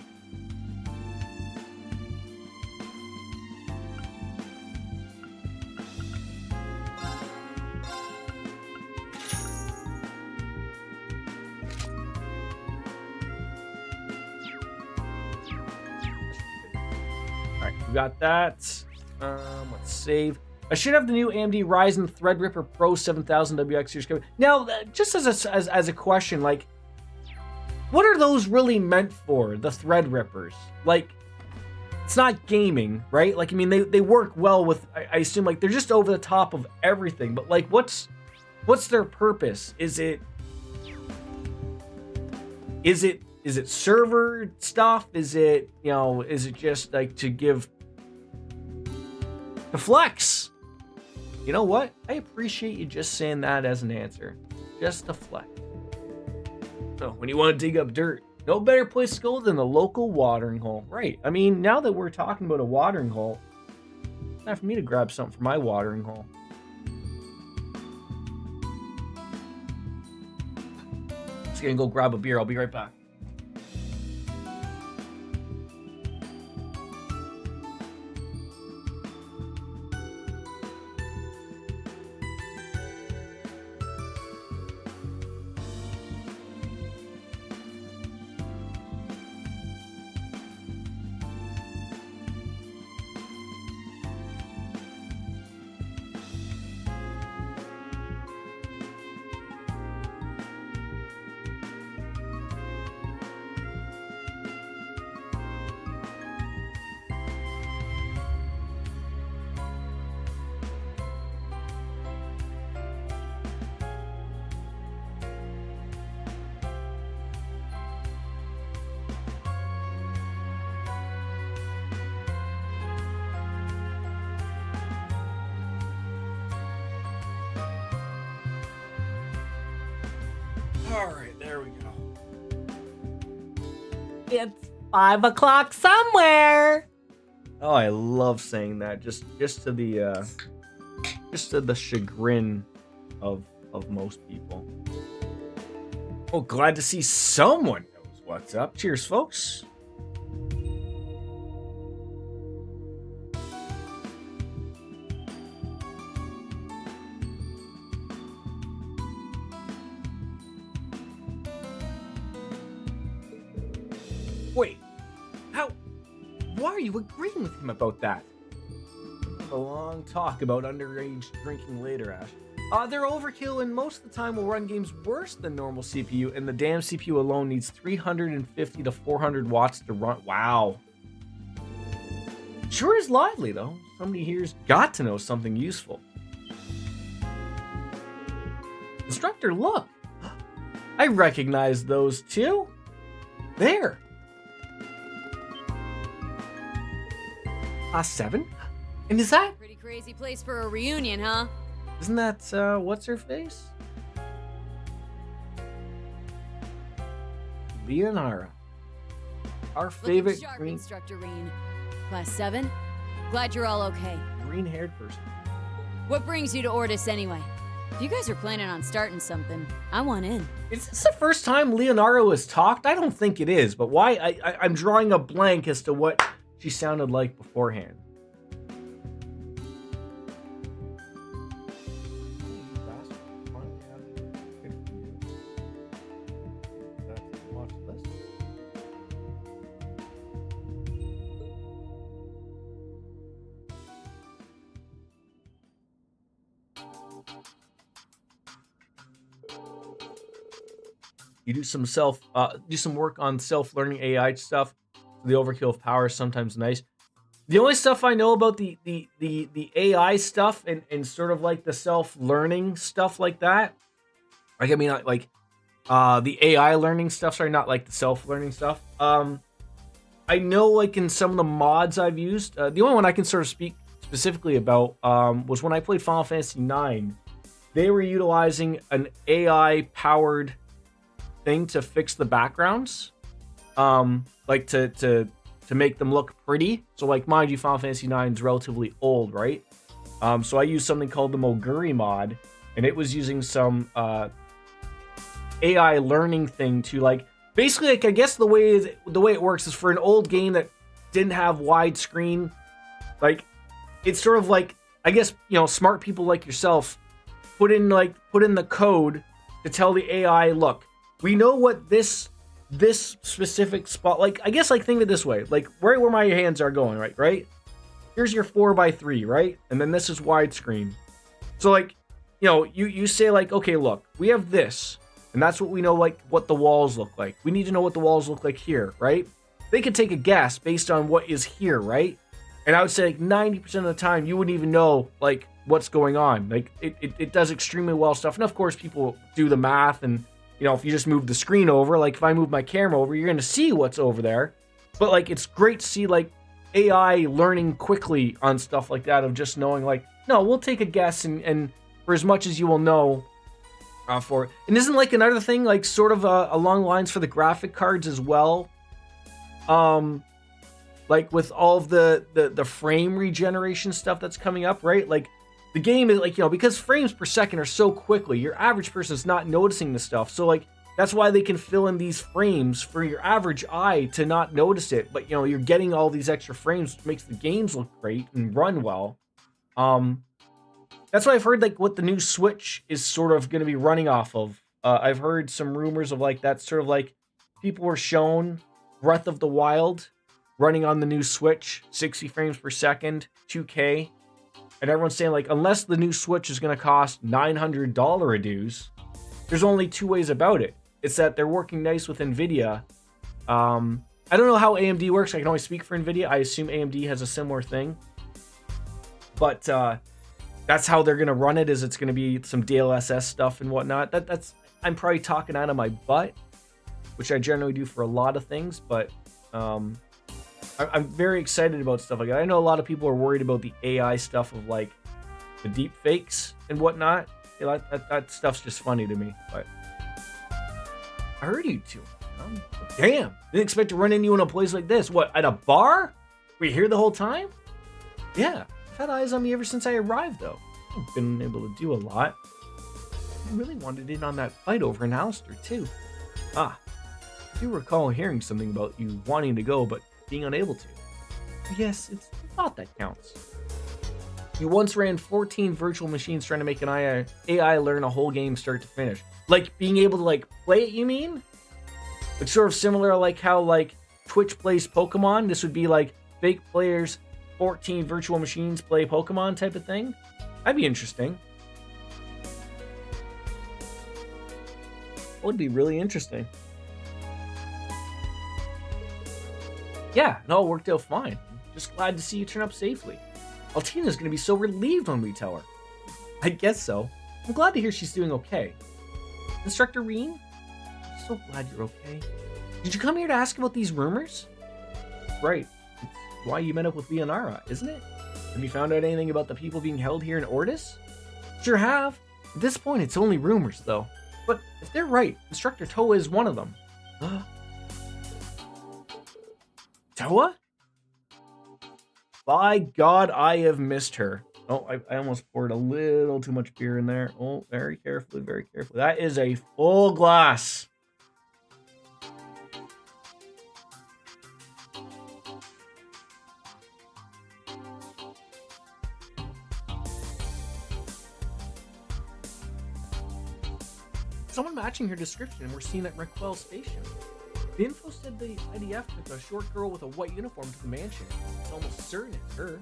Got that. Let's save. I should have the new AMD Ryzen Threadripper Pro 7000 WX series coming. Now, just as a question, like, what are those really meant for? The Threadrippers, like, it's not gaming, right? Like, I mean, they work well with. I assume, like, they're just over the top of everything. But like, what's their purpose? Is it server stuff? Is it, you know, is it just like to give? The flex. You know what? I appreciate you just saying that as an answer. Just a flex. So when you want to dig up dirt, no better place to go than the local watering hole. Right. I mean, now that we're talking about a watering hole, it's time for me to grab something for my watering hole. Just gonna go grab a beer. I'll be right back. All right, there we go. It's 5 o'clock somewhere. Oh, I love saying that. Just to the chagrin of most people. Oh, glad to see someone knows what's up. Cheers, folks. Wait, how? Why are you agreeing with him about that? A long talk about underage drinking later, Ash. They're overkill, and most of the time will run games worse than normal CPU, and the damn CPU alone needs 350 to 400 watts to run. Wow. Sure is lively, though. Somebody here's got to know something useful. Instructor, look. I recognize those two. There. Class 7? And is that... Pretty crazy place for a reunion, huh? Isn't that, what's her face? Leonara. Our favorite Looking sharp, green... Instructor Reen. Class 7? Glad you're all okay. green-haired person. What brings you to Ortis anyway? If you guys are planning on starting something, I want in. Is this the first time Leonardo has talked? I don't think it is, but why? I'm drawing a blank as to what she sounded like beforehand. You do some work on self-learning AI stuff. The overkill of power is sometimes nice. The only stuff I know about the AI stuff and sort of like the self-learning stuff like that, like I mean like the AI learning stuff, sorry, not like the self-learning stuff. I know like in some of the mods I've used, the only one I can sort of speak specifically about was when I played Final Fantasy IX. They were utilizing an AI-powered thing to fix the backgrounds, like to make them look pretty. So like, mind you, Final Fantasy IX is relatively old, right? So I used something called the Moguri mod, and it was using some AI learning thing to like, basically, like I guess the way it works is for an old game that didn't have widescreen, like it's sort of like, I guess, you know, smart people like yourself put in the code to tell the AI, look, we know what this specific spot, like, I guess, like, think of it this way, like, right where my hands are going, right? Here's your 4x3, right? And then this is widescreen. So, like, you know, you say, like, okay, look, we have this, and that's what we know, like, what the walls look like. We need to know what the walls look like here, right? They could take a guess based on what is here, right? And I would say, like, 90% of the time, you wouldn't even know, like, what's going on. Like, it does extremely well stuff. And, of course, people do the math, and you know, if you just move the screen over, like if I move my camera over, you're going to see what's over there. But like, it's great to see like AI learning quickly on stuff like that, of just knowing like, no, we'll take a guess and for as much as you will know for it. And isn't like another thing, like sort of along the lines for the graphic cards as well. Like with all of the frame regeneration stuff that's coming up, right? Like, the game is like, you know, because frames per second are so quickly, your average person is not noticing this stuff. So like, that's why they can fill in these frames for your average eye to not notice it. But you know, you're getting all these extra frames, which makes the games look great and run well. That's why I've heard like what the new Switch is sort of going to be running off of. I've heard some rumors of like, that's sort of like people were shown Breath of the Wild running on the new Switch, 60 frames per second, 2K. And everyone's saying, like, unless the new Switch is going to cost $900 a dues, there's only two ways about it. It's that they're working nice with NVIDIA. I don't know how AMD works. I can only speak for NVIDIA. I assume AMD has a similar thing. But that's how they're going to run it, is it's going to be some DLSS stuff and whatnot. That's I'm probably talking out of my butt, which I generally do for a lot of things. But I'm very excited about stuff like that. I know a lot of people are worried about the AI stuff of like the deep fakes and whatnot. You know, that stuff's just funny to me. But heard you two. Damn, didn't expect to run into you in a place like this. What, at a bar? Were you here the whole time? Yeah, I've had eyes on me ever since I arrived, though. I've been able to do a lot. I really wanted in on that fight over in Alistair, too. I do recall hearing something about you wanting to go, but being unable to. Yes, it's the thought that counts. You once ran 14 virtual machines trying to make an AI learn a whole game start to finish. Like, being able to, like, play it, you mean? Like, sort of similar, like, how, like, Twitch plays Pokemon. This would be, like, fake players, 14 virtual machines play Pokemon type of thing. That'd be interesting. Would be really interesting. Yeah, it all worked out fine. Just glad to see you turn up safely. Altina's gonna be so relieved when we tell her. I guess so. I'm glad to hear she's doing okay. Instructor Reen? I'm so glad you're okay. Did you come here to ask about these rumors? Right. It's why you met up with Leonara, isn't it? Have you found out anything about the people being held here in Ordis? Sure have. At this point, it's only rumors, though. But if they're right, Instructor Toa is one of them. Toa? By God, I have missed her. Oh, I almost poured a little too much beer in there. Oh, very carefully, very carefully. That is a full glass. Someone matching her description were seen at Raquel Station. The info said the IDF took a short girl with a white uniform to the mansion. It's almost certain it's her.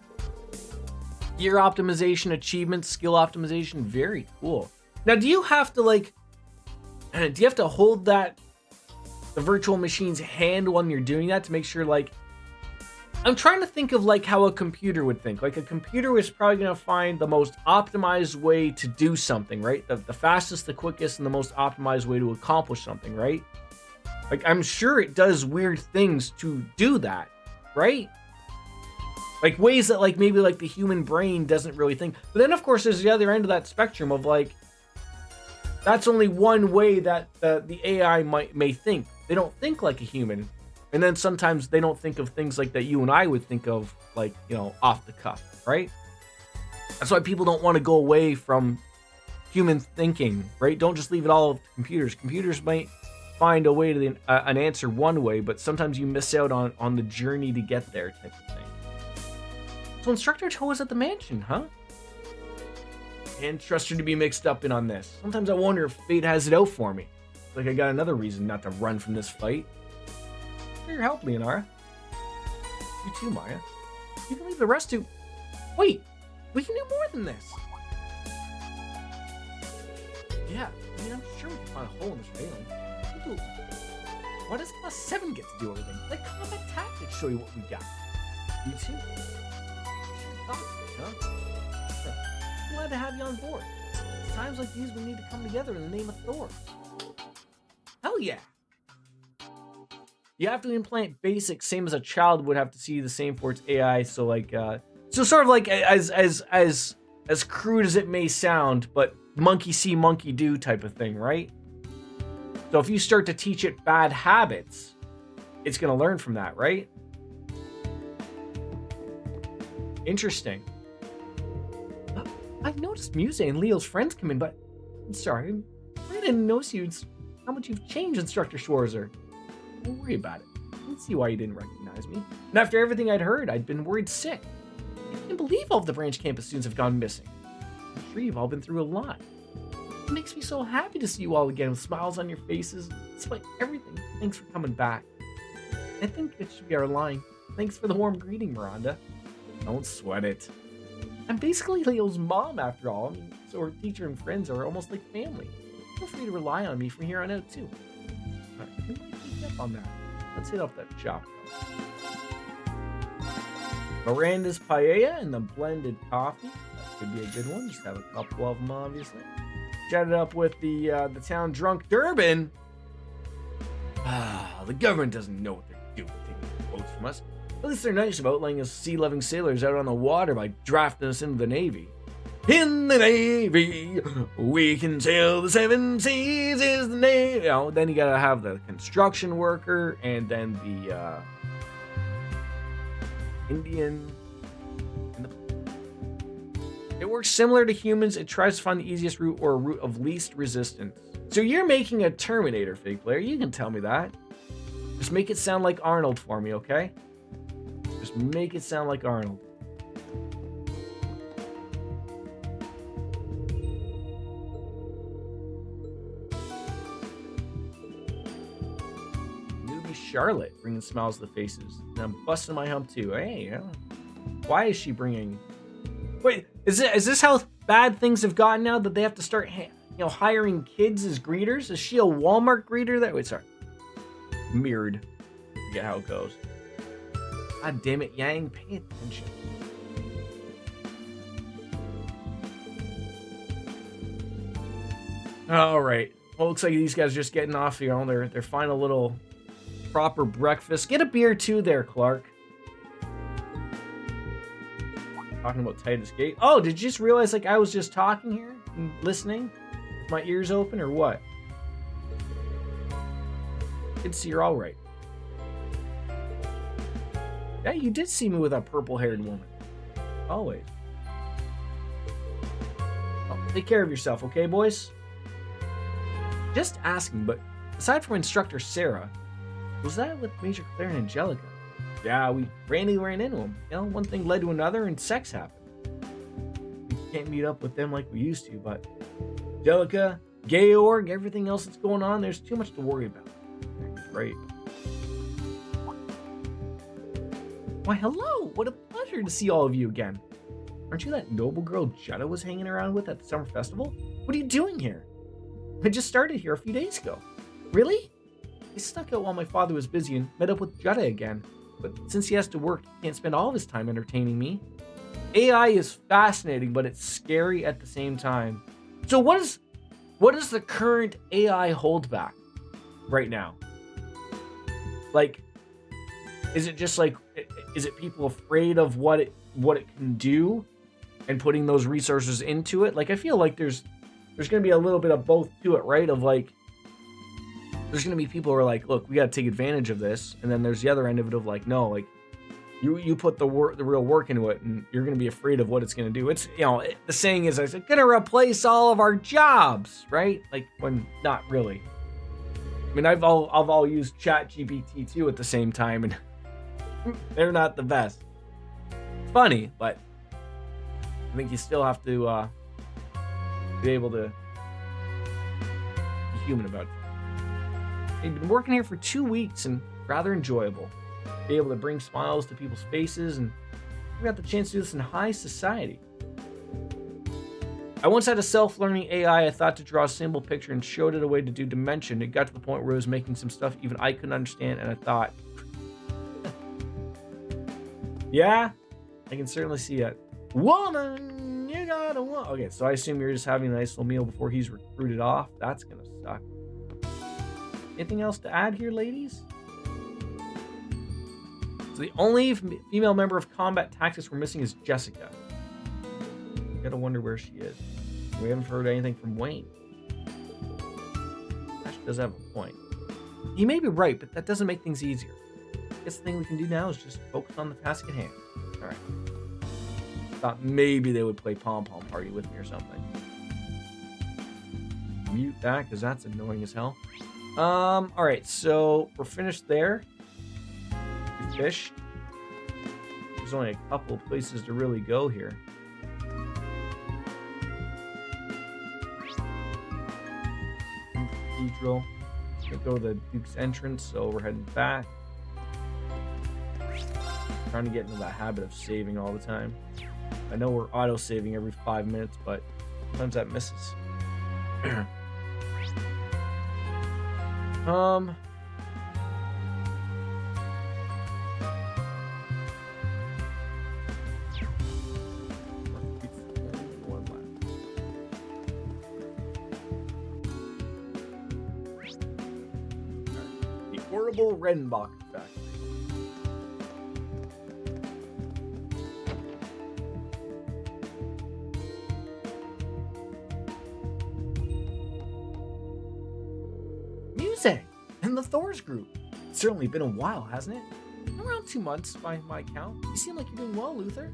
Gear optimization, achievements, skill optimization, very cool. Now, do you have to hold the virtual machine's hand when you're doing that to make sure, like, I'm trying to think of like how a computer would think. Like a computer is probably going to find the most optimized way to do something, right? The fastest, the quickest, and the most optimized way to accomplish something, right? Like, I'm sure it does weird things to do that, right? Like ways that like maybe like the human brain doesn't really think. But then of course there's the other end of that spectrum of like, that's only one way that the AI may think. They don't think like a human. And then sometimes they don't think of things like that you and I would think of, like, you know, off the cuff, right? That's why people don't want to go away from human thinking, right? Don't just leave it all to computers. Computers might find a way to an answer one way, but sometimes you miss out on the journey to get there type of thing. So Instructor Toa's at the mansion, huh? And trust her to be mixed up in on this. Sometimes I wonder if fate has it out for me. Like I got another reason not to run from this fight. For your help, Leonara. You too, Maya. You can leave the rest to... Wait! We can do more than this! Yeah, I mean, I'm sure we can find a hole in this railing. Ooh. Why does plus 7 get to do everything? Let combat tactics show you what we got. You too? Sure thought, huh? Glad to have you on board. It's times like these we need to come together in the name of Thor. Hell yeah! You have to implant basics, same as a child would have to see the same for its AI. So like, so sort of like as crude as it may sound, but monkey see, monkey do type of thing, right? So if you start to teach it bad habits, it's gonna learn from that, right? Interesting. I've noticed Muse and Leo's friends come in, but I'm sorry, I didn't notice how much you've changed, Instructor Schwarzer. Don't worry about it. I didn't see why you didn't recognize me. And after everything I'd heard, I'd been worried sick. I can't believe all of the branch campus students have gone missing. I'm sure you've all been through a lot. It makes me so happy to see you all again with smiles on your faces. Despite everything, thanks for coming back. I think it should be our line. Thanks for the warm greeting, Miranda. Don't sweat it. I'm basically Leo's mom after all. I mean, so her teacher and friends are almost like family. Feel free to rely on me from here on out too. All right, we might pick up on that. Let's hit up that shop. Miranda's paella and the blended coffee. That could be a good one. Just have a couple of them, obviously. Chatted up with the town drunk Durbin. The government doesn't know what they're doing taking votes from us. At least they're nice about letting us sea-loving sailors out on the water by drafting us into the Navy. In the Navy, we can sail the 7 seas is the name. You know, then you gotta have the construction worker and then the Indian. It works similar to humans. It tries to find the easiest route or a route of least resistance. So you're making a Terminator, Fig Player. You can tell me that. Just make it sound like Arnold for me, okay? Just make it sound like Arnold. Newbie Charlotte bringing smiles to the faces. And I'm busting my hump too. Hey, why is she bringing... Wait, is this how bad things have gotten now that they have to start, hiring kids as greeters? Is she a Walmart greeter? Wait, sorry. Mirrored. Forget how it goes. God damn it, Yang, pay attention. All right. Well, looks like these guys are just getting off here on their final little proper breakfast. Get a beer too there, Clark. Talking about Titus Gate. Oh, did you just realize like I was just talking here and listening? With my ears open or what? Good to see you're all right. Yeah, you did see me with a purple-haired woman. Always. Well, take care of yourself, okay, boys? Just asking, but aside from Instructor Sarah, was that with Major Claire and Angelica? Yeah, we randomly ran into them. You know, one thing led to another and sex happened. We can't meet up with them like we used to, but Angelica, Georg, everything else that's going on, there's too much to worry about. Right. Why, hello! What a pleasure to see all of you again. Aren't you that noble girl Jetta was hanging around with at the summer festival? What are you doing here? I just started here a few days ago. Really? I snuck out while my father was busy and met up with Jetta again. But since he has to work, he can't spend all of his time entertaining me. AI is fascinating, but it's scary at the same time. So what is the current AI holdback right now? Like, is it just like, is it people afraid of what it can do and putting those resources into it? Like, I feel like there's going to be a little bit of both to it, right? Of like, there's going to be people who are like, look, we got to take advantage of this. And then there's the other end of it of like, no, like you put the real work into it and you're going to be afraid of what it's going to do. It's, the saying is, it's going to replace all of our jobs, right? Like when not really. I mean, I've all used ChatGPT too at the same time and they're not the best. It's funny, but I think you still have to be able to be human about it. I've been working here for 2 weeks and rather enjoyable. Be able to bring smiles to people's faces, and we got the chance to do this in high society. I once had a self-learning AI I thought to draw a simple picture and showed it a way to do dimension. It got to the point where it was making some stuff even I couldn't understand, and I thought, yeah, I can certainly see that. Woman, you got a woman. Okay, so I assume you're just having a nice little meal before he's recruited off. That's gonna suck. Anything else to add here, ladies? So the only female member of Combat Tactics we're missing is Jessica. Gotta wonder where she is. We haven't heard anything from Wayne. Actually, does have a point. He may be right, but that doesn't make things easier. I guess the thing we can do now is just focus on the task at hand. All right. Thought maybe they would play Pom Pom Party with me or something. Mute that, because that's annoying as hell. All right, so we're finished there. We fished. There's only a couple of places to really go here. Cathedral. Gonna go to the Duke's entrance, so we're heading back. Trying to get into that habit of saving all the time. I know we're auto-saving every 5 minutes, but sometimes that misses. One left. The horrible Redenbach effect. in the Thor's group. It's certainly been a while, hasn't it? Around 2 months by my count. You seem like you're doing well, Luther.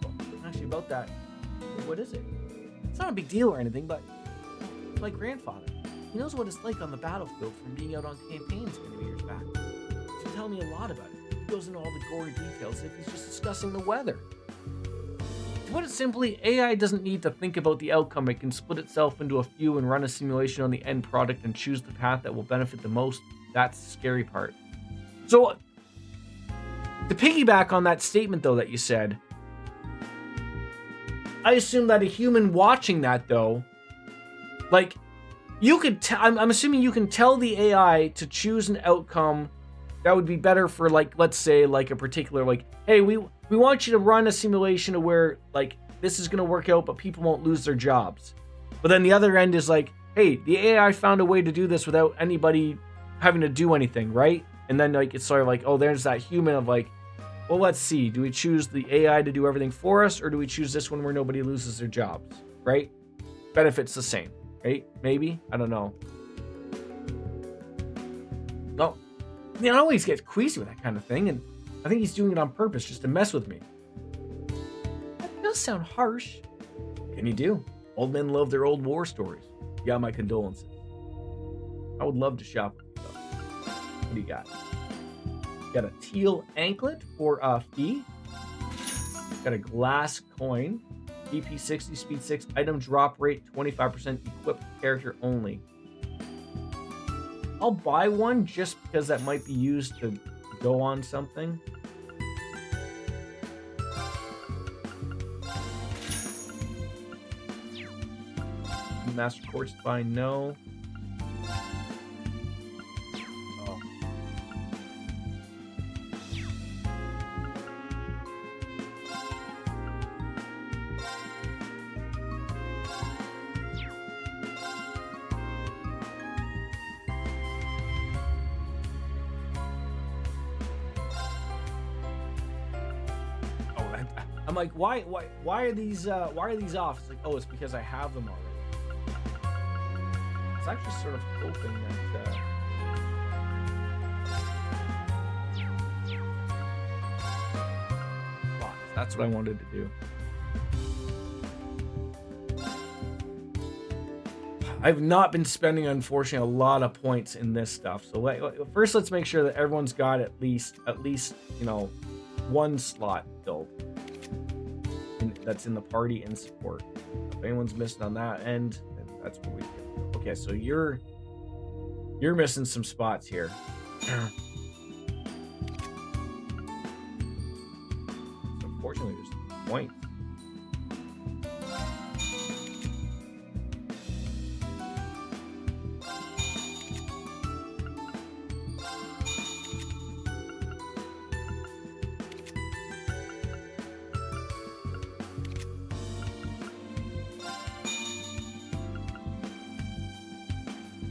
Well, actually, about that, what is it? It's not a big deal or anything, but my grandfather, he knows what it's like on the battlefield from being out on campaigns many years back. He's been telling me a lot about it. He goes into all the gory details as if he's just discussing the weather. To put it simply, AI doesn't need to think about the outcome. It can split itself into a few and run a simulation on the end product and choose the path that will benefit the most. That's the scary part. So, to piggyback on that statement, though, that you said, I assume that a human watching that, though, like, you could I'm assuming you can tell the AI to choose an outcome that would be better for, like, let's say, like, a particular, like, hey, we want you to run a simulation of where, like, this is going to work out, but people won't lose their jobs. But then the other end is like, hey, the AI found a way to do this without anybody having to do anything, right? And then, like, it's sort of like, oh, there's that human of, like, well, let's see. Do we choose the AI to do everything for us, or do we choose this one where nobody loses their jobs, right? Benefits the same, right? Maybe? I don't know. No. I always get queasy with that kind of thing, and I think he's doing it on purpose just to mess with me. That does sound harsh. What can you do? Old men love their old war stories. You got my condolences. I would love to shop with you, though. What do you got? Got a teal anklet for a fee. Got a glass coin. DP 60, speed 6, item drop rate 25%, equipped character only. I'll buy one just because that might be used to go on something. Master Quartz buy, no. Oh. I'm like, why are these off? It's like, oh, it's because I have them already. I was actually sort of hoping that that's what I wanted to do. I've not been spending, unfortunately, a lot of points in this stuff. So first, let's make sure that everyone's got at least one slot filled. That's in the party and support. If anyone's missing on that end, then that's what we do. Okay, so you're missing some spots here. So unfortunately, there's no point.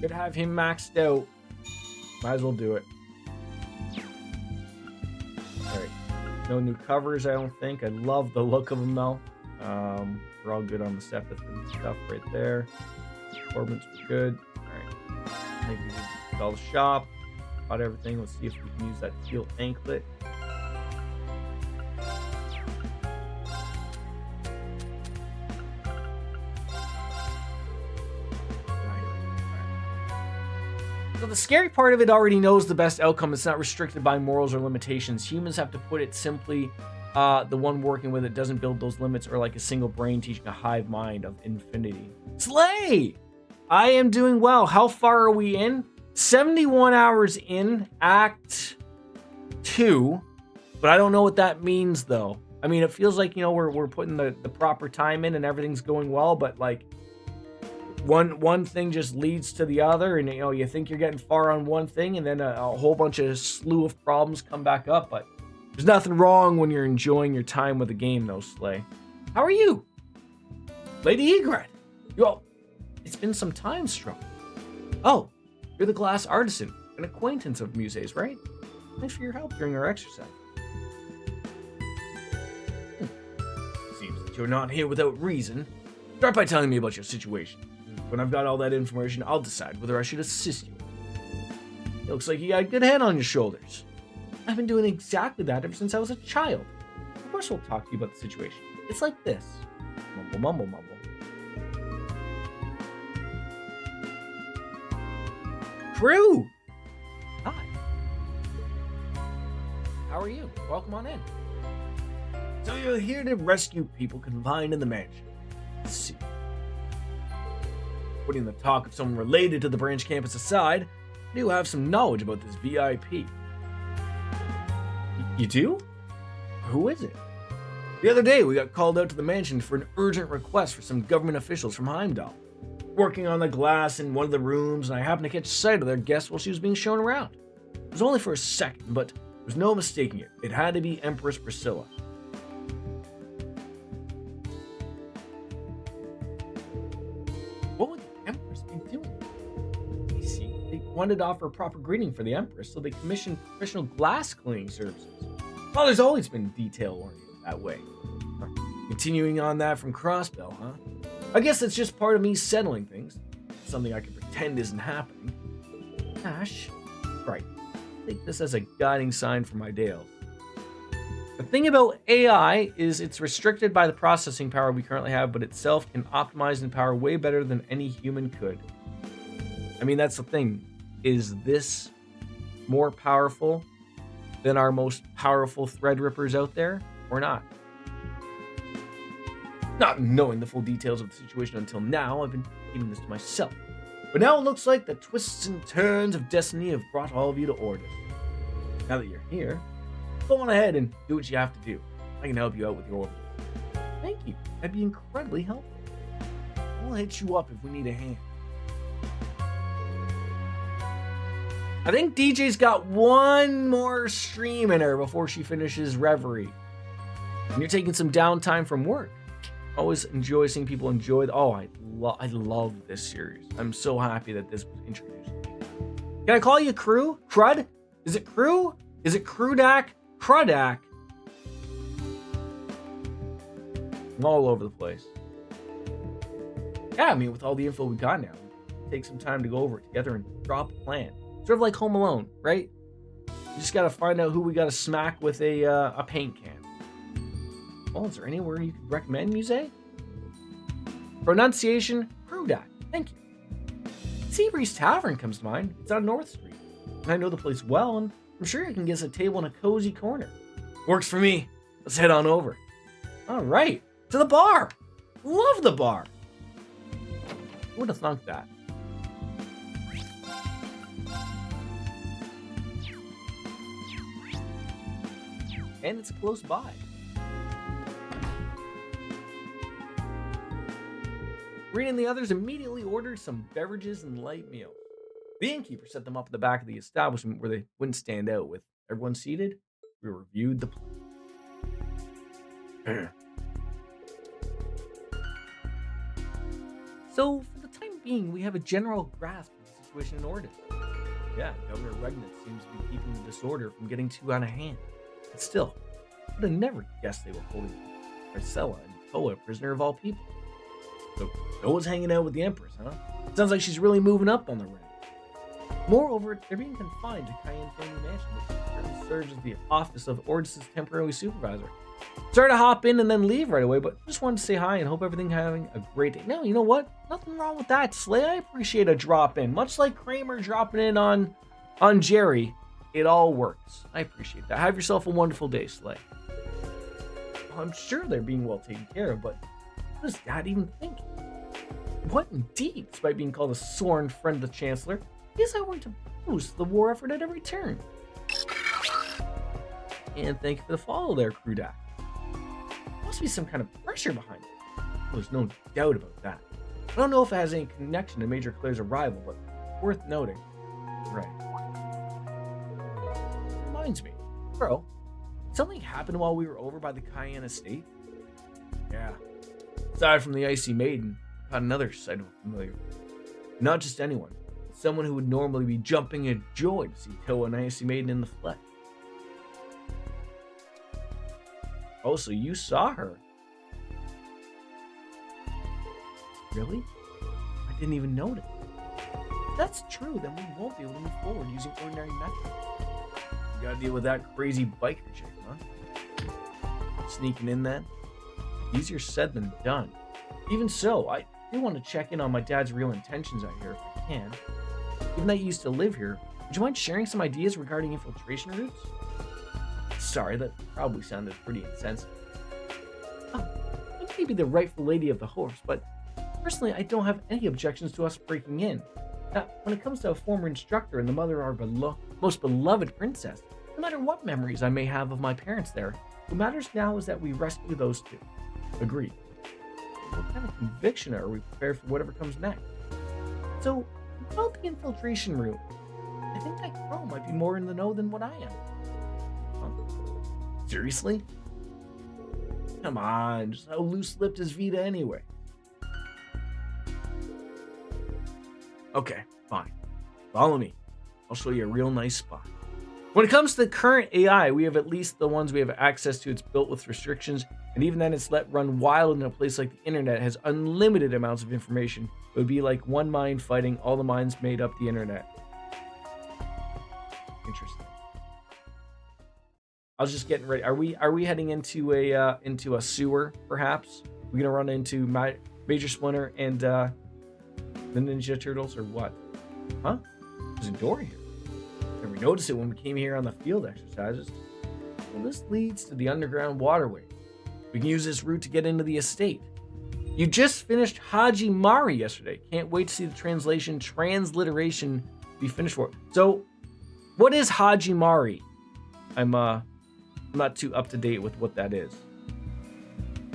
Could have him maxed out. Might as well do it. Alright. No new covers, I don't think. I love the look of them, though. We're all good on the Sepith and stuff right there. Orbits were good. Alright. I think we can install the shop. Got everything. Let's see if we can use that teal anklet. So the scary part of it already knows the best outcome. It's not restricted by morals or limitations. Humans have to put it simply. The one working with it doesn't build those limits or like a single brain teaching a hive mind of infinity. Slay! I am doing well. How far are we in? 71 hours in Act 2. But I don't know what that means, though. I mean, it feels like, we're putting the proper time in and everything's going well, but like, one thing just leads to the other, and you think you're getting far on one thing, and then a whole bunch of slew of problems come back up. But there's nothing wrong when you're enjoying your time with the game, though, Slay. How are you, Lady Egret? It's been some time, Strong. Oh, you're the glass artisan, an acquaintance of Muse's, right? Thanks for your help during our exercise. Seems that you're not here without reason. Start by telling me about your situation. When I've got all that information, I'll decide whether I should assist you. It looks like you got a good head on your shoulders. I've been doing exactly that ever since I was a child. Of course we'll talk to you about the situation. It's like this. Mumble, mumble, mumble. Crew! Hi. How are you? Welcome on in. So you're here to rescue people confined in the mansion. Let's see. Putting the talk of someone related to the branch campus aside, I do have some knowledge about this VIP. You do? Who is it? The other day, we got called out to the mansion for an urgent request for some government officials from Heimdall. Working on the glass in one of the rooms, and I happened to catch sight of their guest while she was being shown around. It was only for a second, but there was no mistaking it. It had to be Empress Priscilla. What would the Empress be doing? You see, they wanted to offer a proper greeting for the Empress, so they commissioned professional glass cleaning services. Well, there's always been detail-oriented that way. Continuing on that from Crossbell, huh? I guess it's just part of me settling things. Something I can pretend isn't happening. Ash, right. Take this as a guiding sign for my Dales. The thing about AI is it's restricted by the processing power we currently have, but itself can optimize and power way better than any human could. I mean, that's the thing. Is this more powerful than our most powerful Threadrippers out there, or not? Not knowing the full details of the situation until now, I've been keeping this to myself. But now it looks like the twists and turns of destiny have brought all of you to Ordis. Now that you're here, go on ahead and do what you have to do. I can help you out with your orders. Thank you. That'd be incredibly helpful. We'll hit you up if we need a hand. I think DJ's got one more stream in her before she finishes Reverie. And you're taking some downtime from work. Always enjoy seeing people enjoy. I love this series. I'm so happy that this was introduced. Can I call you Crew? Crud? Is it Crew? Is it Crudak? Crudak? I'm all over the place. Yeah, I mean, with all the info we got now, take some time to go over it together and drop a plan. Sort of like Home Alone, right? You just gotta find out who we gotta smack with a paint can. Well, is there anywhere you could recommend, Musée? Pronunciation, Crudak. Thank you. Seabreeze Tavern comes to mind. It's on North Street. And I know the place well, and I'm sure you can get us a table in a cozy corner. Works for me. Let's head on over. All right, to the bar. Love the bar. Who would have thunk that? And it's close by. Rena and the others immediately ordered some beverages and light meals. The innkeeper set them up at the back of the establishment where they wouldn't stand out. With everyone seated, we reviewed the plan. So, for the time being, we have a general grasp of the situation in Ordis. Yeah, Governor Regnant seems to be keeping the disorder from getting too out of hand. But still, I would have never guessed they were holding Marcella and Toa prisoner of all people. So, Noah's hanging out with the Empress, huh? Sounds like she's really moving up on the rank. Moreover, they're being confined to Cayenne Family Mansion, which currently serves as the office of Ordis' temporary supervisor. Sorry to hop in and then leave right away, but just wanted to say hi and hope everything's having a great day. No, you know what? Nothing wrong with that, Slay. I appreciate a drop in. Much like Kramer dropping in on Jerry, it all works. I appreciate that. Have yourself a wonderful day, Slay. Well, I'm sure they're being well taken care of, but what does Dad even think? What indeed, despite being called a sworn friend of the Chancellor, is I want to boost the war effort at every turn. And thank you for the follow there, Crudak. Must be some kind of pressure behind it. Well, there's no doubt about that. I don't know if it has any connection to Major Claire's arrival, but worth noting. Right. Reminds me, bro, something happened while we were over by the Cayenne estate? Yeah. Aside from the Icy Maiden, I caught another sight of a familiar. Not just anyone, someone who would normally be jumping at joy to see Toa and Icy Maiden in the flesh. Oh, so you saw her? Really? I didn't even notice. that's true, then we won't be able to move forward using ordinary methods. We gotta deal with that crazy biker chick, huh? Sneaking in then? Easier said than done. Even so, I do want to check in on my dad's real intentions out here if I can. Given that you used to live here, would you mind sharing some ideas regarding infiltration routes? Sorry, that probably sounded pretty insensitive. Oh, I may be the rightful lady of the horse, but personally, I don't have any objections to us breaking in. Now, when it comes to a former instructor and the mother of our most beloved princess, no matter what memories I may have of my parents there, what matters now is that we rescue those two. Agreed. What kind of conviction are we prepared for whatever comes next? So, about the infiltration route, I think that Crow might be more in the know than what I am. Huh? Seriously? Come on, just how loose-lipped is Vita anyway? Okay, fine. Follow me. I'll show you a real nice spot. When it comes to the current AI, we have at least the ones we have access to. It's built with restrictions, and even then it's let run wild in a place like the internet. It has unlimited amounts of information. It would be like one mind fighting all the minds made up the internet. Interesting. I was just getting ready. Are we heading into a sewer, perhaps? We're gonna run into Major Splinter and the Ninja Turtles, or what? Huh? There's a door here. Never noticed it when we came here on the field exercises. Well, this leads to the underground waterway. We can use this route to get into the estate. You just finished Haji Mari yesterday. Can't wait to see the transliteration be finished for it. So, what is Haji Mari? I'm not too up to date with what that is.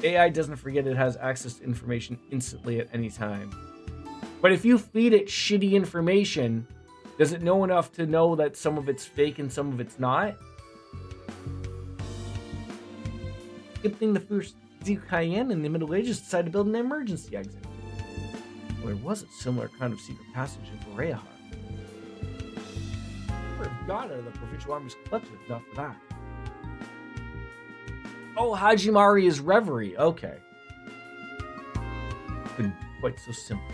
AI doesn't forget it has access to information instantly at any time. But if you feed it shitty information, does it know enough to know that some of it's fake and some of it's not? Good thing the first Cayenne in the Middle Ages decided to build an emergency exit. Well, there was a similar kind of secret passage in Borehar. Never have got out of the Provincial Army's clutches enough for that. Oh, Hajimari is Reverie. Okay. Couldn't be quite so simple.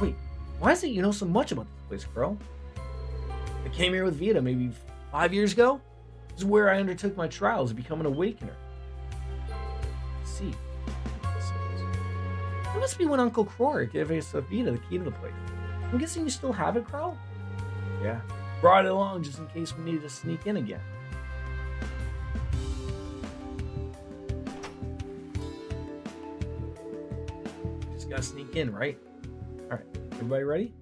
Wait, why is it you know so much about this place, bro? I came here with Vita maybe 5 years ago. This is where I undertook my trials to become an awakener. Let's see. It must be when Uncle Croyer gave us Vita the key to the place. I'm guessing you still have it, Crow? Yeah. Brought it along just in case we needed to sneak in again. Just gotta sneak in, right? Alright, everybody ready?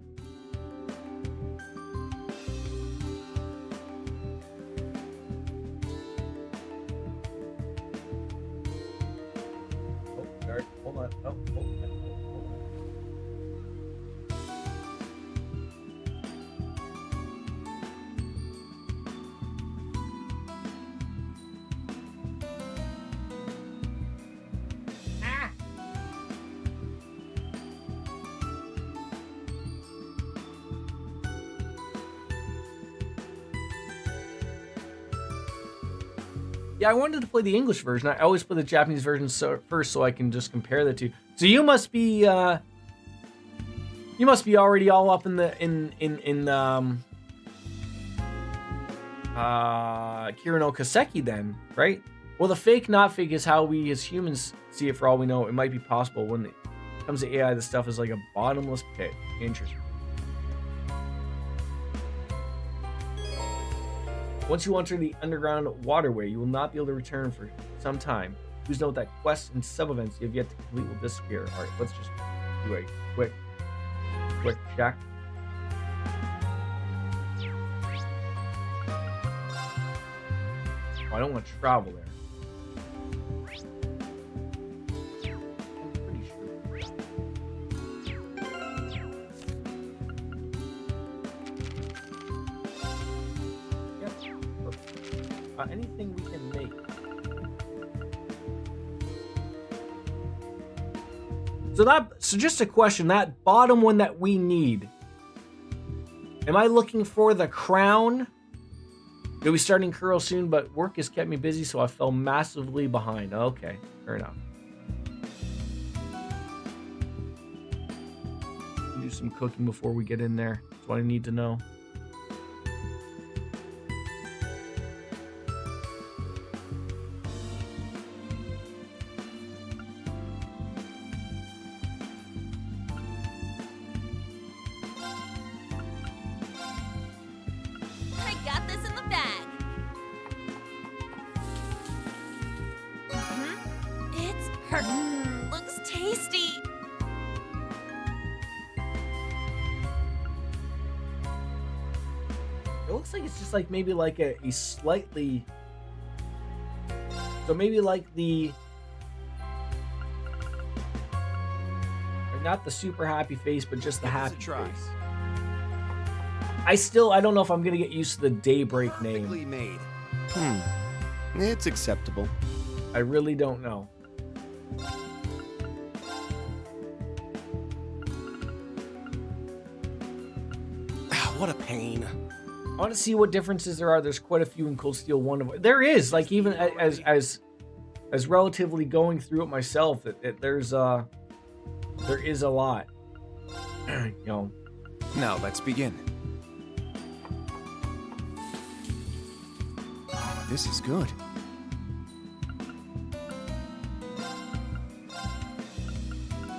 Oh, sorry, hold on. Oh, hold on. Yeah, I wanted to play the English version. I always play the Japanese version first so I can just compare the two. So you must be already all up in the Kirino Kaseki then, right? Well, the fake not fake is how we as humans see it. For all we know, it might be possible. When it comes to AI, this stuff is like a bottomless pit. Interesting. Once you enter the underground waterway, you will not be able to return for some time. Please note that quests and sub-events you have yet to complete will disappear. Alright, let's just do a quick check. Oh, I don't want to travel there. I'm pretty sure. Anything we can make. So just a question, that bottom one that we need. Am I looking for the crown? We'll be starting Curl soon, but work has kept me busy, so I fell massively behind. Okay, fair enough. Do some cooking before we get in there. That's what I need to know. I got this in the bag. It's perfect. Looks tasty. It looks like it's just like maybe like a slightly. So maybe like the. Or not the super happy face, but just the happy face. I don't know if I'm gonna get used to the Daybreak name. Perfectly made. It's acceptable. I really don't know. What a pain. I want to see what differences there are. There's quite a few in Cold Steel 1. There is, like, even as relatively going through it myself, there is a lot. You know. Now let's begin. This is good.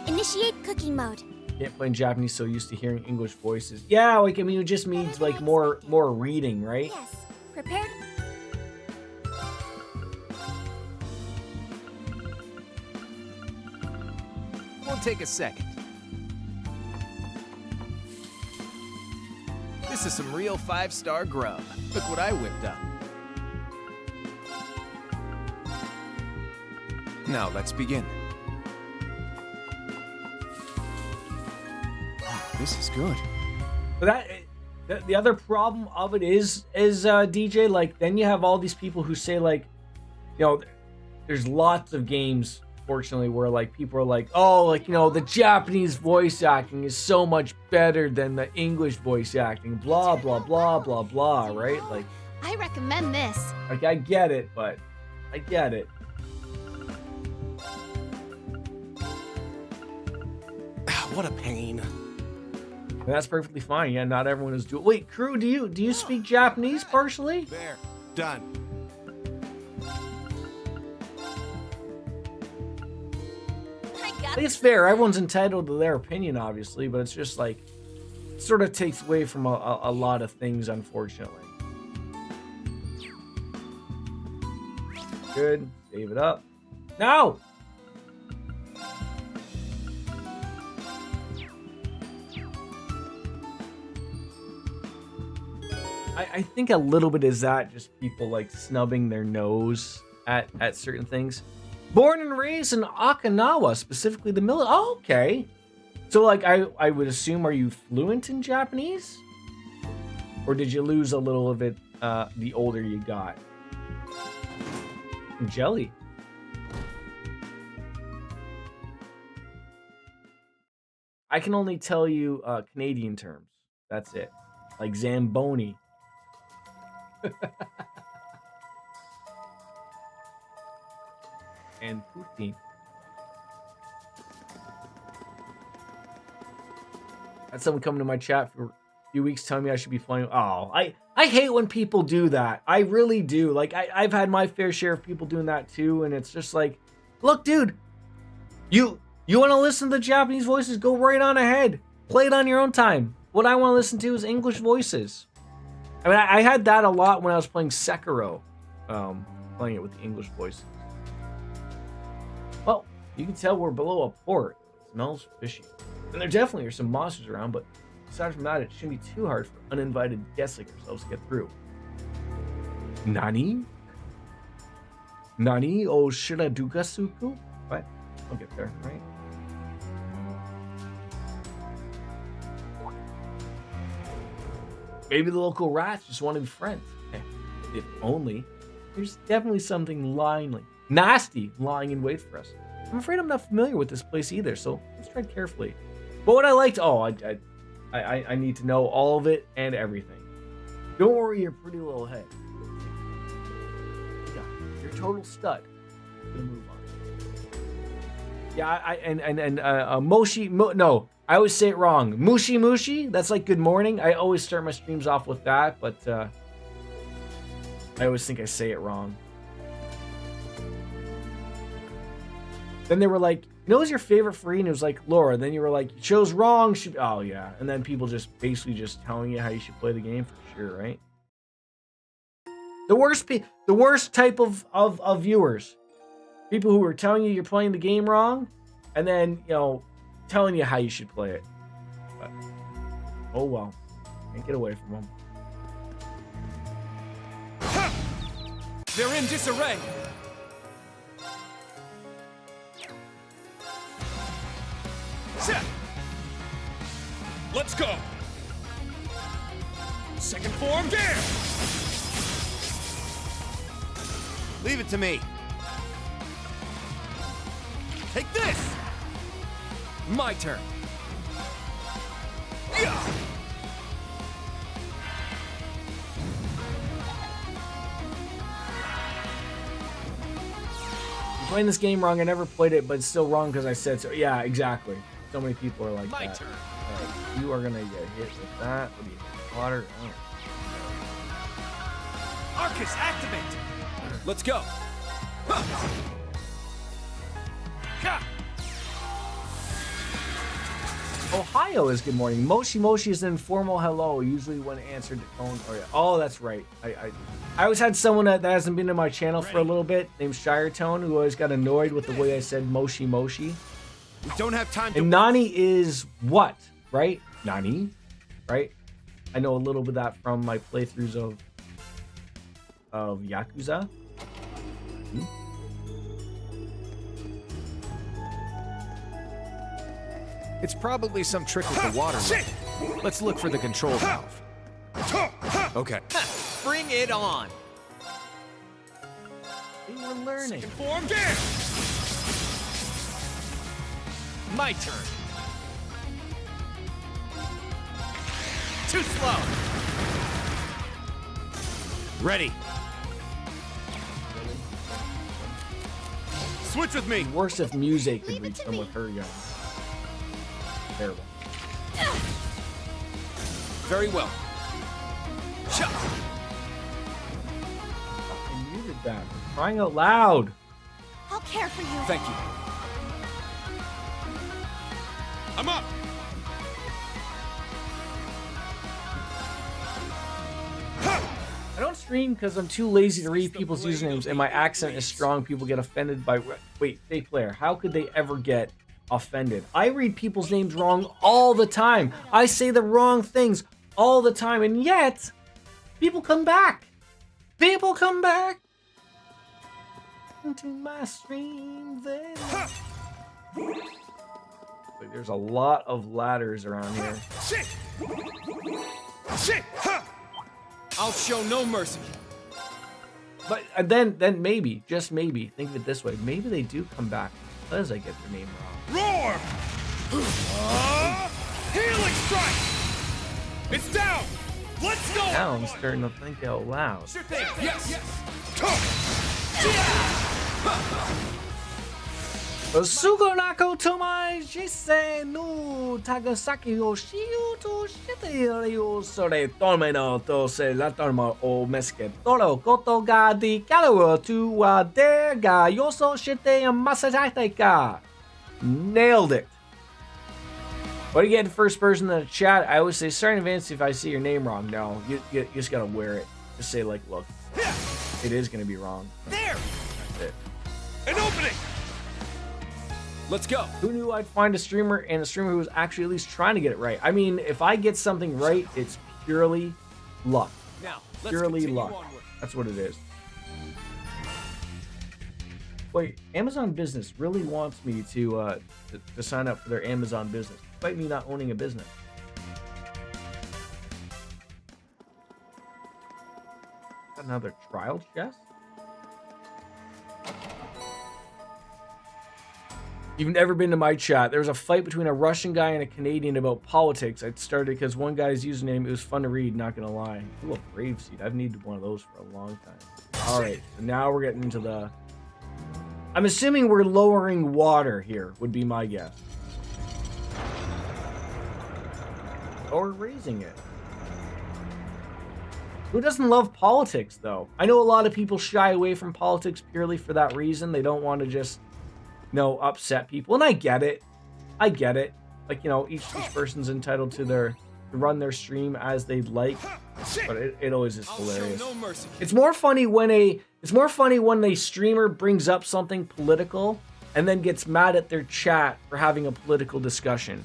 Initiate cooking mode. Can't play in Japanese, so used to hearing English voices. Yeah, like, I mean, it just means like more reading, right? Yes. Prepared. Won't take a second. This is some real 5-star grub. Look what I whipped up. Now let's begin. This is good. But the other problem of it is DJ, like, then you have all these people who say, like, you know, there's lots of games, fortunately, where like people are like, oh, like, you know, the Japanese voice acting is so much better than the English voice acting, blah blah blah blah blah, right? Like, I recommend this. like, I get it, but I get it. What a pain. And that's perfectly fine. Yeah, not everyone is doing. Wait, crew, do you speak Japanese partially? There. Done. I I got think it's fair. Everyone's entitled to their opinion, obviously, but it's just like, it sort of takes away from a lot of things, unfortunately. Good. Save it up. No! I think a little bit is that just people like snubbing their nose at certain things. Born and raised in Okinawa, specifically the military. Oh, okay. So like I would assume, are you fluent in Japanese? Or did you lose a little of it the older you got? Jelly. I can only tell you Canadian terms. That's it. Like Zamboni. And Putin. Had someone come to my chat for a few weeks telling me I should be flying. Oh, I hate when people do that. I really do. Like, I've had my fair share of people doing that too, and it's just like, look, dude, you want to listen to the Japanese voices? Go right on ahead. Play it on your own time. What I want to listen to is English voices. I mean, I had that a lot when I was playing Sekiro, playing it with the English voices. Well, you can tell we're below a port. It smells fishy. And there definitely are some monsters around, but aside from that, it shouldn't be too hard for uninvited guests like ourselves to get through. Nani? Nani o shiradugasuku? What? I'll get there, right? Maybe the local rats just want to be friends. If only. There's definitely something nasty lying in wait for us. I'm afraid I'm not familiar with this place either, so let's tread carefully. But what I liked, I need to know all of it and everything. Don't worry your pretty little head. Yeah, you're a total stud. I'm gonna move on. Yeah, Moshi. No, I always say it wrong. Mushi Mushi. That's like good morning. I always start my streams off with that, but I always think I say it wrong. Then they were like, what's your favorite free? And it was like Laura. Then you were like, you chose wrong. Oh yeah. And then people just basically just telling you how you should play the game for sure, right? The worst type of viewers. People who are telling you you're playing the game wrong, and then, telling you how you should play it. But, oh well. Can't get away from them. They're in disarray. Let's go. Second form, gear. Leave it to me. Take this. My turn. Yeah. I'm playing this game wrong. I never played it, but it's still wrong because I said so. Yeah, exactly. So many people are like My that. turn. Right, you are gonna get hit with that. What do you think? Water? Oh. Arcus, activate. Let's go. Ohio is good morning. Moshi Moshi is an informal hello, usually when answered to phone. Oh yeah. Oh, that's right. I always had someone that hasn't been to my channel for a little bit, named Shire Tone, who always got annoyed with the way I said Moshi Moshi. We don't have time to. And Nani is what, right? Nani, right? I know a little bit of that from my playthroughs of Yakuza. It's probably some trick with the water. Let's look for the control valve. Okay. Bring it on. They were learning. Second form, gear. My turn. Too slow. Ready. Switch with me. Worse if music could reach them with her gun. Terrible. Very well. Shut. I muted that. Crying out loud. I'll care for you. Thank you. I'm up. I don't stream because I'm too lazy to read people's usernames and my accent is strong. People get offended by... Wait, fake player. How could they ever get offended? I read people's names wrong all the time. I say the wrong things all the time, and yet people come back. People come back into my stream. Wait, there's a lot of ladders around here. I'll show no mercy. But then maybe, just maybe, think of it this way. Maybe they do come back because I get their name wrong. Roar! Healing strike! It's down! Let's go! Now I'm starting to think out loud. Sure thing. Yes! Sugonako tomai jise no Tagasaki o shiu to shite yo sore tomeno to se la tormo o meske toro koto ga di kalo tu wa de ga yoso shite masajate ka. Nailed it. What do you get in first person in the chat? I always say sorry in advance if I see your name wrong. No, you just gotta wear it. Just say like, look, it is gonna be wrong. There! That's it. An opening! Let's go. Who knew I'd find a streamer who was actually at least trying to get it right? I mean, if I get something right, it's purely luck. Now, let's Purely continue luck. onward. That's what it is. Wait, Amazon Business really wants me to sign up for their Amazon Business, despite me not owning a business. Got another trial chest? You've never been to my chat. There was a fight between a Russian guy and a Canadian about politics. I started because one guy's username, it was fun to read, not gonna lie. Ooh, a Brave Seed. I've needed one of those for a long time. Alright, so now we're getting into the I'm assuming we're lowering water here, would be my guess. Or raising it. Who doesn't love politics, though? I know a lot of people shy away from politics purely for that reason. They don't want to just, upset people. And I get it. I get it. Like, each person's entitled to run their stream as they'd like. But it always is hilarious. It's more funny when a streamer brings up something political and then gets mad at their chat for having a political discussion.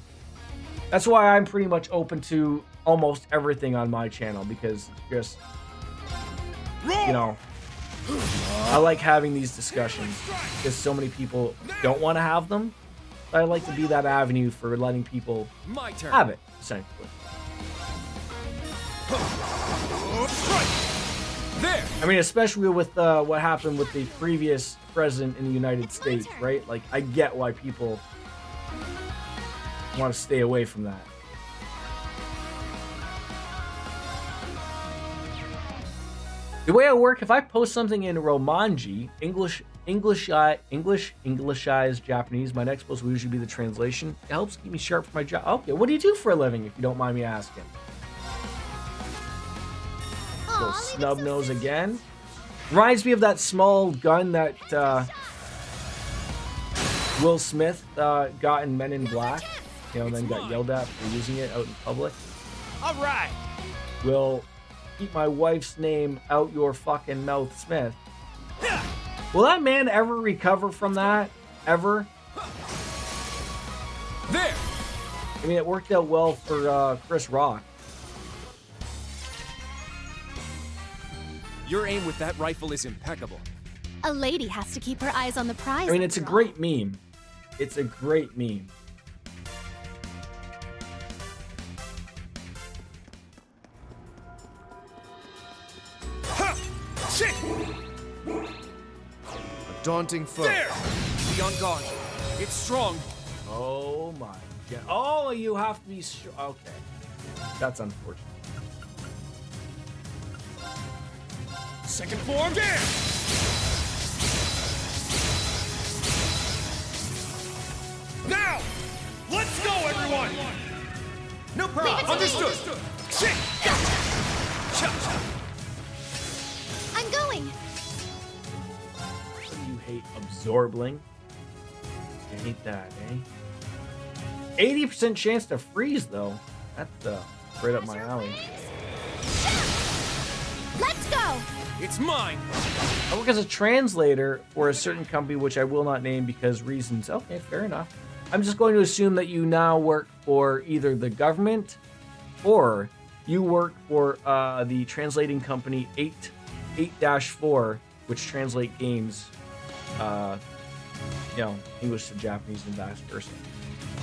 That's why I'm pretty much open to almost everything on my channel, because it's just, I like having these discussions because so many people don't want to have them. I like to be that avenue for letting people have it, essentially. There. I mean, especially with what happened with the previous president in the United States, right? Like, I get why people want to stay away from that. The way I work, if I post something in Romanji, Englishized Japanese, my next post will usually be the translation. It helps keep me sharp for my job. Okay, what do you do for a living, if you don't mind me asking? Little snub nose again. Reminds me of that small gun that Will Smith got in Men in Black. And then got yelled at for using it out in public. All right. Will keep my wife's name out your fucking mouth, Smith. Will that man ever recover from that? Ever? There. I mean, it worked out well for Chris Rock. Your aim with that rifle is impeccable. A lady has to keep her eyes on the prize. I mean, it's a after all. great meme. It's a great meme. A daunting foe. There. Be on guard. It's strong. Oh my god. Oh, you have to be okay. That's unfortunate. Second form. There. Now, let's go, everyone. No problem. Understood. Shit. I'm going. What do you hate? Absorbling. I hate that, eh? 80% chance to freeze, though. That's right up my alley. Let's go. It's mine. I work as a translator for a certain company, which I will not name because reasons. Okay, fair enough. I'm just going to assume that you now work for either the government or you work for the translating company 8-4, which translate games, English to Japanese and vice versa.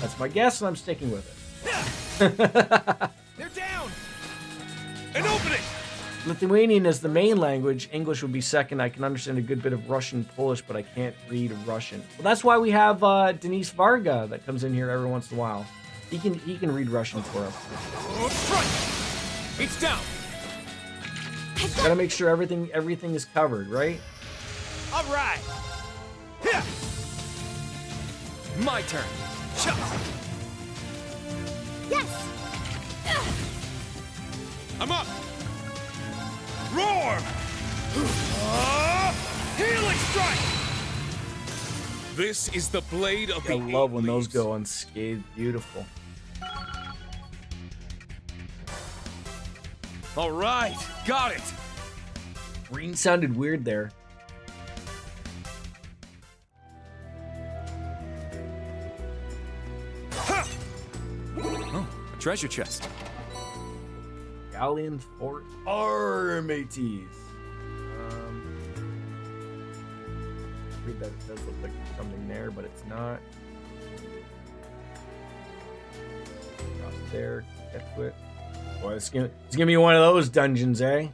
That's my guess, and I'm sticking with it. They're down. And open it. Lithuanian is the main language. English would be second. I can understand a good bit of Russian, Polish, but I can't read Russian. Well, that's why we have Denise Varga that comes in here every once in a while. He can read Russian for us. It's down. Gotta make sure everything is covered, right? All right. Here. My turn. Yes. I'm up. Roar! Healing strike! This is the blade of I the love when eight those leaves. go unscathed. Beautiful. All right, got it. Green sounded weird there. Oh, a treasure chest. Galleon Fort Armates. Read that. It does look like there's something there, but it's not. Across there. Get to it. Boy, it's gonna be one of those dungeons, eh?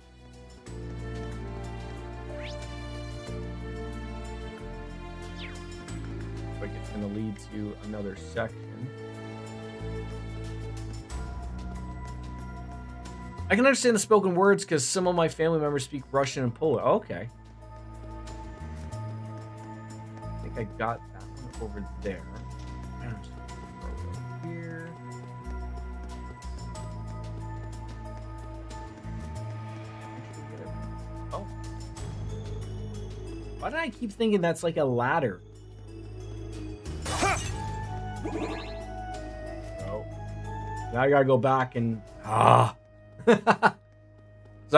Like it's gonna lead to another section. I can understand the spoken words because some of my family members speak Russian and Polish. Okay. I got that one over there. And just throw it over here. Oh. Why do I keep thinking that's like a ladder? Oh. Now I gotta go back and So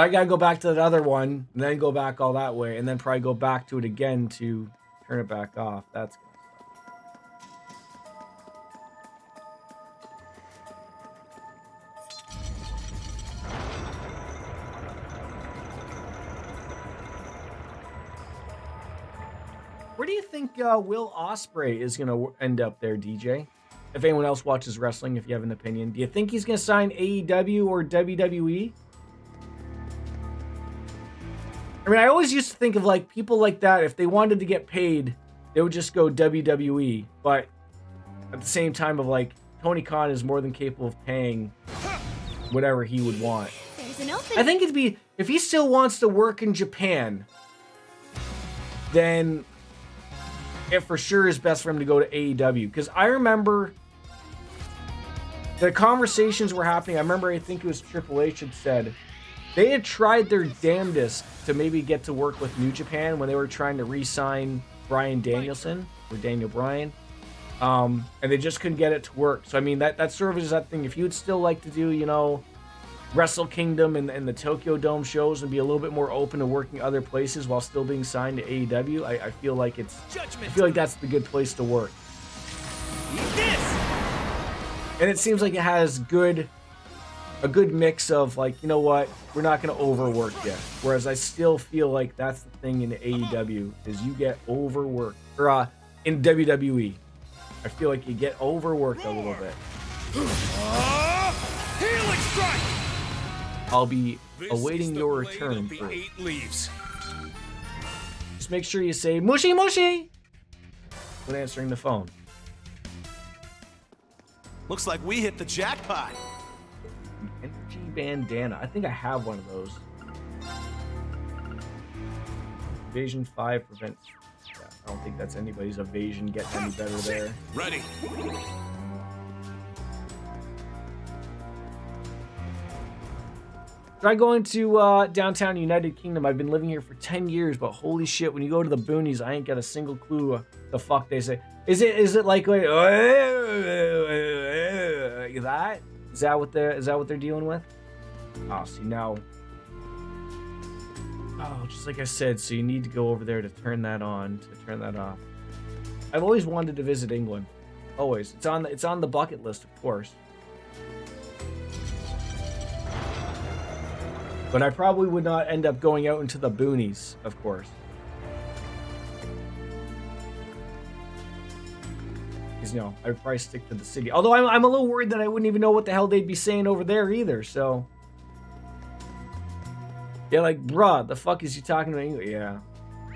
I gotta go back to that other one, and then go back all that way, and then probably go back to it again to turn it back off. That's gonna suck. Where do you think Will Ospreay is gonna end up there, DJ? If anyone else watches wrestling, if you have an opinion, do you think he's gonna sign AEW or WWE? I mean, I always used to think of like people like that, if they wanted to get paid, they would just go WWE. But at the same time of like, Tony Khan is more than capable of paying whatever he would want. There's an opening. I think it'd be, if he still wants to work in Japan, then it for sure is best for him to go to AEW. Because I remember the conversations were happening. I remember, I think it was Triple H had said, they had tried their damnedest to maybe get to work with New Japan when they were trying to re-sign Bryan Danielson, or Daniel Bryan. And they just couldn't get it to work. So, I mean, that sort of is that thing. If you'd still like to do, you know, Wrestle Kingdom and the Tokyo Dome shows and be a little bit more open to working other places while still being signed to AEW, I feel like it's... I feel like that's the good place to work. And it seems like it has a good mix of like, you know what, we're not going to overwork you. Whereas I still feel like that's the thing in AEW is you get overworked. Or in WWE, I feel like you get overworked a little bit. Healing strike. I'll be awaiting your return. The 8 leaves. Just make sure you say mushy mushy when answering the phone. Looks like we hit the jackpot. Energy bandana. I think I have one of those. Evasion 5 prevents. Yeah, I don't think that's anybody's evasion getting any better there. Ready. Try going to downtown United Kingdom. I've been living here for 10 years, but holy shit, when you go to the boonies, I ain't got a single clue what the fuck they say. Is it like that? Is that what they're dealing with? Oh, see now. Oh, just like I said, so you need to go over there to turn that on, to turn that off. I've always wanted to visit England. Always. It's on the bucket list, of course. But I probably would not end up going out into the boonies, of course. Because, you know, I would probably stick to the city. Although I'm a little worried that I wouldn't even know what the hell they'd be saying over there either, so... Yeah, like, bruh, the fuck is you talking to me? Yeah.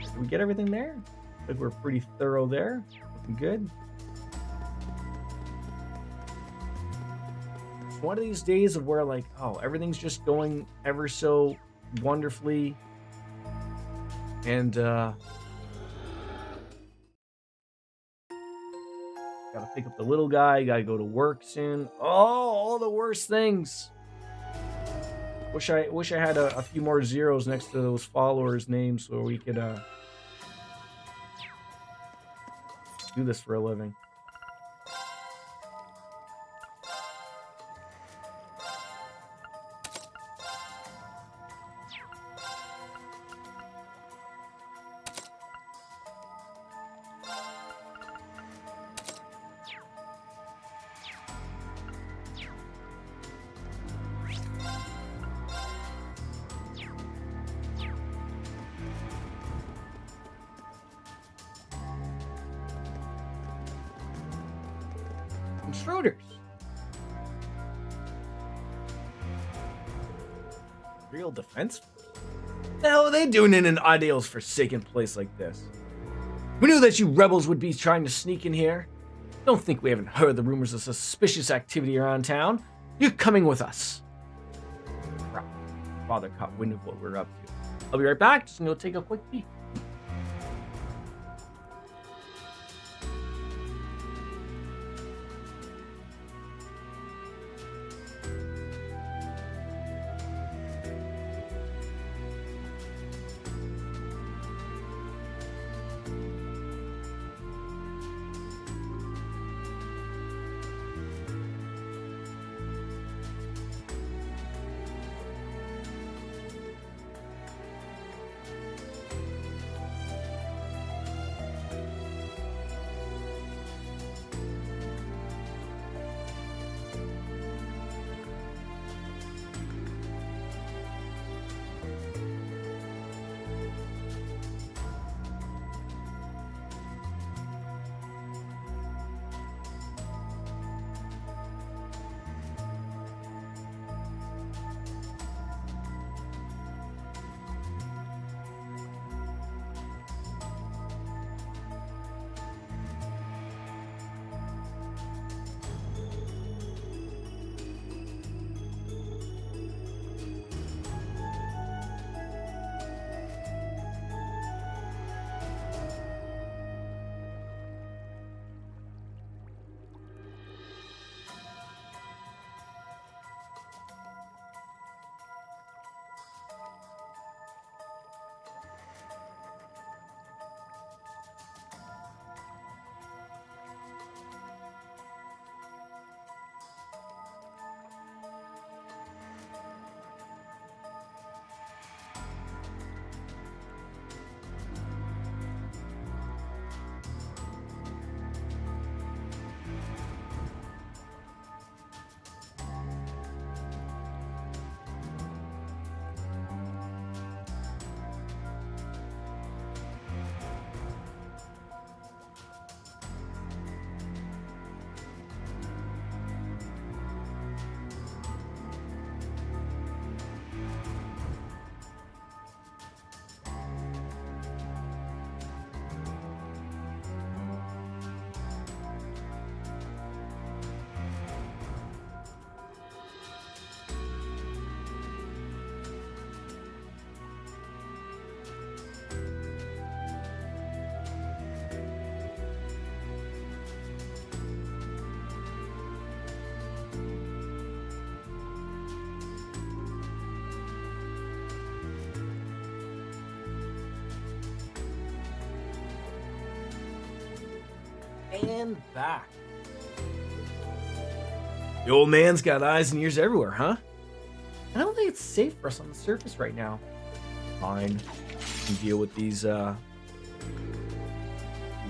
Did we get everything there? I think we're pretty thorough there. Looking good. It's one of these days of where, like, oh, everything's just going ever so wonderfully. And, gotta pick up the little guy, gotta go to work soon. Oh, all the worst things. Wish I had a few more zeros next to those followers' names so we could do this for a living. Schroeder's. Real defense? What the hell are they doing in an Ideal's forsaken place like this? We knew that you rebels would be trying to sneak in here. Don't think we haven't heard the rumors of suspicious activity around town. You're coming with us. Father caught wind of what we're up to. I'll be right back. Just gonna go take a quick peek. And back. The old man's got eyes and ears everywhere, huh? I don't think it's safe for us on the surface right now. Fine. We can deal with these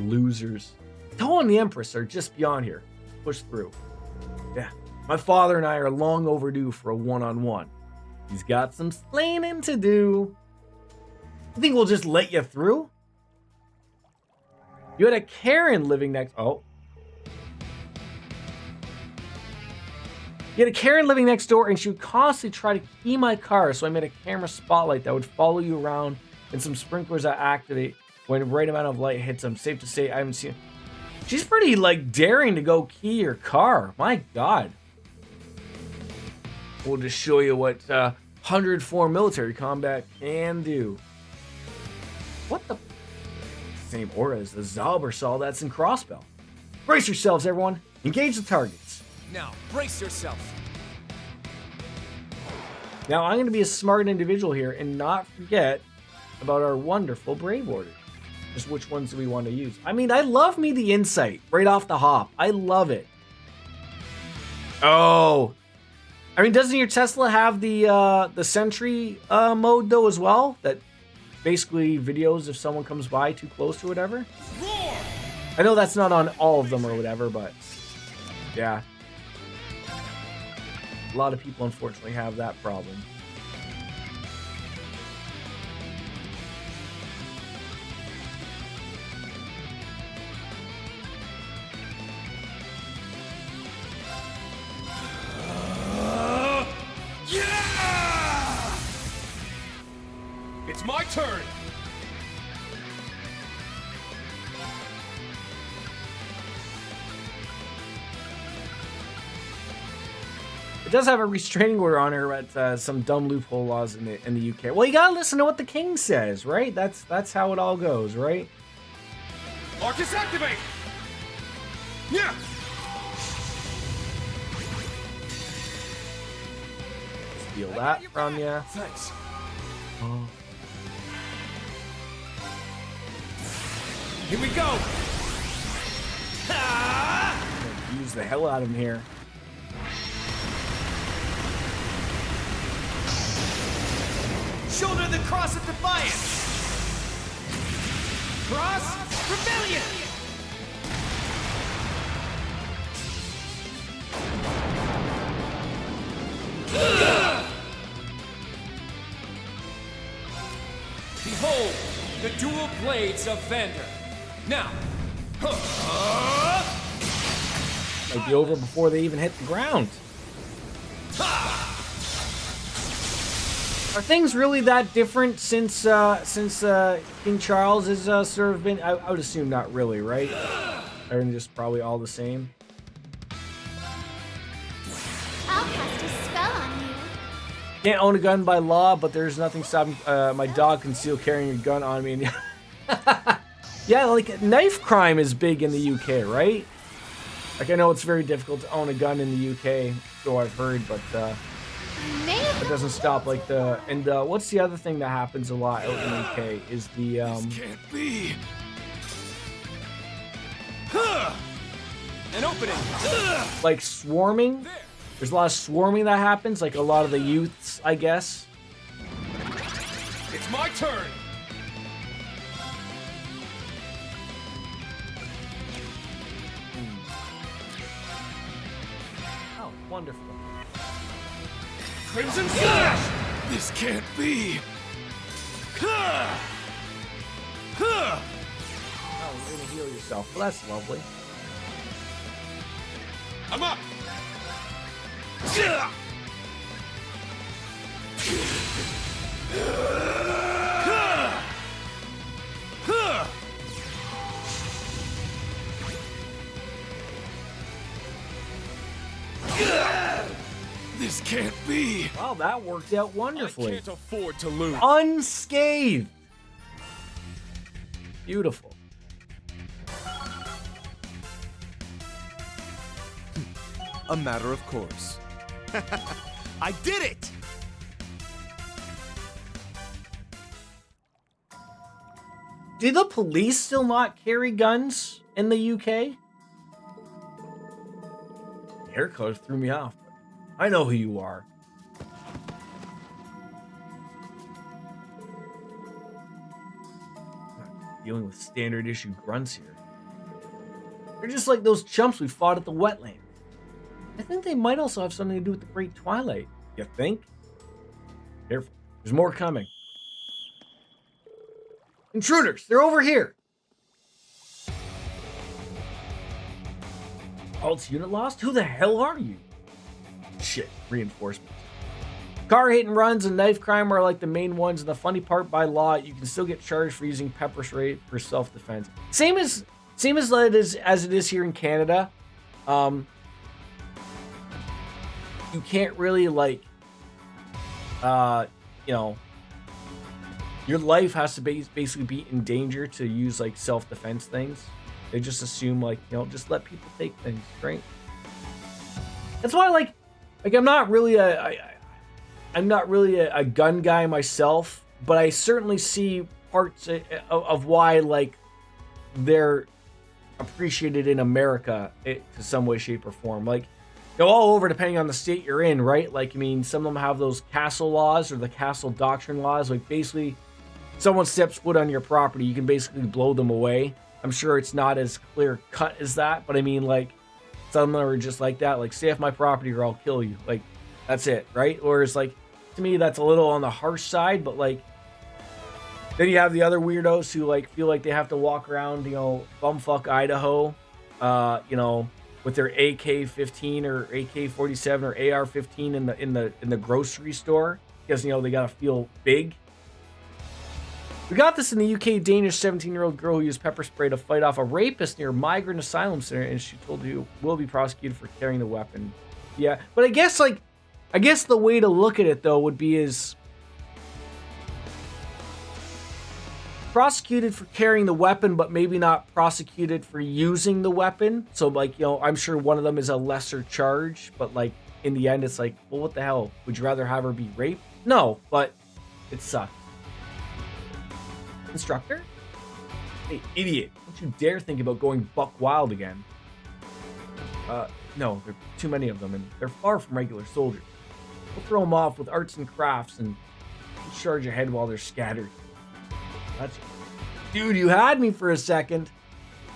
losers. Toho and the Empress are just beyond here. Push through. Yeah. My father and I are long overdue for a one-on-one. He's got some splaining to do. You think we'll just let you through? You had a Karen living next... Oh. You had a Karen living next door, and she would constantly try to key my car, so I made a camera spotlight that would follow you around and some sprinklers that activate when the right amount of light hits them. Safe to say, I haven't seen... She's pretty, like, daring to go key your car. My God. We'll just show you what 104 military combat can do. What the... Same aura as the Zaubersol that's in Crossbell. Brace yourselves, everyone. Engage the targets. Now, brace yourself. Now, I'm going to be a smart individual here and not forget about our wonderful Brave Order. Just which ones do we want to use? I mean, I love me the insight right off the hop. I love it. Oh. I mean, doesn't your Tesla have the Sentry mode, though, as well? That basically videos if someone comes by too close or whatever? Roar! I know that's not on all of them or whatever, but yeah. A lot of people, unfortunately, have that problem. Yeah! It's my turn. It does have a restraining order on her at some dumb loophole laws in the UK. Well, you gotta listen to what the king says, right? That's how it all goes, right? Arcus activate. Yeah. Steal that from you. Thanks. Oh. Here we go. Use the hell out of him here. Shoulder the cross of defiance. Cross rebellion. Behold, the dual blades of Vander. Now. Might be over before they even hit the ground. Are things really that different since King Charles has sort of been? I would assume not really, right? Everything's just probably all the same. I'll cast a spell on you. Can't own a gun by law, but there's nothing stopping my dog can still carrying a gun on me. Yeah, like knife crime is big in the UK, right? Like I know it's very difficult to own a gun in the UK, so I've heard, but it doesn't stop like the and what's the other thing that happens a lot out in the UK is the This can't be. An opening. like swarming. There's a lot of swarming that happens, like a lot of the youths, I guess. It's my turn. Oh, wonderful. Crimson Slash! This can't be. Oh, you're gonna heal yourself. Well, that's lovely. I'm up. This can't be. Wow, that worked out wonderfully. I can't afford to lose. Unscathed. Beautiful. A matter of course. I did it! Do the police still not carry guns in the UK? Hair color threw me off. I know who you are. Not dealing with standard issue grunts here. They're just like those chumps we fought at the wetland. I think they might also have something to do with the Great Twilight. You think? Careful. There's more coming. Intruders! They're over here! Alts unit lost? Who the hell are you? Shit, reinforcements. Car hit and runs and knife crime are like the main ones, and the funny part, by law, you can still get charged for using pepper spray for self-defense. Same as it is here in Canada. You can't really, like, you know, your life has to basically be in danger to use, like, self-defense things. They just assume, like, you know, just let people take things, right? That's why, like I'm not really a gun guy myself, but I certainly see parts of why, like, they're appreciated in America to some way, shape, or form. Like, you know, all over, depending on the state you're in, right? Like, I mean, some of them have those castle laws or the castle doctrine laws. Like, basically, someone steps foot on your property, you can basically blow them away. I'm sure it's not as clear cut as that, but I mean, like, some of them are just like that. Like, stay off my property or I'll kill you. Like, that's it, right? Whereas, like, to me, that's a little on the harsh side, but, like, then you have the other weirdos who, like, feel like they have to walk around, you know, bumfuck Idaho, you know, with their AK-15 or AK-47 or AR-15 in the grocery store because, you know, they gotta feel big. We got this in the UK. Danish 17-year-old girl who used pepper spray to fight off a rapist near a migrant asylum center, and she told you will be prosecuted for carrying the weapon. Yeah, but I guess the way to look at it though would be is prosecuted for carrying the weapon, but maybe not prosecuted for using the weapon. So, like, you know, I'm sure one of them is a lesser charge, but, like, in the end, it's like, well, what the hell? Would you rather have her be raped? No, but it sucks. Instructor? Hey, idiot. Don't you dare think about going buck wild again. No, there are too many of them, and they're far from regular soldiers. We'll throw them off with arts and crafts and charge ahead while they're scattered. That's... Dude, you had me for a second.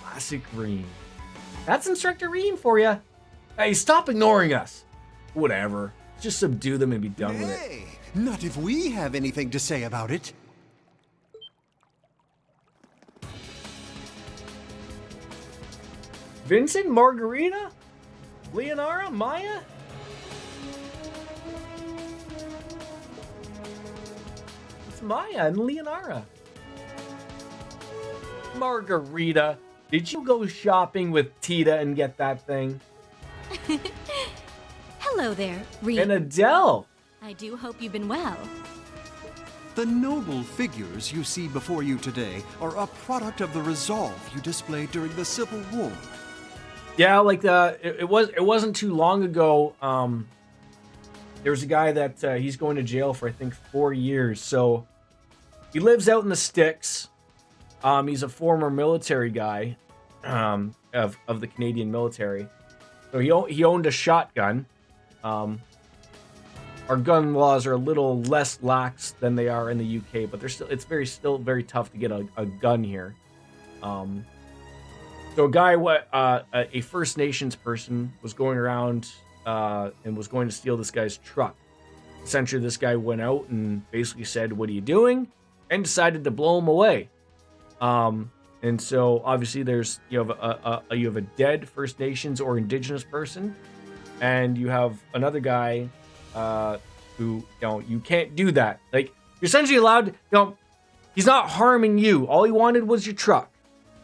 Classic Reem. That's Instructor Reem for you. Hey, stop ignoring us. Whatever. Just subdue them and be done with it. Hey, not if we have anything to say about it. Vincent, Margarita, Leonara, Maya? It's Maya and Leonara. Margarita, did you go shopping with Tita and get that thing? Hello there, Reem. And Adele. I do hope you've been well. The noble figures you see before you today are a product of the resolve you displayed during the Civil War. Yeah, like it wasn't too long ago. There was a guy that he's going to jail for, I think, 4 years. So he lives out in the sticks. He's a former military guy of the Canadian military. So he owned a shotgun. Our gun laws are a little less lax than they are in the UK, but it's still very tough to get a gun here. So a guy, a First Nations person, was going around and was going to steal this guy's truck. Essentially, this guy went out and basically said, "What are you doing?" and decided to blow him away. And so obviously you have a dead First Nations or Indigenous person, and you have another guy who, you know, you can't do that. Like, you're essentially allowed to, you know, he's not harming you. All he wanted was your truck.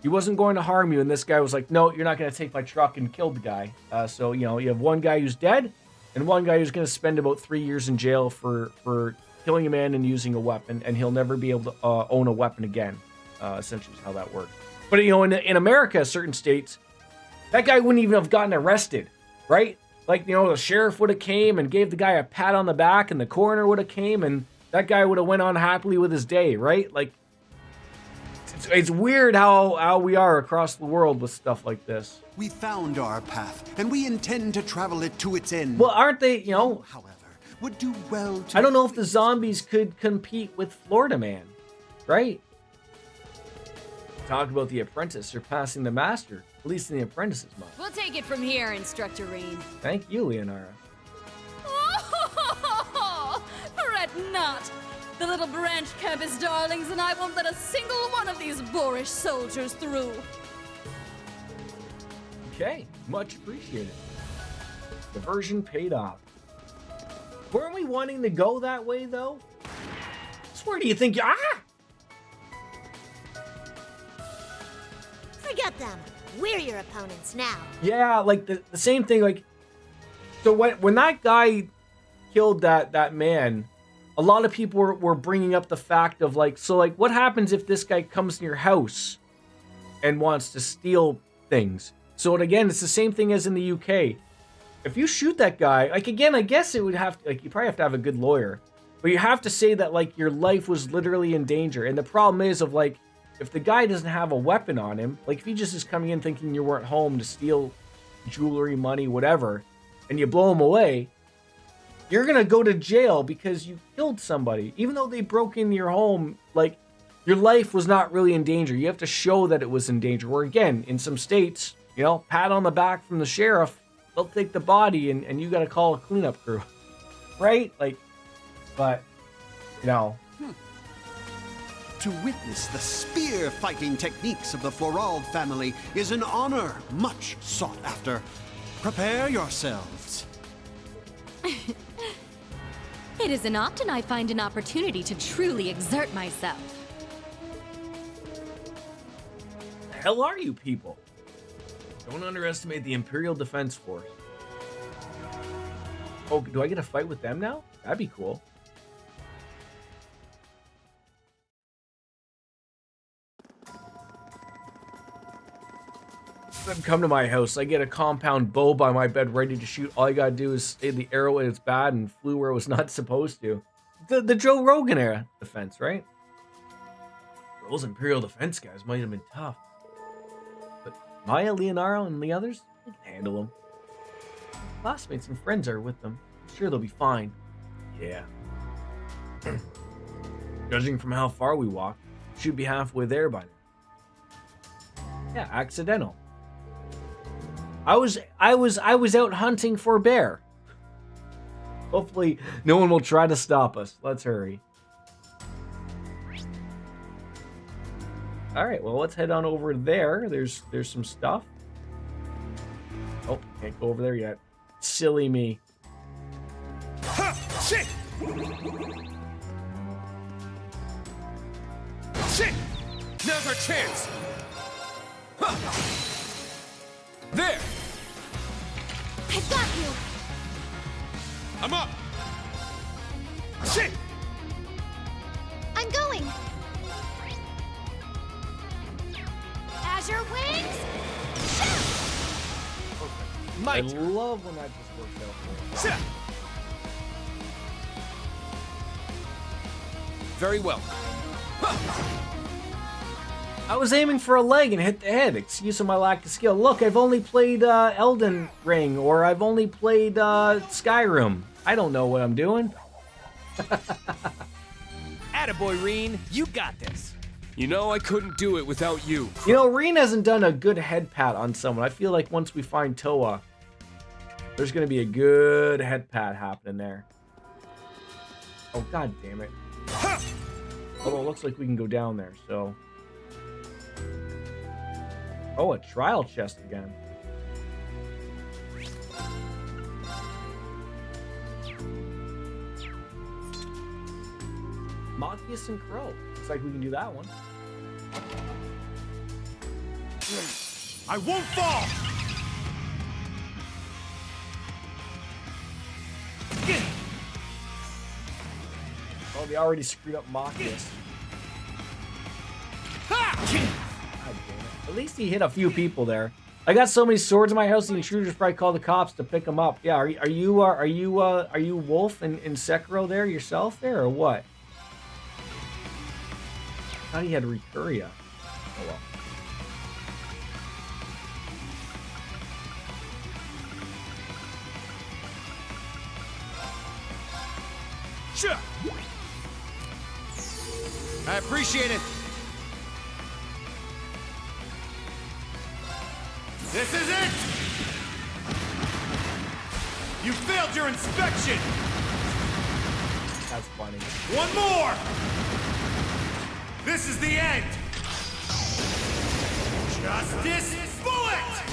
He wasn't going to harm you, and this guy was like, "No, you're not going to take my truck," and killed the guy. So, you know, you have one guy who's dead, and one guy who's going to spend about 3 years in jail for killing a man and using a weapon, and he'll never be able to own a weapon again. Essentially is how that works. But, you know, in America, certain states, that guy wouldn't even have gotten arrested, right? Like, you know, the sheriff would have came and gave the guy a pat on the back, and the coroner would have came, and that guy would have went on happily with his day, right? Like, It's weird how we are across the world with stuff like this. We found our path, and we intend to travel it to its end. Well, aren't they, you know? However, would do well to... I don't know if the zombies could compete with Florida Man, right? Talk about the apprentice surpassing the master, at least in the apprentice's mind. We'll take it from here, Instructor Reen. Thank you, Leonara. Oh, fret not. The little branch campus darlings and I won't let a single one of these boorish soldiers through. Okay, much appreciated. Diversion paid off. Weren't we wanting to go that way, though? So where do you think you... Forget them. We're your opponents now. Yeah, like the same thing, like... So when that guy killed that man, a lot of people were bringing up the fact of, like, so, like, what happens if this guy comes to your house and wants to steal things? So, again, it's the same thing as in the UK. If you shoot that guy, like, again, I guess it would have to, like, you probably have to have a good lawyer. But you have to say that, like, your life was literally in danger. And the problem is of, like, if the guy doesn't have a weapon on him, like, if he just is coming in thinking you weren't home to steal jewelry, money, whatever, and you blow him away, you're going to go to jail because you killed somebody. Even though they broke into your home, like, your life was not really in danger. You have to show that it was in danger. Or, again, in some states, you know, pat on the back from the sheriff, they'll take the body and you got to call a cleanup crew. Right? Like, but, you know. To witness the spear fighting techniques of the Florald family is an honor much sought after. Prepare yourselves. It isn't often I find an opportunity to truly exert myself. The hell are you people? Don't underestimate the Imperial Defense Force. Oh, do I get a fight with them now? That'd be cool. Come to my house. I get a compound bow by my bed ready to shoot. All I gotta do is say the arrow at its bad and flew where it was not supposed to. The Joe Rogan era defense, right? Those Imperial defense guys might have been tough. But Maya, Leonardo, and the others, they can handle them. Classmates and friends are with them. I'm sure they'll be fine. Yeah. Judging from how far we walked, should be halfway there by now. Yeah, accidental. I was out hunting for bear. Hopefully no one will try to stop us. Let's hurry. All right, well, let's head on over there. There's some stuff. Oh, can't go over there yet. Silly me. Ha! Shit! Shit! Now's our chance! Ha! There! I've got you. I'm up! Shit! I'm going. Azure wings. Shoot! I love when that just works out for you. Shit! Very well. I was aiming for a leg and hit the head. Excuse my lack of skill. Look, I've only played Elden Ring, or I've only played Skyrim. I don't know what I'm doing. Attaboy, Reen. You got this. You know I couldn't do it without you. You know, Reen hasn't done a good head pat on someone. I feel like once we find Toa, there's going to be a good head pat happening there. Oh, god damn it. Although it looks like we can go down there, so... Oh, a trial chest again. Matthias and Crow. Looks like we can do that one. I won't fall! Oh, they already screwed up Matthias. At least he hit a few people there. I got so many swords in my house, the intruders probably call the cops to pick them up. Yeah, are you Wolf in Sekiro there yourself there or what? I thought he had Recurria. Oh well. Sure. I appreciate it. This is it! You failed your inspection! That's funny. One more! This is the end! Justice Bullet!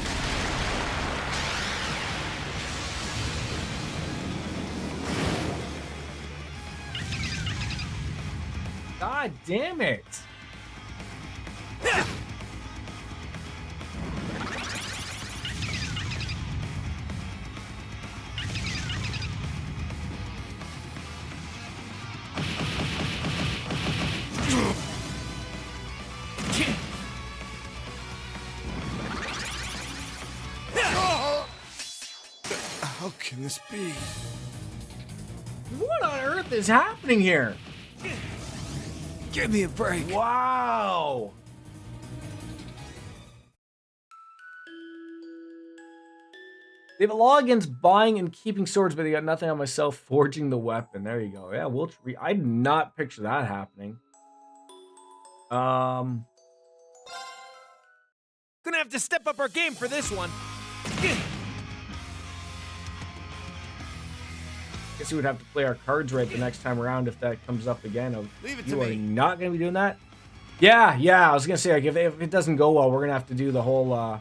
God damn it! How can this be? What on earth is happening here? Give me a break. Wow! They have a law against buying and keeping swords, but they got nothing on myself forging the weapon. There you go. Yeah, I did not picture that happening. Gonna have to step up our game for this one. Guess we would have to play our cards right the next time around if that comes up again. Leave it to You are me. not gonna be doing that. Yeah. I was gonna say, like, if it doesn't go well, we're gonna have to do the whole.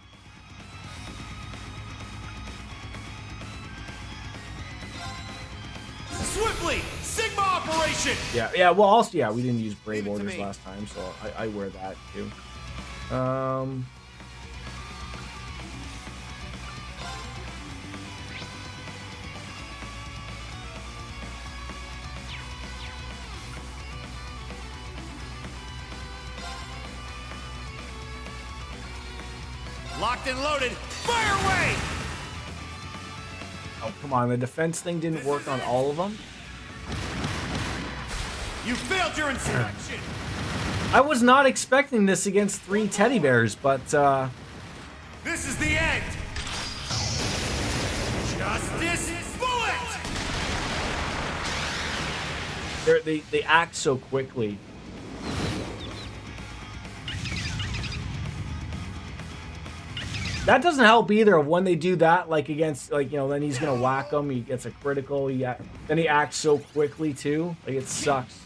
Swiftly! Sigma operation! Yeah. Well, also, yeah, we didn't use brave Leave it to orders me. last time, so I wear that too. Locked and loaded. Fire away! Oh, come on. The defense thing didn't work on all of them. You failed your inspection! I was not expecting this against 3 teddy bears, but This is the end! Justice Bullet! they act so quickly. That doesn't help either. When they do that, like against, like, you know, then he's gonna whack him. He gets a critical. Then he acts so quickly too. Like, it sucks.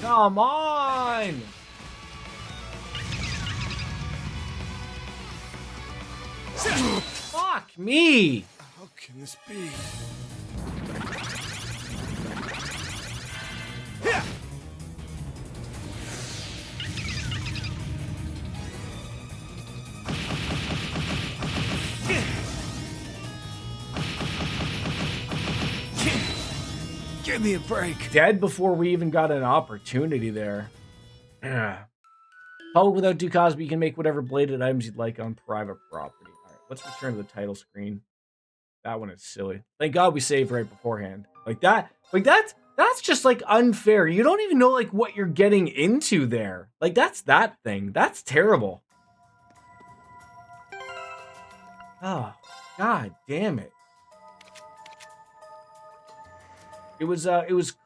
Come on! Fuck me! How can this be? Give me a break. Dead before we even got an opportunity there. Public without due cause, but you can make whatever bladed items you'd like on private property. All right, let's return to the title screen. That one is silly. Thank God we saved right beforehand. Like that's just like unfair. You don't even know like what you're getting into there. Like that's that thing. That's terrible. Oh, God damn it. It was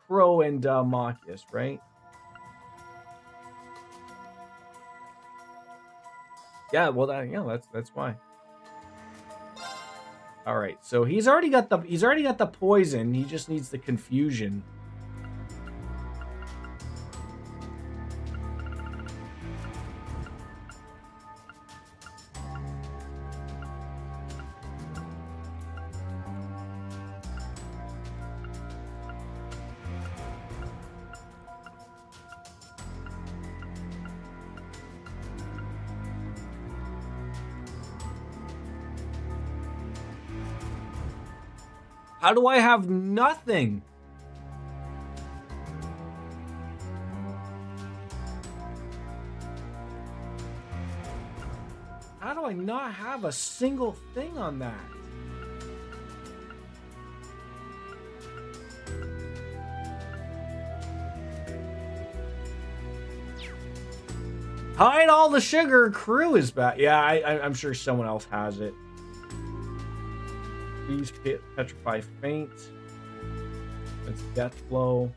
Crow and Machias, right? Yeah, well, that's why. All right, so he's already got the poison. He just needs the confusion. How do I have nothing? How do I not have a single thing on that? Hide all the sugar. Crew is back. Yeah, I'm sure someone else has it. Freeze, petrify, faint. That's death blow.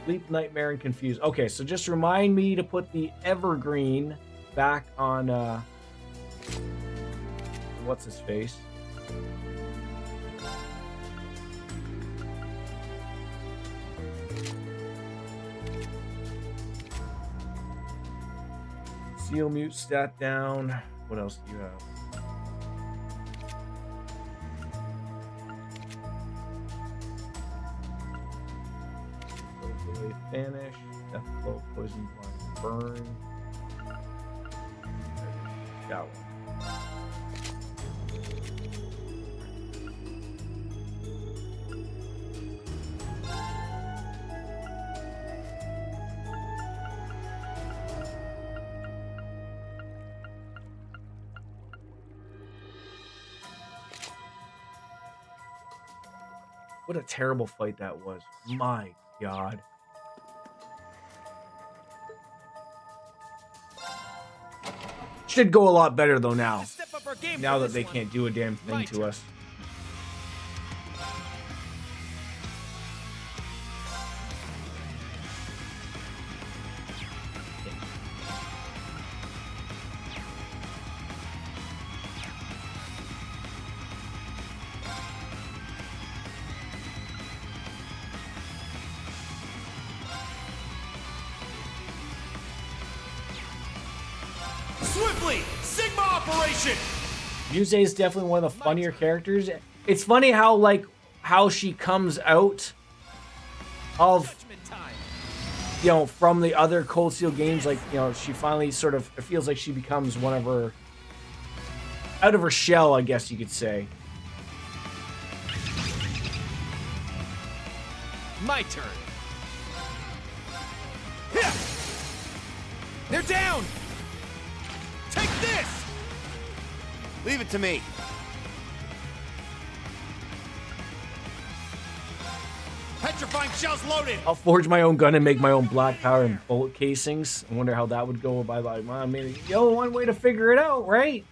Sleep, nightmare, and confuse. Okay, so just remind me to put the evergreen back on. What's his face? Seal mute stat down. What else do you have? Delay, vanish, death blow, poison, blind, burn. Got one. What a terrible fight that was. My God. Should go a lot better though now. Now that they can't do a damn thing to us. Swiftly! Sigma operation! Muse is definitely one of the funnier characters. It's funny how she comes out of, you know, from the other Cold Steel games. Like, you know, she finally sort of, it feels like she becomes one of her, out of her shell, I guess you could say. My turn. Here. They're down. Take this! Leave it to me. Petrifying shells loaded! I'll forge my own gun and make my own black powder and bullet casings. I wonder how that would go by. Like, well, I mean, yo, one way to figure it out, right?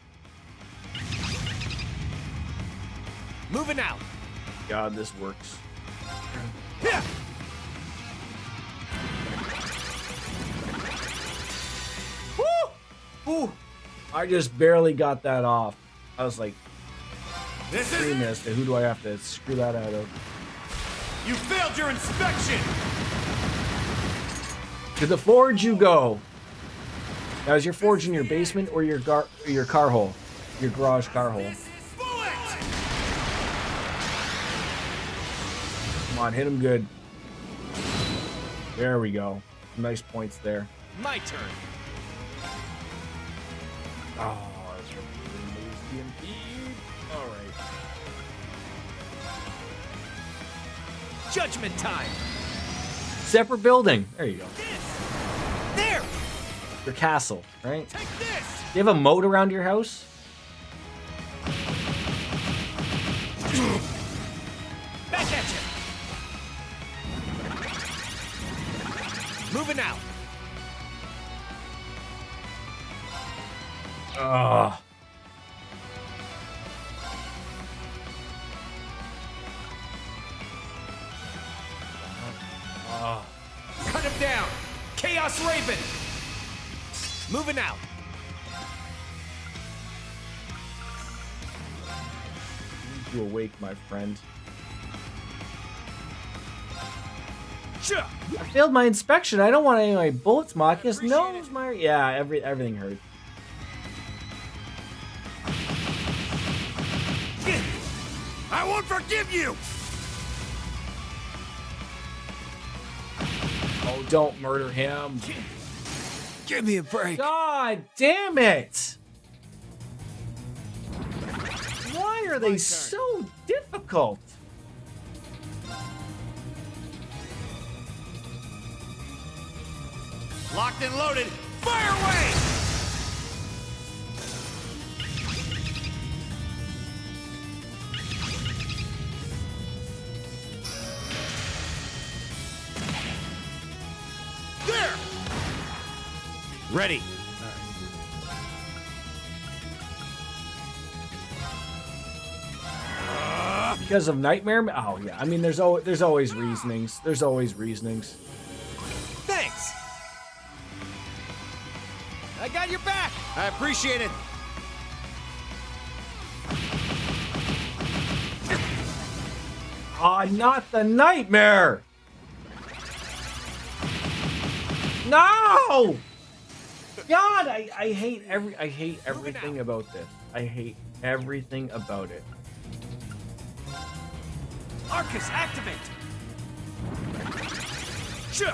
Moving out. God, this works. Here. Woo! Ooh. I just barely got that off. I was like, This 3 is... minutes. Who do I have to screw that out of? You failed your inspection! To the forge you go. Now, is your forge in your basement or your car hole? Your garage car hole. Bullet! Come on, hit him good. There we go. Nice points there. My turn. Oh, that's really indeed. All right. Judgment time. Separate building. There you go. There. Your castle, right? Take this! Do you have a moat around your house? Back at you. Moving out. Ugh. Cut him down. Chaos Raven. Moving out. You awake, my friend. Sure. I failed my inspection. I don't want any of my bullets, Marcus. No, my yeah, everything hurt. I won't forgive you! Oh, don't murder him. Give me a break. God damn it! Why are they so difficult? Locked and loaded, fire away! There! Ready. Because of Nightmare? Oh, yeah. I mean, there's always reasonings. There's always reasonings. Thanks. I got your back! I appreciate it. Ah, not the Nightmare! No! God, I hate everything about this. I hate everything about it. Arcus, activate! Sure.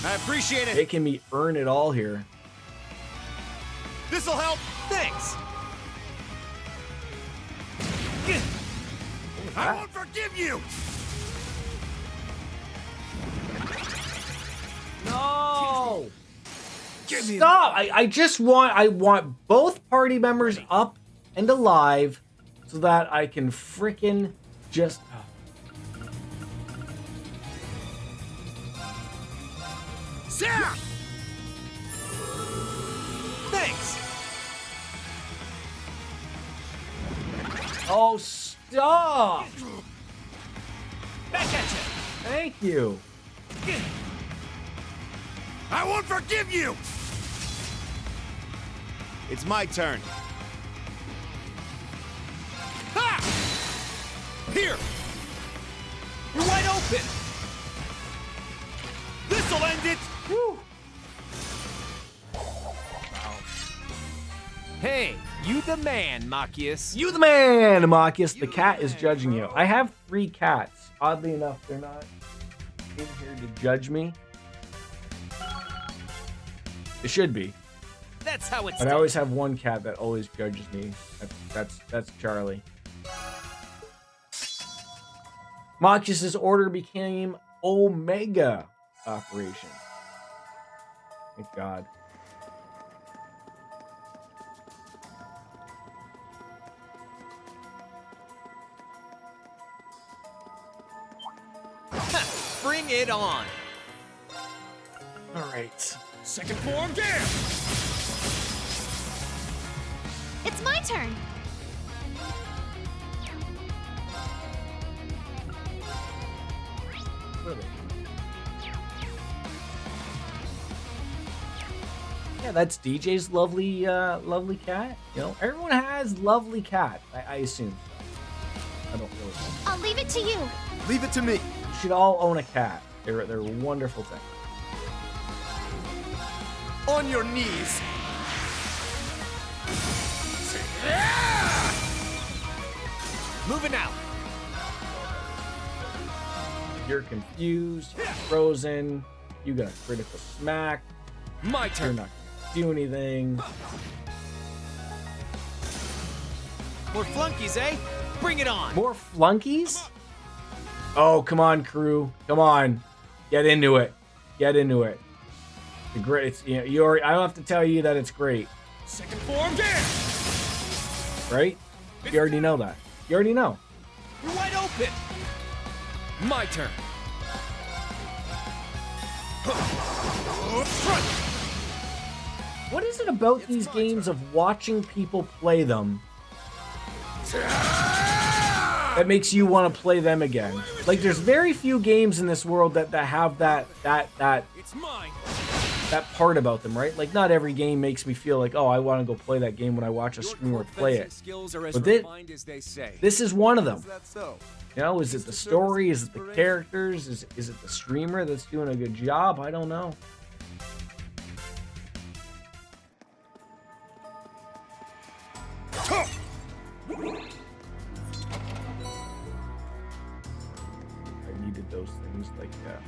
I appreciate it. Making me earn it all here. This'll help. Thanks. I won't forgive you. No! Stop! I want both party members up and alive so that I can frickin' just... Sarah! Thanks. Oh, stop! Back at you. Thank you. I won't forgive you. It's my turn. Ha! Here. You're wide open. This'll end it. Whew. Hey, you the man, Machias. You the man, Amakius. The cat is judging you. I have 3 cats. Oddly enough, they're not in here to judge me. It should be. That's how it's But I always have one cat that always judges me. That's Charlie. Machias' order became Omega Operation. Thank God. Bring it on. All right. Second form, there. It's my turn. Really? Yeah, that's DJ's lovely, lovely cat. You know, everyone has lovely cat. I assume. I don't really know. I'll leave it to you. Leave it to me. You should all own a cat. They're a wonderful thing. On your knees. Moving out. You're confused, you're frozen, you got a critical smack, My you're turn. not gonna do anything. More flunkies, eh? Bring it on. More flunkies? Oh, come on, crew. Come on. Get into it. Get into it. The great, it's, you know, I don't have to tell you that it's great, Second form, there. right? You already know that. You already know. You're wide open. My turn. What is it about these games of watching people play them that makes you want to play them again? Like, there's very few games in this world that have that It's mine. that part about them, right? Like, not every game makes me feel like, oh, I want to go play that game when I watch a streamer play it. Skills are as But refined as they say. This is one of them. Is that so? You know, is it the story? Is it the characters? Is it the streamer that's doing a good job? I don't know. I needed those things like that.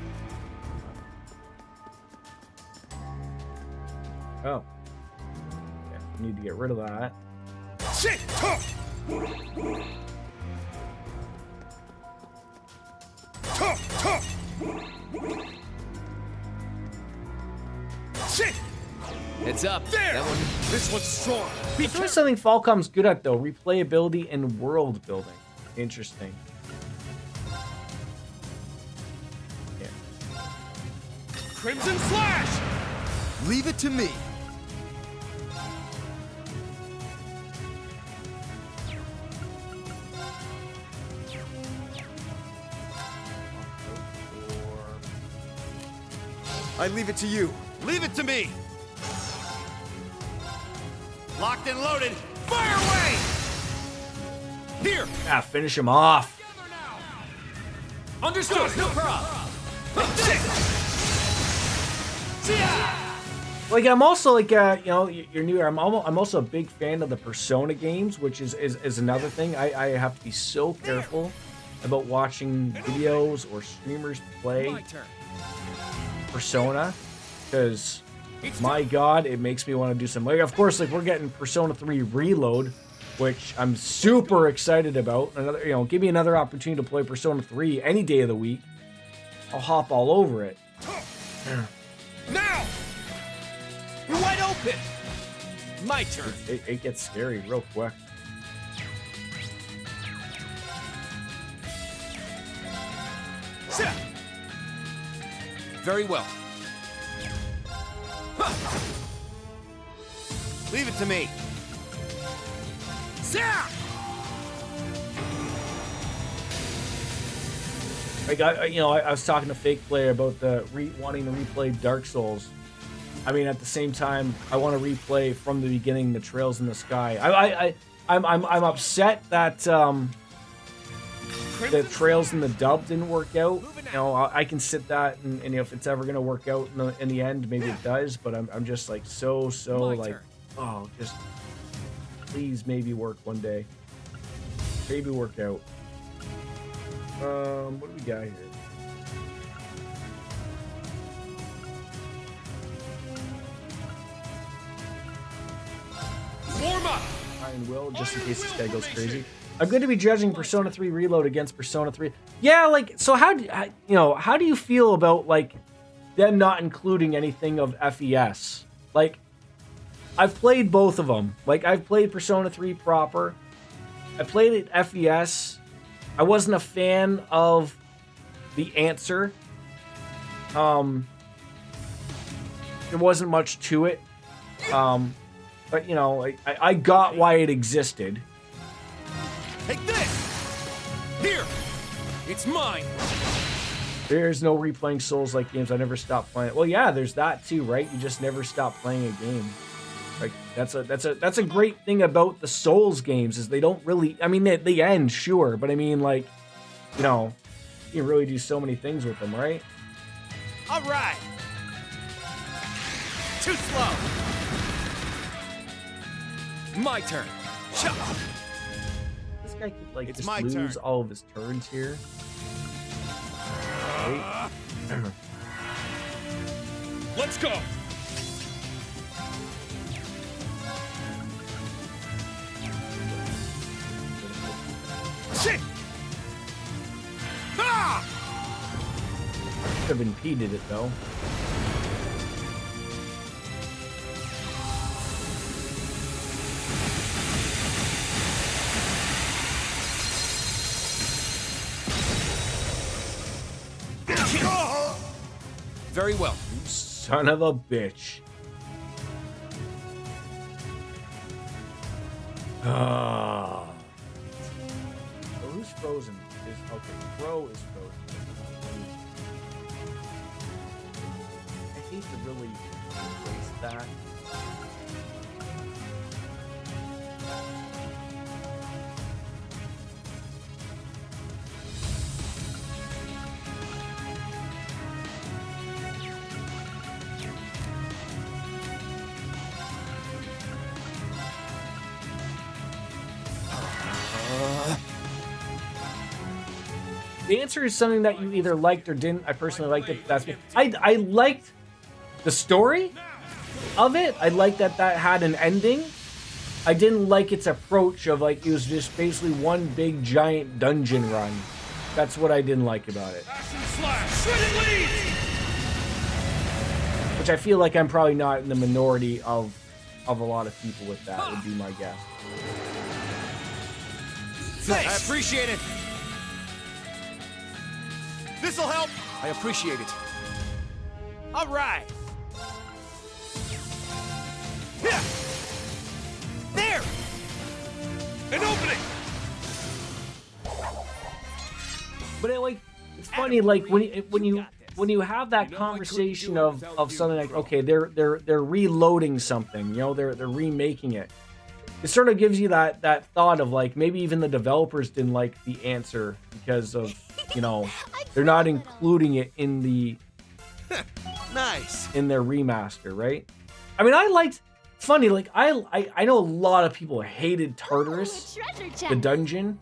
Oh. Yeah, need to get rid of that. Shit! Shit! It's up. There! That one. This one's strong. Be There's always something Falcom's good at, though. Replayability and world building. Interesting. Yeah. Crimson Slash! Leave it to me. I leave it to you. Leave it to me! Locked and loaded, fire away! Here! Ah, finish him off. Understood, no problem! Like, I'm also like, you know, you're new. I'm also a big fan of the Persona games, which is another thing. I have to be so careful about watching videos or streamers play Persona, because my God, it makes me want to do some. Like, of course, like we're getting Persona 3 Reload, which I'm super excited about. Another, you know, give me another opportunity to play Persona 3 any day of the week. I'll hop all over it. Now! You're wide open! My turn. It gets scary real quick. Very well. Leave it to me. Like, I was talking to Fake Player about the wanting to replay Dark Souls. I mean, at the same time, I want to replay from the beginning the Trails in the Sky. I'm upset that the Trails in the dub didn't work out. You know, I can sit that, and if it's ever gonna work out in the end, maybe it does. But I'm just like so like, oh, just please maybe work one day. Maybe work out. What do we got here? Warm up! Iron Will, just in case this guy goes crazy. I'm going to be judging Persona 3 Reload against Persona 3. Yeah, like, so how do you feel about, like, them not including anything of FES? Like, I've played both of them. Like, I've played Persona 3 proper. I played it FES. I wasn't a fan of the answer. There wasn't much to it. But, you know, I got why it existed. Take this! Here! It's mine! There's no replaying Souls-like games. I never stopped playing it. Well, yeah, there's that too, right? You just never stop playing a game. Like, that's a great thing about the Souls games is they don't really... I mean, they end, sure. But I mean, like, you know, you can really do so many things with them, right? All right! Too slow! My turn. This guy could like It's just my lose turn. all of his turns here. Right? Let's go! Shit! Ah! Could have impeded it though. Very well. You son of a bitch. Ah. So who's frozen? Okay, Crow is frozen. I hate to really waste that. The answer is something that you either liked or didn't. I personally liked it. That's me. I liked the story of it. I liked that had an ending. I didn't like its approach of like it was just basically one big giant dungeon run. That's what I didn't like about it. Which I feel like I'm probably not in the minority of a lot of people with that, would be my guess. I appreciate it. This'll help. I appreciate it. All right. There! An opening! But it's funny, like when you have that conversation of something like, okay, they're reloading something, you know, they're remaking it. It sort of gives you that thought of like maybe even the developers didn't like the answer because of, you know, they're not including it in the Nice. in their remaster, right? I mean, it's funny, like I know a lot of people hated Tartarus, the dungeon.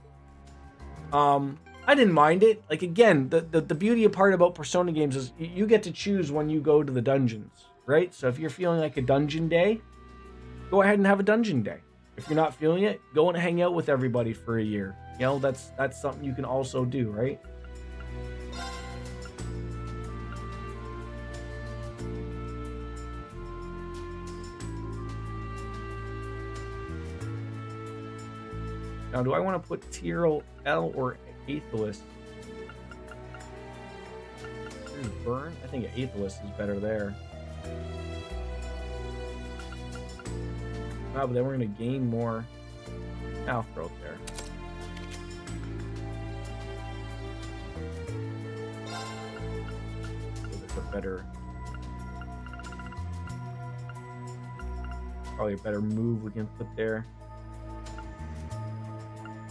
I didn't mind it. Like, again, the beauty part about Persona games is you get to choose when you go to the dungeons, right? So if you're feeling like a dungeon day, go ahead and have a dungeon day. If you're not feeling it, go and hang out with everybody for a year. You know, that's something you can also do, right? Now, do I want to put tier L or Aethelus? Here's Burn. I think Aethelus is better there. Oh, but then we're going to gain more. I'll throw it there. It's a better... Probably a better move we can put there.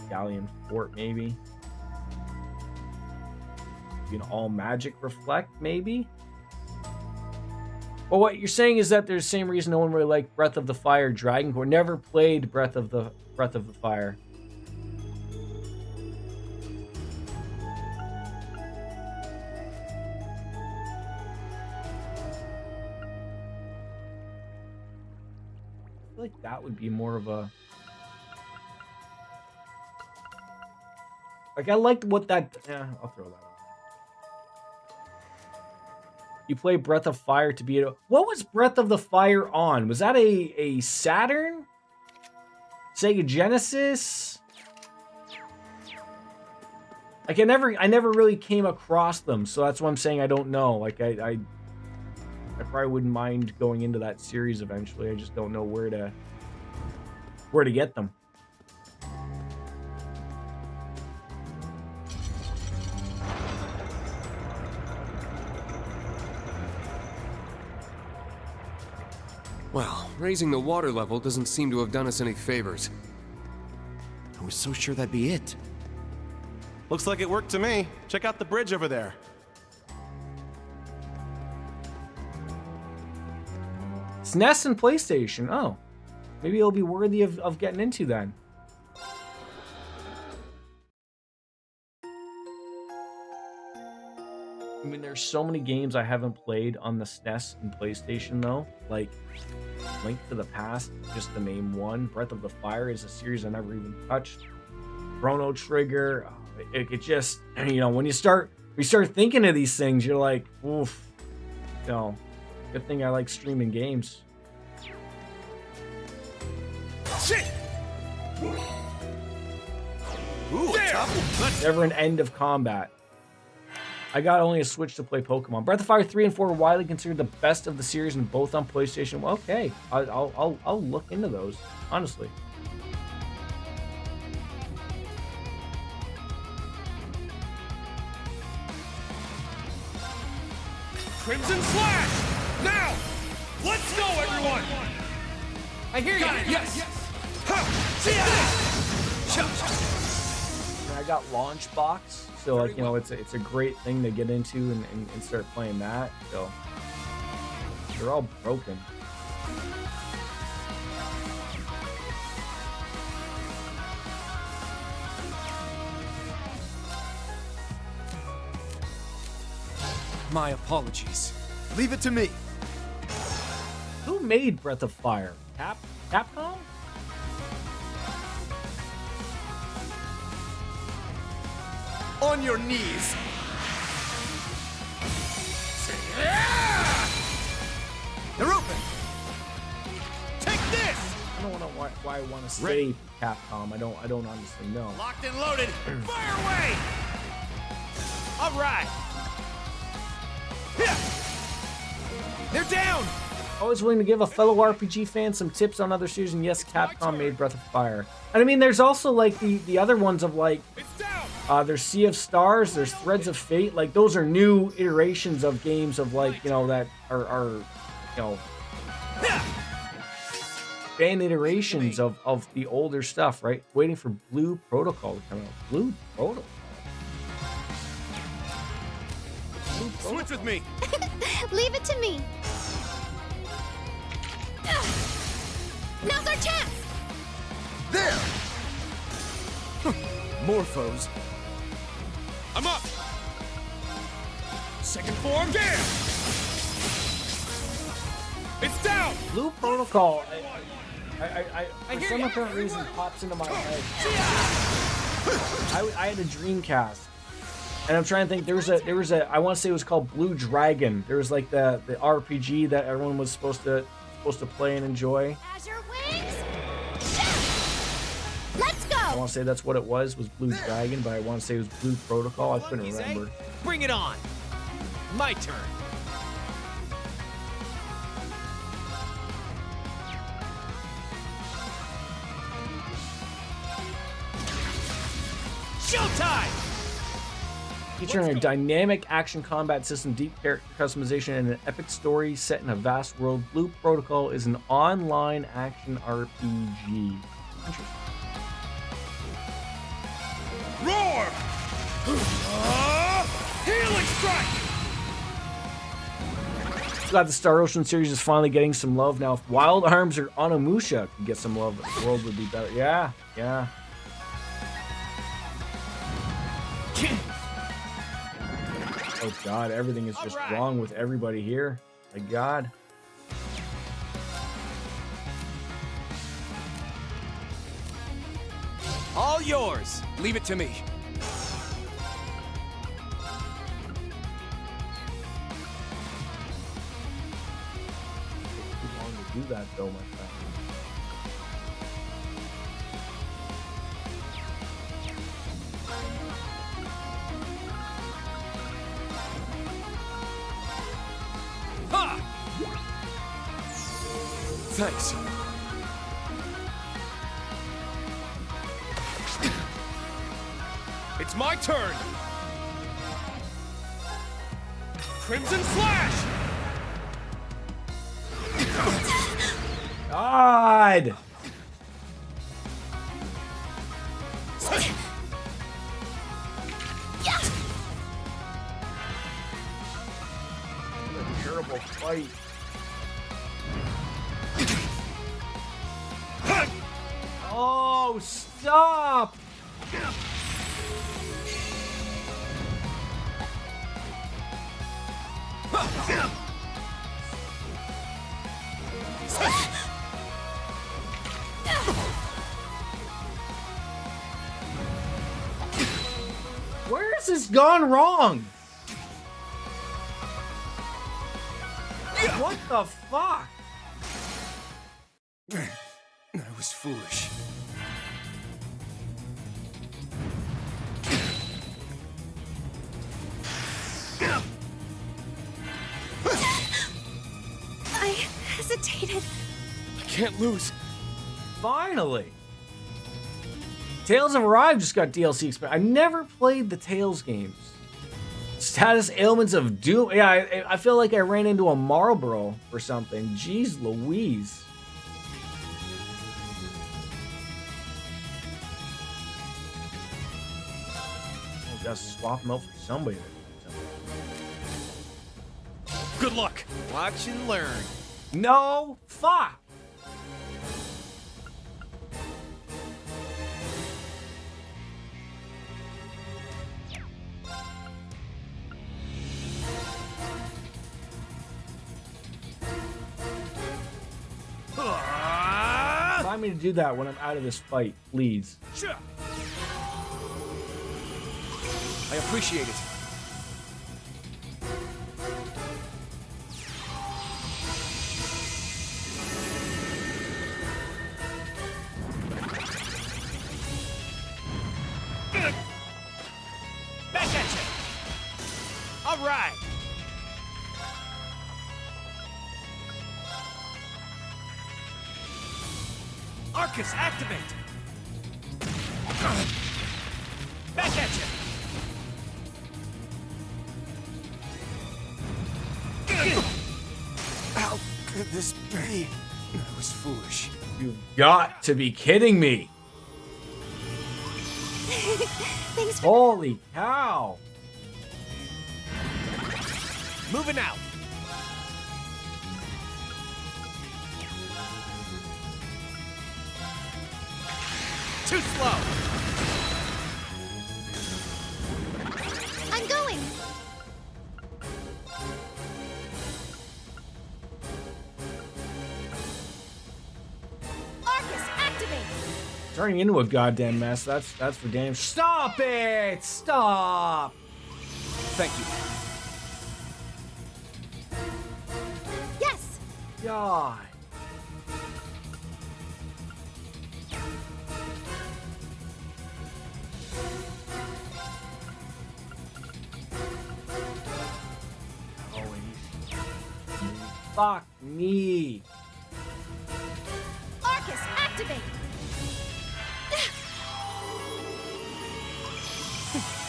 Galleon Fort, maybe. An all magic reflect, maybe. Well, what you're saying is that there's the same reason no one really liked Breath of the Fire, Dragon Core. Never played Breath of the Fire. I feel like that would be more of a... Like, I liked what that... Yeah, I'll throw that on. You play Breath of Fire to be... What was Breath of the Fire on? Was that a Saturn? Sega Genesis? Like, I never really came across them, so that's why I'm saying I don't know. Like, I probably wouldn't mind going into that series eventually. I just don't know where to get them. Well, raising the water level doesn't seem to have done us any favors. I was so sure that'd be it. Looks like it worked to me. Check out the bridge over there. SNES and PlayStation. Oh, maybe it'll be worthy of getting into then. I mean, there's so many games I haven't played on the SNES and PlayStation, though. Like, Link to the Past, just to name one. Breath of the Fire is a series I never even touched. Chrono Trigger. It just, you know, when you start thinking of these things, you're like, oof. You know, good thing I like streaming games. Shit! Ooh, tough. Never an end of combat. I got only a Switch to play Pokemon. Breath of Fire 3 and 4 were widely considered the best of the series and both on PlayStation. Well, okay, I'll look into those, honestly. Crimson Slash! Now! Let's go, everyone! I hear you! Yes! I got Launch Box, so like, you know, it's a great thing to get into and start playing that. So they're all broken. My apologies. Leave it to me. Who made Breath of Fire? Capcom? On your knees. They're open. Take this. I don't know why I want to say Capcom. I don't honestly know. Locked and loaded. Fire away. All right. They're down! Always willing to give a fellow RPG fan some tips on other series, and yes, Capcom made Breath of Fire. And I mean, there's also like the other ones of like, there's Sea of Stars, there's Threads of Fate. Like those are new iterations of games of like, you know, that are you know, fan iterations of the older stuff, right? Waiting for Blue Protocol to come out. Blue Protocol. Switch with me. Leave it to me. Now's our chance. There. More foes. I'm up. Second form, there. It's down. Blue Protocol. I for some apparent reason pops into my head. I had a Dreamcast, and I'm trying to think. There was a I want to say it was called Blue Dragon. There was like the RPG that everyone was supposed to play and enjoy. Azure wings. Let's go. I want to say that's what it was Blue Dragon, but I want to say it was Blue Protocol. I couldn't remember. Bring it on. My turn. Showtime! Featuring a dynamic action combat system, deep character customization, and an epic story set in a vast world, Blue Protocol is an online action RPG. Interesting. Roar! Healing strike! Glad the Star Ocean series is finally getting some love now. If Wild Arms or Onimusha could get some love, the world would be better. Yeah, yeah. Oh God, everything is just wrong with everybody here. My God. All yours. Leave it to me. Too long to do that though, my friend. Thanks. It's my turn. Crimson Flash! God! What a terrible fight. Oh, stop! Where has this gone wrong? What the fuck? I was foolish. I hesitated. I can't lose. Finally! Tales of Arrive just got DLC expansion. I never played the Tales games. Status ailments of Doom. Yeah, I feel like I ran into a Marlboro or something. Jeez Louise. I gotta swap them out for somebody. Good luck. Watch and learn. No! Fuck! Remind me to do that when I'm out of this fight, please. I appreciate it. Back at you. All right. Arcus, activate! Back at you! How could this be? That was foolish. You've got to be kidding me. Thanks for Holy cow. Moving out! Too slow! I'm going. Arcus, activate. Turning into a goddamn mess. That's for damn. Stop it! Stop! Thank you. Yes. God. Oh, fuck me. Arcus, activate.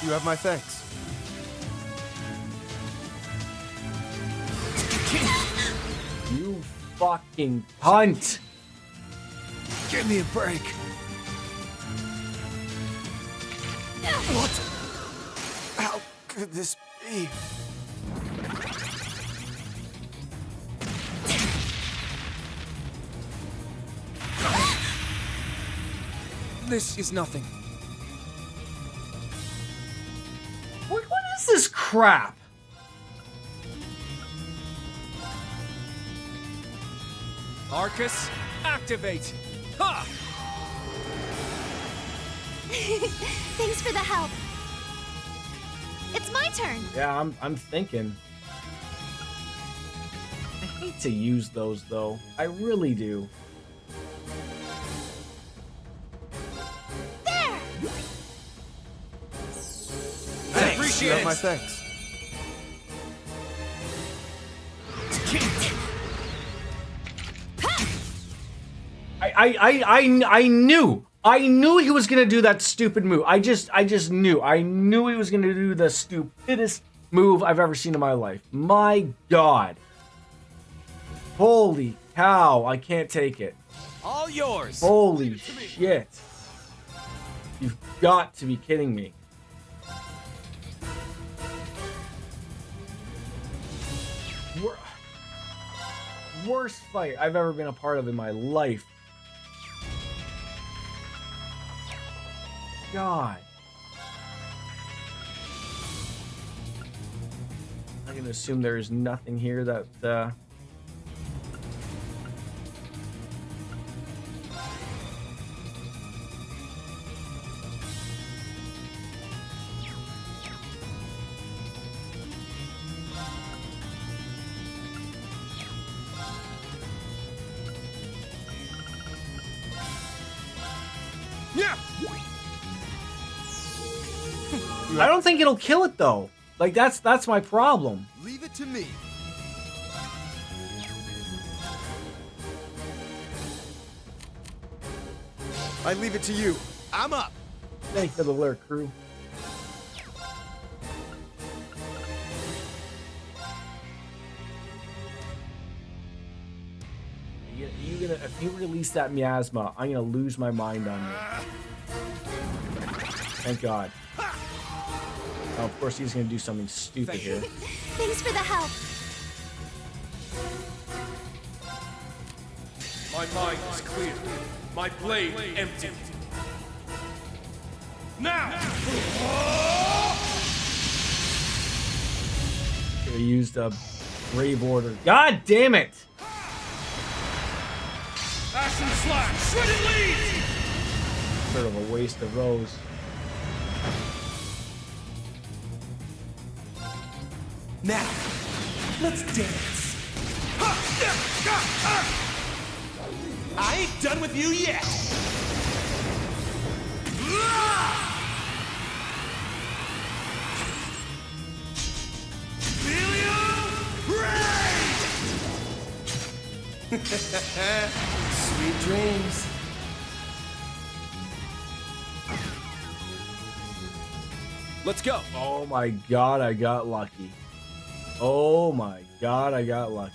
You have my thanks. You fucking cunt. Give me a break. What? How could this be? This is nothing. What is this crap? Arcus, activate! Ha! Thanks for the help. It's my turn. Yeah, I'm thinking. I hate to use those though. I really do. There. I appreciate You have it! my thanks. I knew he was gonna do that stupid move. I just knew. I knew he was gonna do the stupidest move I've ever seen in my life. My God. Holy cow, I can't take it. All yours! Holy shit. You've got to be kidding me. Worst fight I've ever been a part of in my life. God. I'm gonna assume there is nothing here that Yeah! I don't think it'll kill it though. Like that's my problem. Leave it to me. I leave it to you. I'm up. Thank you for the alert, crew. If you release that miasma, I'm gonna lose my mind on you. Thank God. Oh, of course he's gonna do something stupid here. Thanks for the help. My mind is clear. My blade empty. Now! Should have used a brave order. God damn it! Action slash! Shredded lead! Sort of a waste of those. Now, let's dance. I ain't done with you yet. Sweet dreams. Let's go. Oh my god, I got lucky. Oh my god, I got lucky.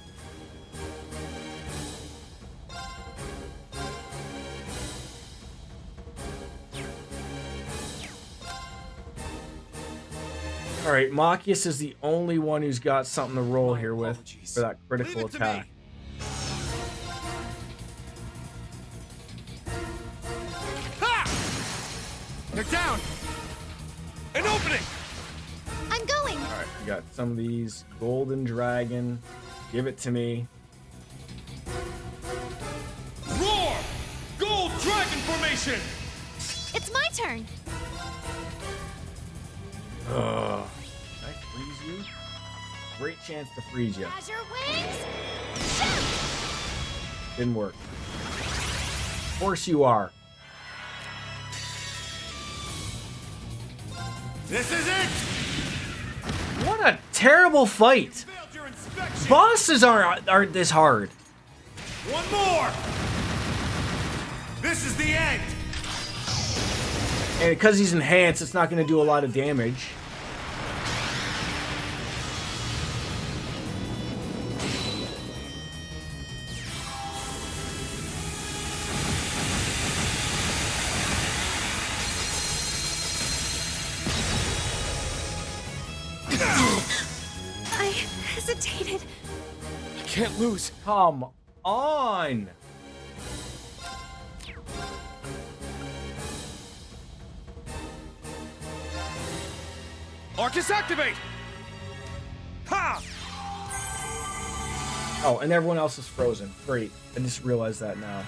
Alright, Machias is the only one who's got something to roll here with for that critical attack. They're down. An opening. I'm going. Alright, we got some of these. Golden Dragon. Give it to me. Roar! Gold Dragon Formation! It's my turn. Ugh. Can I freeze you? Great chance to freeze you. Azure wings. Shoot! Didn't work. Of course you are. This is it! What a terrible fight. Failed your inspection! Bosses aren't this hard. One more! This is the end! And because he's enhanced, it's not going to do a lot of damage. I hesitated. I can't lose. Come on. Arcus activate! Ha! Oh, and everyone else is frozen. Great. I just realized that now.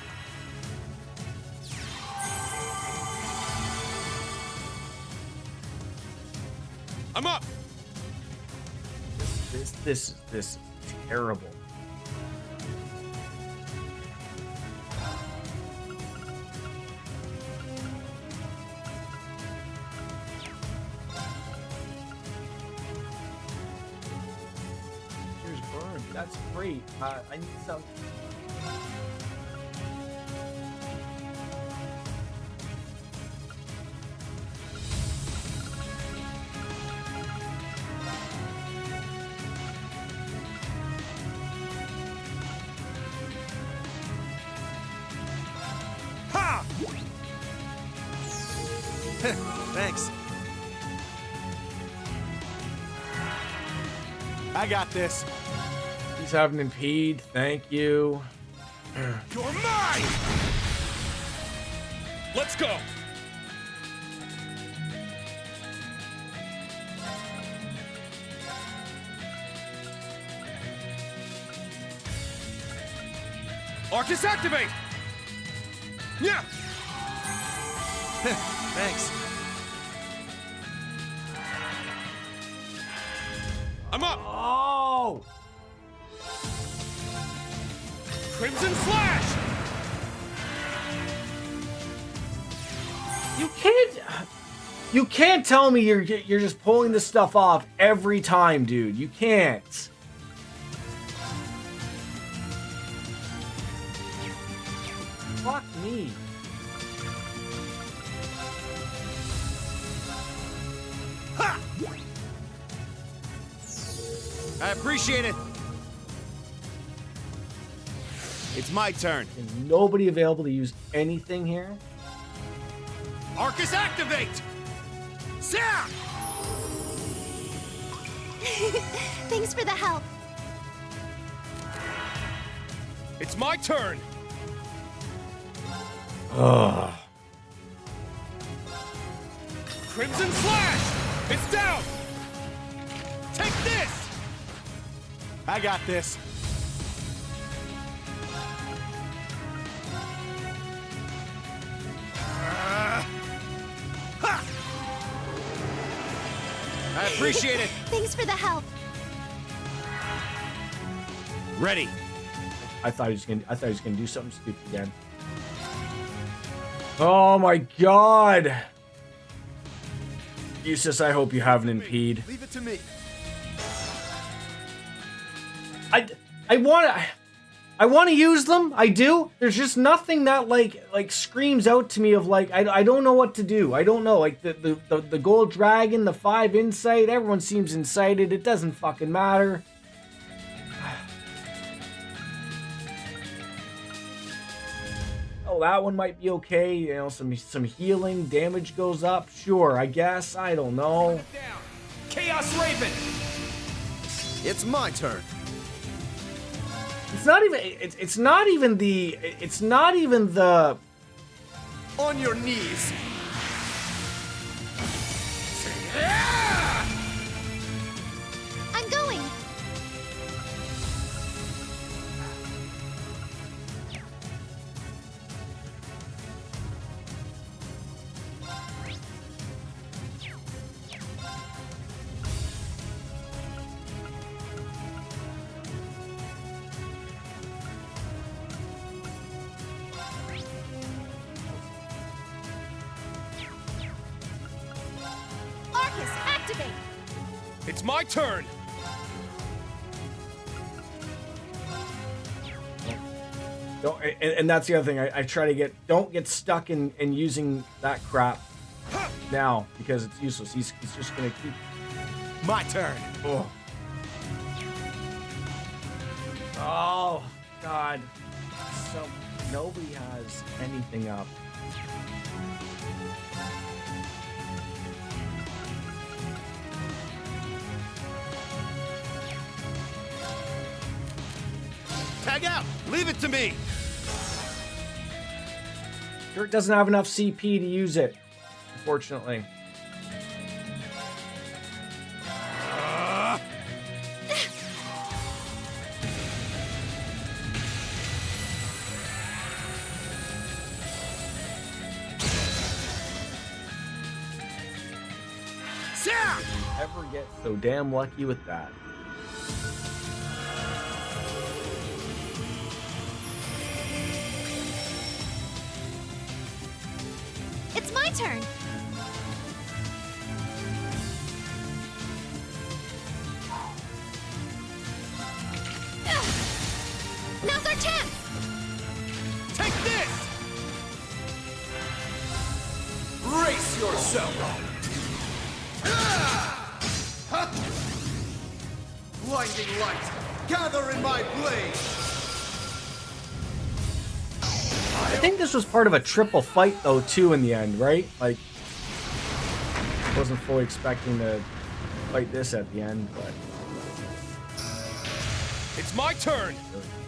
I'm up! This is terrible. Here's Burn. That's great. I need some. Ha! Thanks. I got this. He's having impede. Thank you. You're mine! Let's go! Arcus activate! Yeah! Thanks. I'm up! Oh! Crimson Slash! You can't tell me you're just pulling this stuff off every time, dude. You can't. Fuck me. Ha! I appreciate it. It's my turn. And nobody available to use anything here? Arcus activate! Zah! Thanks for the help. It's my turn! Ugh. Crimson Slash! It's down! Take this! I got this. Ha! I appreciate it. Thanks for the help. Ready. I thought he was gonna do something stupid again. Oh my god! Eustace, I hope you have an impede. Leave it to me. I want I want to use them. I do. There's just nothing that like screams out to me of like I don't know what to do. I don't know. Like the gold dragon, the 5 insight. Everyone seems incited. It doesn't fucking matter. Oh, that one might be okay. You know, some healing, damage goes up. Sure, I guess. I don't know. Chaos Raven! It's my turn. It's not even. It's not even the. It's not even the. On your knees. I'm going. Arcus, activate. It's my turn. Don't, and that's the other thing. I try to get. Don't get stuck in using that crap now because it's useless. He's just gonna keep. My turn. Oh God. So nobody has anything up. Tag out. Leave it to me. Dirt doesn't have enough CP to use it, unfortunately. Ever get so damn lucky with that? It's my turn. Now's our chance. Take this. Brace yourself! Blinding light, gather in my blade. I think this was part of a triple fight though too in the end, right? Like, wasn't fully expecting to fight this at the end, but It's my turn.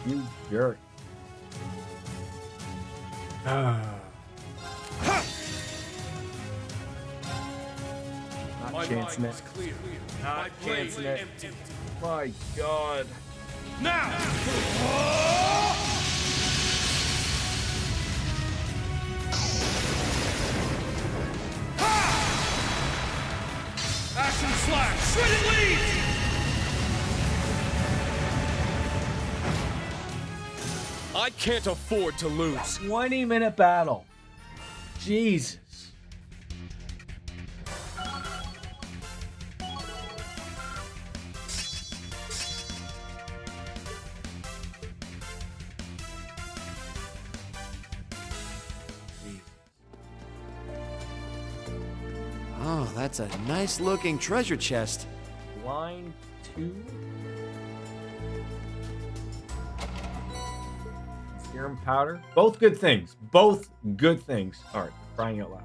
you jerk. Not chancing it. Clear. Not chancing it. My God. Now! Action slash! Shredded leaves! I can't afford to lose. 20-minute battle. Jesus. Oh, that's a nice looking treasure chest. Line 2. Serum powder. Both good things. Both good things. All right, crying out loud.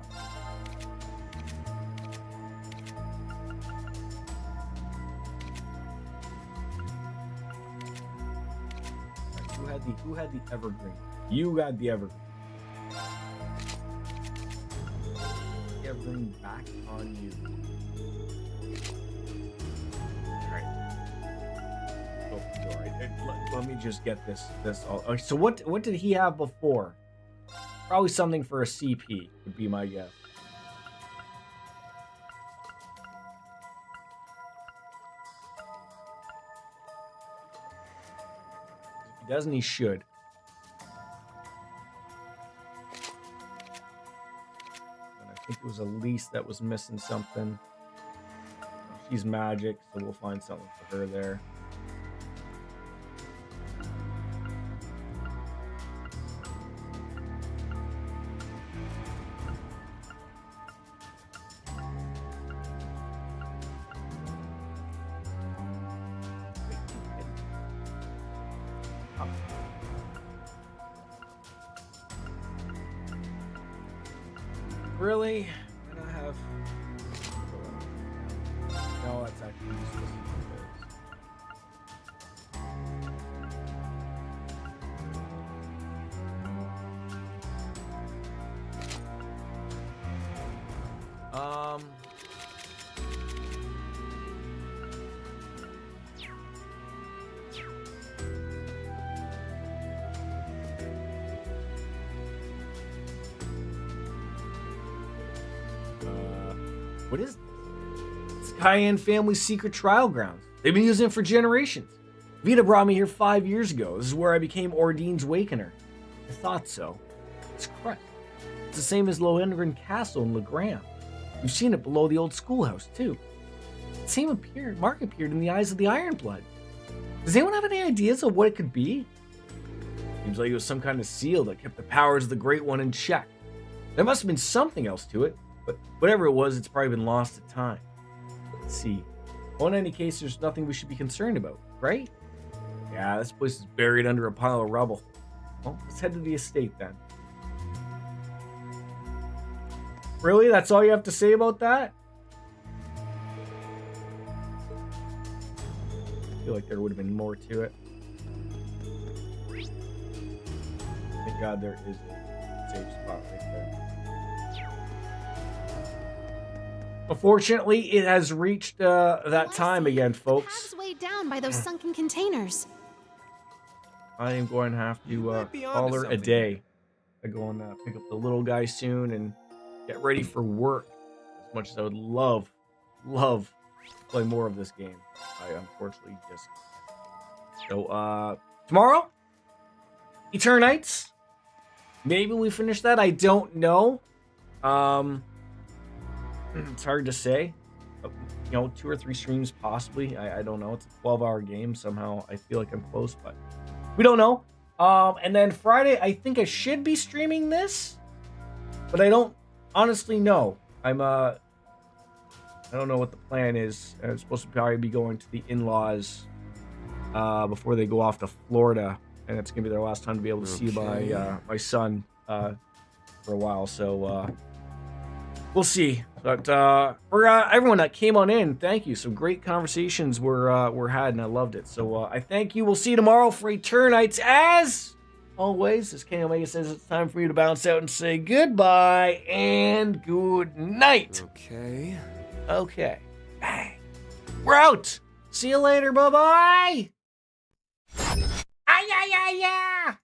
All right, who had the evergreen? You got the evergreen. Evergreen back on you. All right. Let me just get this all. Okay, so what did he have before? Probably something for a CP would be my guess. If he doesn't, he should. I think it was Elise that was missing something. She's magic, so we'll find something for her there. Really? And I have. No, that's actually useless. What is this? It's Cayenne Family Secret Trial Grounds. They've been using it for generations. Vita brought me here 5 years ago. This is where I became Ordine's Wakener. I thought so. It's correct. It's the same as Lohengrin Castle in Legram. You've seen it below the old schoolhouse, too. The same mark appeared in the eyes of the Ironblood. Does anyone have any ideas of what it could be? Seems like it was some kind of seal that kept the powers of the Great One in check. There must have been something else to it, but whatever it was, it's probably been lost to time. Let's see. Well, in any case, there's nothing we should be concerned about, right? Yeah, this place is buried under a pile of rubble. Well, let's head to the estate then. Really? That's all you have to say about that? I feel like there would have been more to it. Thank God there is a safe spot right there. Unfortunately, it has reached that time again, folks. Paths way down by those sunken containers. I am going to have to call her a day. I go and pick up the little guy soon and get ready for work. As much as I would love to play more of this game, I unfortunately just can't. So tomorrow, Eternites. Maybe we finish that. I don't know. It's hard to say. You know, 2 or 3 streams possibly. I don't know. It's a 12-hour game. Somehow I feel like I'm close, but we don't know. And then Friday, I think I should be streaming this, but I don't honestly know. I don't know what the plan is. I'm supposed to probably be going to the in-laws before they go off to Florida, and it's gonna be their last time to be able to see my son for a while. So we'll see. But for everyone that came on in, thank you. Some great conversations were had, and I loved it. So I thank you. We'll see you tomorrow for Eternites. As always, as King Omega says, it's time for you to bounce out and say goodbye and good night. Okay. Bang. We're out. See you later. Bye-bye. Ay, ay, ay, ay.